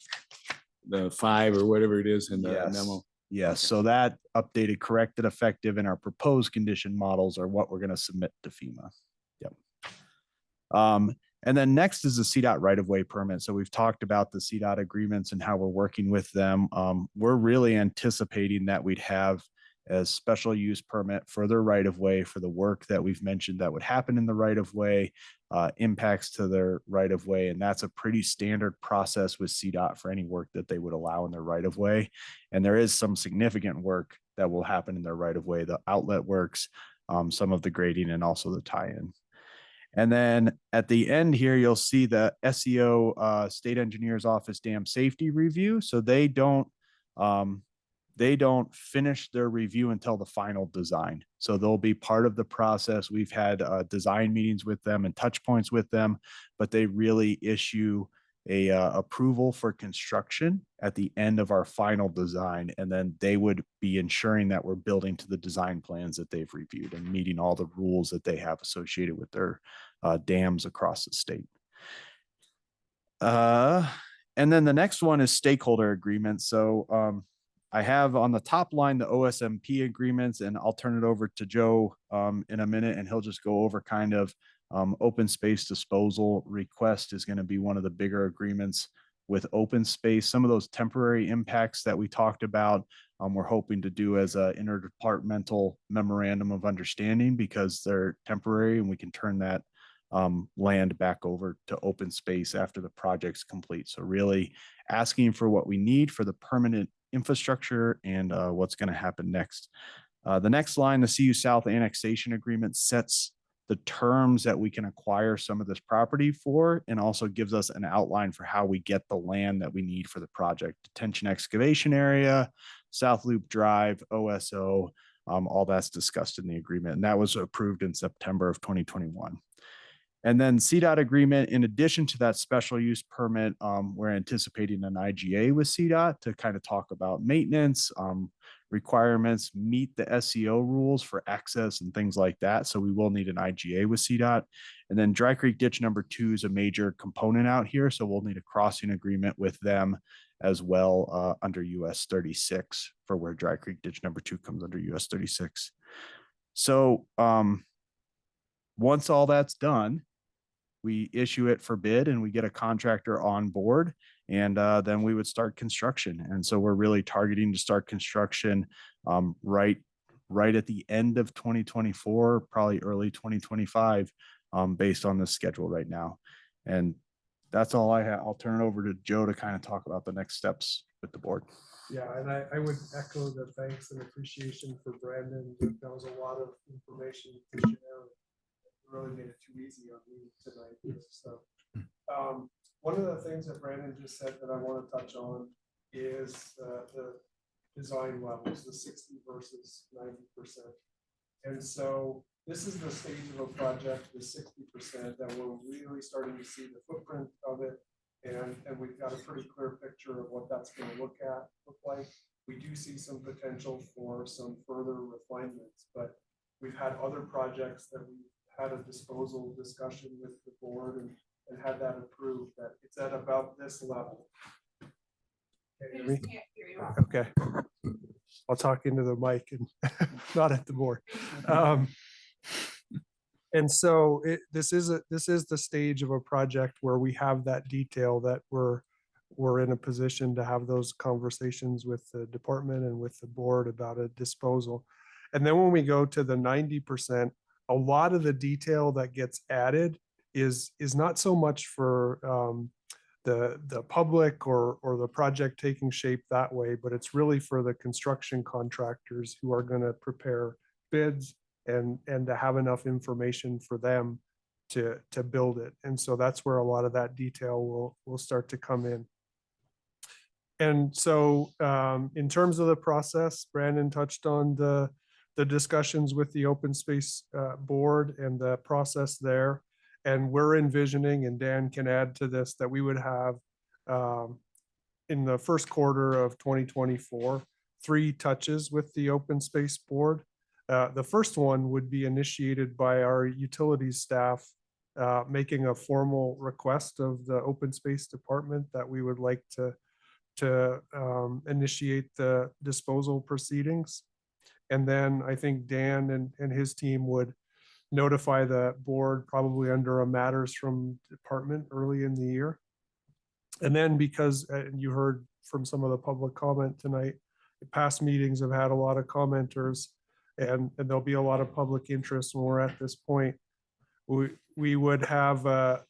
B: the 5 or whatever it is in the memo?
P: Yes, so that updated, corrected, effective, and our proposed condition models are what we're going to submit to FEMA. Yep. And then next is the CDOT right-of-way permit. So we've talked about the CDOT agreements and how we're working with them. We're really anticipating that we'd have a special use permit for their right-of-way for the work that we've mentioned that would happen in the right-of-way, impacts to their right-of-way. And that's a pretty standard process with CDOT for any work that they would allow in their right-of-way. And there is some significant work that will happen in their right-of-way, the outlet works, some of the grading, and also the tie-in. And then at the end here, you'll see the SEO State Engineer's Office Dam Safety Review. So they don't they don't finish their review until the final design. So they'll be part of the process. We've had design meetings with them and touch points with them, but they really issue a approval for construction at the end of our final design. And then they would be ensuring that we're building to the design plans that they've reviewed and meeting all the rules that they have associated with their dams across the state. And then the next one is stakeholder agreements. So I have on the top line the OSMP agreements, and I'll turn it over to Joe in a minute, and he'll just go over kind of open space disposal request is going to be one of the bigger agreements with open space. Some of those temporary impacts that we talked about, we're hoping to do as an interdepartmental memorandum of understanding because they're temporary and we can turn that land back over to open space after the project's complete. So really asking for what we need for the permanent infrastructure and what's going to happen next. The next line, the CU South annexation agreement, sets the terms that we can acquire some of this property for, and also gives us an outline for how we get the land that we need for the project. Detention excavation area, South Loop Drive, OSO, all that's discussed in the agreement. And that was approved in September of 2021. And then CDOT agreement, in addition to that special use permit, we're anticipating an IGA with CDOT to kind of talk about maintenance, requirements, meet the SEO rules for access and things like that. So we will need an IGA with CDOT. And then Dry Creek Ditch number 2 is a major component out here. So we'll need a crossing agreement with them as well under US 36 for where Dry Creek Ditch number 2 comes under US 36. So once all that's done, we issue it for bid and we get a contractor on board, and then we would start construction. And so we're really targeting to start construction right at the end of 2024, probably early 2025, based on the schedule right now. And that's all I have. I'll turn it over to Joe to kind of talk about the next steps with the board.
O: Yeah, and I would echo the thanks and appreciation for Brandon. That was a lot of information to share. Really made it too easy on me tonight. So one of the things that Brandon just said that I want to touch on is the design levels, the 60 versus 90%. And so this is the stage of a project with 60% that we're really starting to see the footprint of it. And we've got a pretty clear picture of what that's going to look like. We do see some potential for some further refinements, but we've had other projects that we've had a disposal discussion with the board and had that approved, that it's at about this level. Okay, I'll talk into the mic and not at the board. And so this is the stage of a project where we have that detail that we're in a position to have those conversations with the department and with the board about a disposal. And then when we go to the 90%, a lot of the detail that gets added is not so much for the public or the project taking shape that way, but it's really for the construction contractors who are going to prepare bids and to have enough information for them to build it. And so that's where a lot of that detail will start to come in. And so in terms of the process, Brandon touched on the discussions with the open space board and the process there. And we're envisioning, and Dan can add to this, that we would have in the first quarter of 2024, 3 touches with the open space board. The first one would be initiated by our utilities staff making a formal request of the open space department that we would like to initiate the disposal proceedings. And then I think Dan and his team would notify the board probably under a matters from department early in the year. And then because you heard from some of the public comment tonight, past meetings have had a lot of commenters and there'll be a lot of public interest when we're at this point. We would have a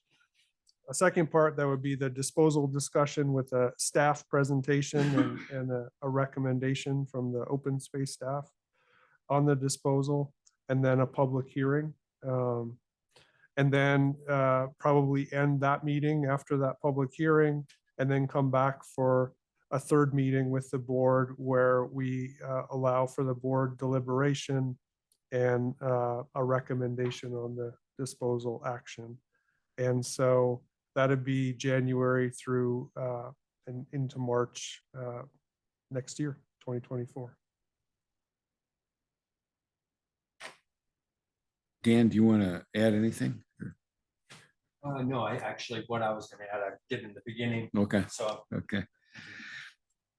O: second part that would be the disposal discussion with a staff presentation and a recommendation from the open space staff on the disposal, and then a public hearing. And then probably end that meeting after that public hearing, and then come back for a third meeting with the board where we allow for the board deliberation and a recommendation on the disposal action. And so that'd be January through and into March next year, 2024.
B: Dan, do you want to add anything?
J: No, what I was gonna add, I did in the beginning.
B: Okay.
J: So.
B: Okay.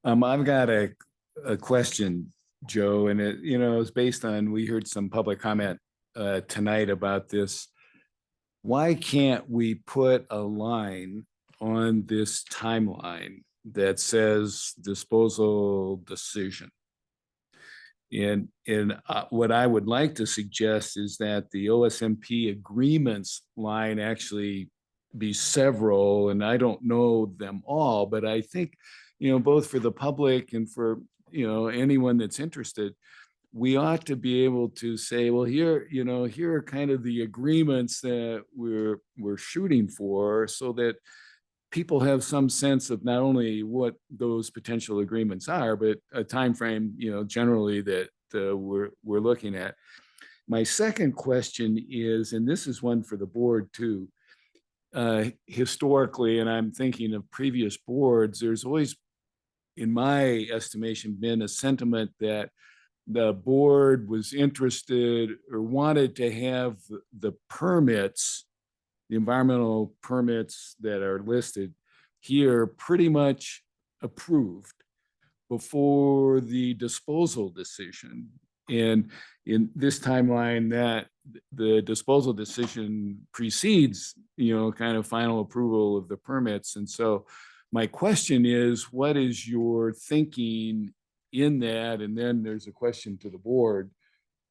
B: I've got a question, Joe, and it, is based on, we heard some public comment tonight about this. Why can't we put a line on this timeline that says disposal decision? And what I would like to suggest is that the OSMP agreements line actually be several, and I don't know them all, but I think, both for the public and for, anyone that's interested, we ought to be able to say, well, here are kind of the agreements that we're shooting for, so that people have some sense of not only what those potential agreements are, but a time frame, generally that we're looking at. My second question is, and this is one for the board too, historically, and I'm thinking of previous boards, there's always, in my estimation, been a sentiment that the board was interested or wanted to have the permits, the environmental permits that are listed here, pretty much approved before the disposal decision. And in this timeline, that the disposal decision precedes, kind of final approval of the permits. And so my question is, what is your thinking in that? And then there's a question to the board,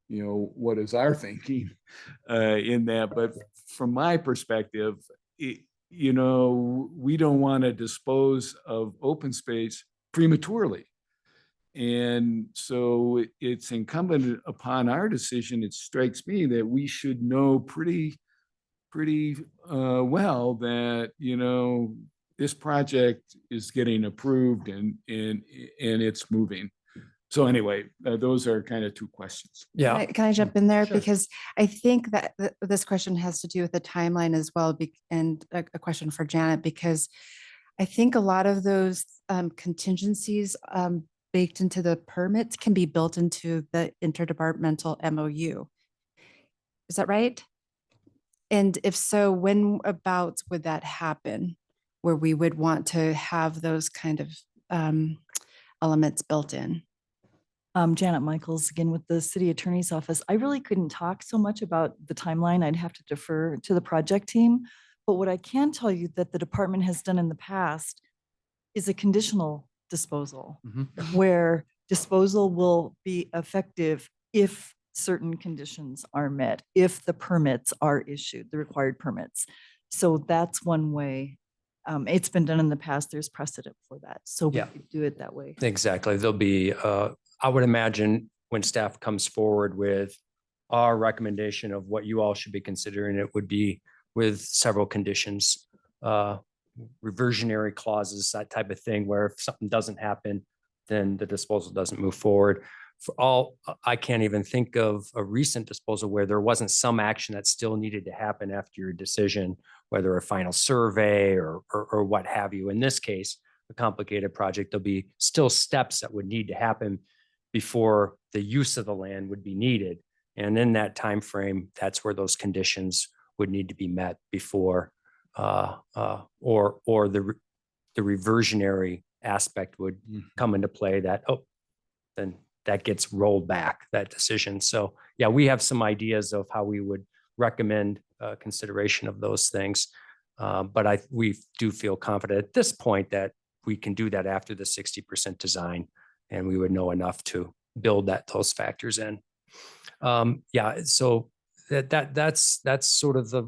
B: what is our thinking in that? But from my perspective, we don't want to dispose of open space prematurely. And so it's incumbent upon our decision, it strikes me, that we should know pretty well that, this project is getting approved and it's moving. So anyway, those are kind of two questions.
J: Yeah.
E: Can I jump in there?
J: Sure.
E: Because I think that this question has to do with the timeline as well, and a question for Janet, because I think a lot of those contingencies baked into the permits can be built into the interdepartmental MOU. Is that right? And if so, when about would that happen, where we would want to have those kind of elements built in?
K: Janet Michaels again with the City Attorney's Office. I really couldn't talk so much about the timeline. I'd have to defer to the project team. But what I can tell you that the department has done in the past is a conditional disposal, where disposal will be effective if certain conditions are met, if the permits are issued, the required permits. So that's one way. It's been done in the past. There's precedent for that. So we could do it that way.
J: Exactly. There'll be, I would imagine when staff comes forward with our recommendation of what you all should be considering, it would be with several conditions, reversionary clauses, that type of thing, where if something doesn't happen, then the disposal doesn't move forward. For all, I can't even think of a recent disposal where there wasn't some action that still needed to happen after your decision, whether a final survey or what have you. In this case, a complicated project, there'll be still steps that would need to happen before the use of the land would be needed. And in that time frame, that's where those conditions would need to be met before, or the reversionary aspect would come into play, that, then that gets rolled back, that decision. So yeah, we have some ideas of how we would recommend consideration of those things. But we do feel confident at this point that we can do that after the 60% design, and we would know enough to build those factors in. Yeah, so that's sort of the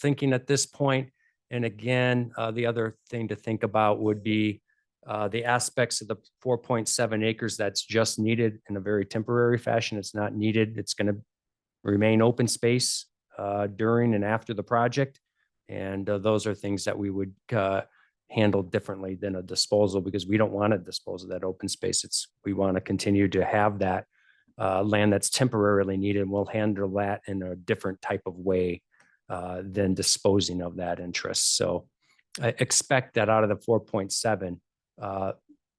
J: thinking at this point. And again, the other thing to think about would be the aspects of the 4.7 acres that's just needed in a very temporary fashion. It's not needed. It's going to remain open space during and after the project. And those are things that we would handled differently than a disposal, because we don't want to dispose of that open space. We want to continue to have that land that's temporarily needed. We'll handle that in a different type of way than disposing of that interest. So I expect that out of the 4.7,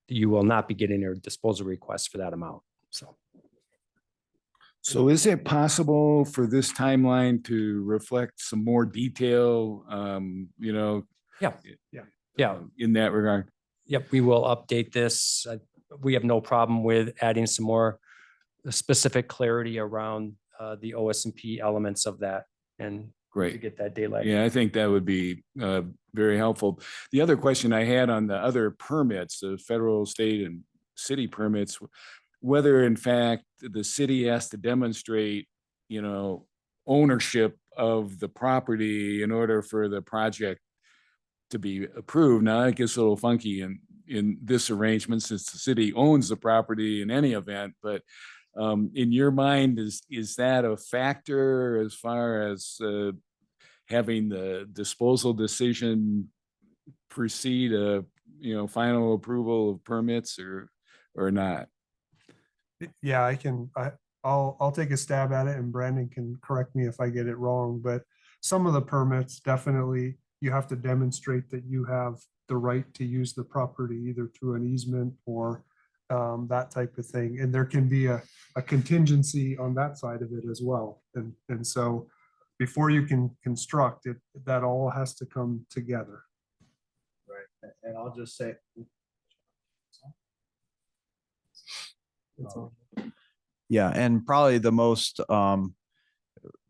J: you will not be getting a disposal request for that amount.
B: So is it possible for this timeline to reflect some more detail,
J: Yeah.
B: in that regard?
J: Yep, we will update this. We have no problem with adding some more specific clarity around the OSMP elements of that and to
B: Great.
J: get that daylight.
B: Yeah, I think that would be very helpful. The other question I had on the other permits, the federal, state, and city permits, whether in fact the city has to demonstrate, ownership of the property in order for the project to be approved. Now, it gets a little funky in this arrangement since the city owns the property in any event, but in your mind, is that a factor as far as having the disposal decision precede a final approval of permits or not?
O: Yeah, I'll take a stab at it, and Brandon can correct me if I get it wrong, but some of the permits, definitely you have to demonstrate that you have the right to use the property either through an easement or that type of thing. And there can be a contingency on that side of it as well. And so before you can construct it, that all has to come together.
P: Right. And I'll just say, yeah, and probably the most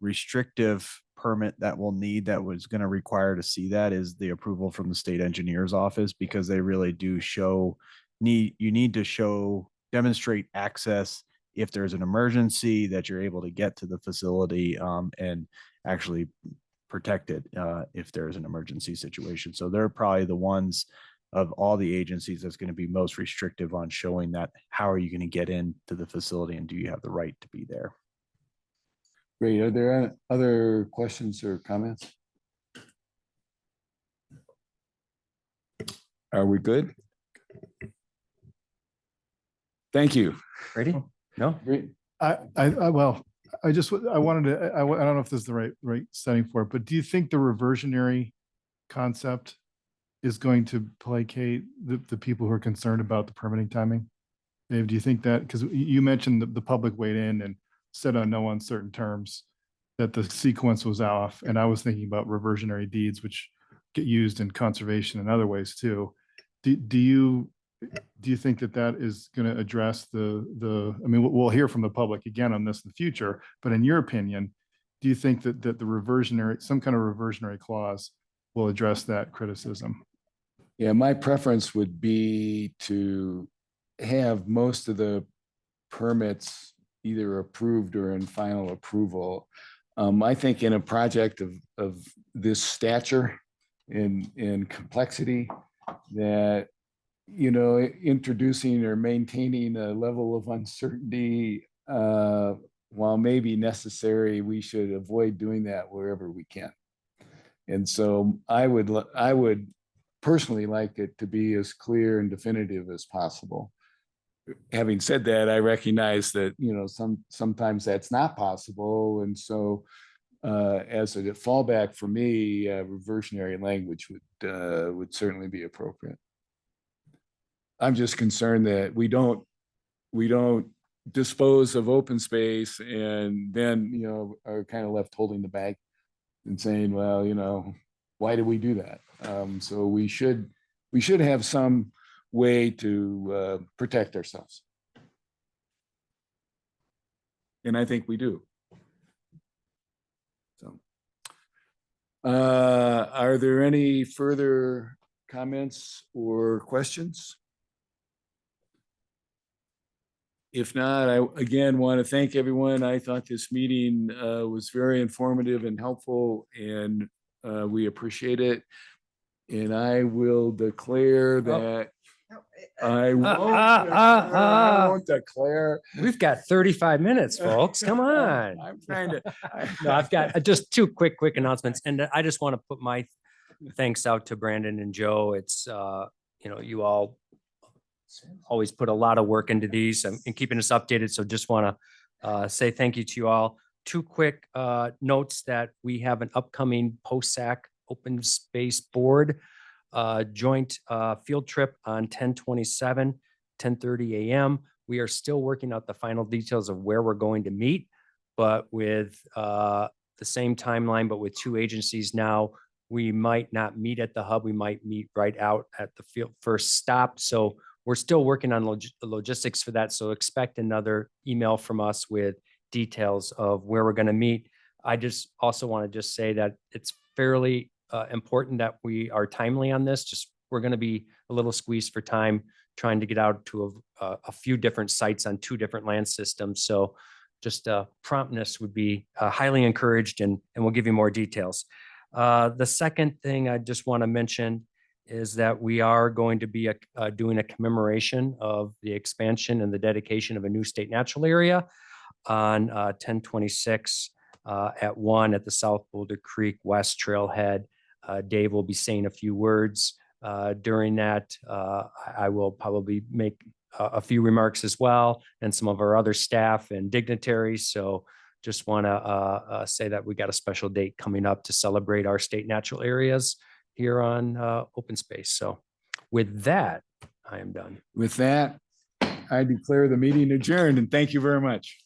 P: restrictive permit that we'll need that was going to require to see that is the approval from the state engineer's office, because they really do you need to demonstrate access if there's an emergency, that you're able to get to the facility and actually protect it if there's an emergency situation. So they're probably the ones of all the agencies that's going to be most restrictive on showing that how are you going to get into the facility and do you have the right to be there.
B: Great. Are there other questions or comments? Are we good? Thank you.
J: Ready? No?
B: Great.
C: I wanted to, I don't know if this is the right setting for it, but do you think the reversionary concept is going to placate the people who are concerned about the permitting timing? Dave, do you think that, because you mentioned the public weighed in and said on no uncertain terms that the sequence was off, and I was thinking about reversionary deeds, which get used in conservation and other ways too. Do you think that is going to address I mean, we'll hear from the public again on this in the future, but in your opinion, do you think that some kind of reversionary clause will address that criticism?
B: Yeah, my preference would be to have most of the permits either approved or in final approval. I think in a project of this stature and complexity, that introducing or maintaining a level of uncertainty, while maybe necessary, we should avoid doing that wherever we can. And so I would personally like it to be as clear and definitive as possible. Having said that, I recognize that sometimes that's not possible, and so as a fallback for me, reversionary language would certainly be appropriate. I'm just concerned that we don't dispose of open space and then are kind of left holding the bag and saying, well, why did we do that? So we should have some way to protect ourselves. And I think we do. So are there any further comments or questions? If not, I again want to thank everyone. I thought this meeting was very informative and helpful, and we appreciate it. And I will declare that I won't declare.
J: We've got 35 minutes, folks. Come on.
B: I'm trying to.
J: No, I've got just two quick announcements. And I just want to put my thanks out to Brandon and Joe. It's, you all always put a lot of work into these and keeping us updated. So just want to say thank you to you all. Two quick notes that we have an upcoming POSAC Open Space Board joint field trip on 10/27, 10:30 a.m. We are still working out the final details of where we're going to meet, but with the same timeline, but with two agencies now, we might not meet at the hub. We might meet right out at the field first stop. So we're still working on the logistics for that. So expect another email from us with details of where we're going to meet. I just also want to just say that it's fairly important that we are timely on this. Just we're going to be a little squeezed for time trying to get out to a few different sites on two different land systems. So just promptness would be highly encouraged, and we'll give you more details. The second thing I just want to mention is that we are going to be doing a commemoration of the expansion and the dedication of a new state natural area on 10/26 at 1 at the South Boulder Creek West Trailhead. Dave will be saying a few words during that. I will probably make a few remarks as well, and some of our other staff and dignitaries. So just want to say that we got a special date coming up to celebrate our state natural areas here on Open Space. So with that, I am done.
B: With that, I declare the meeting adjourned, and thank you very much.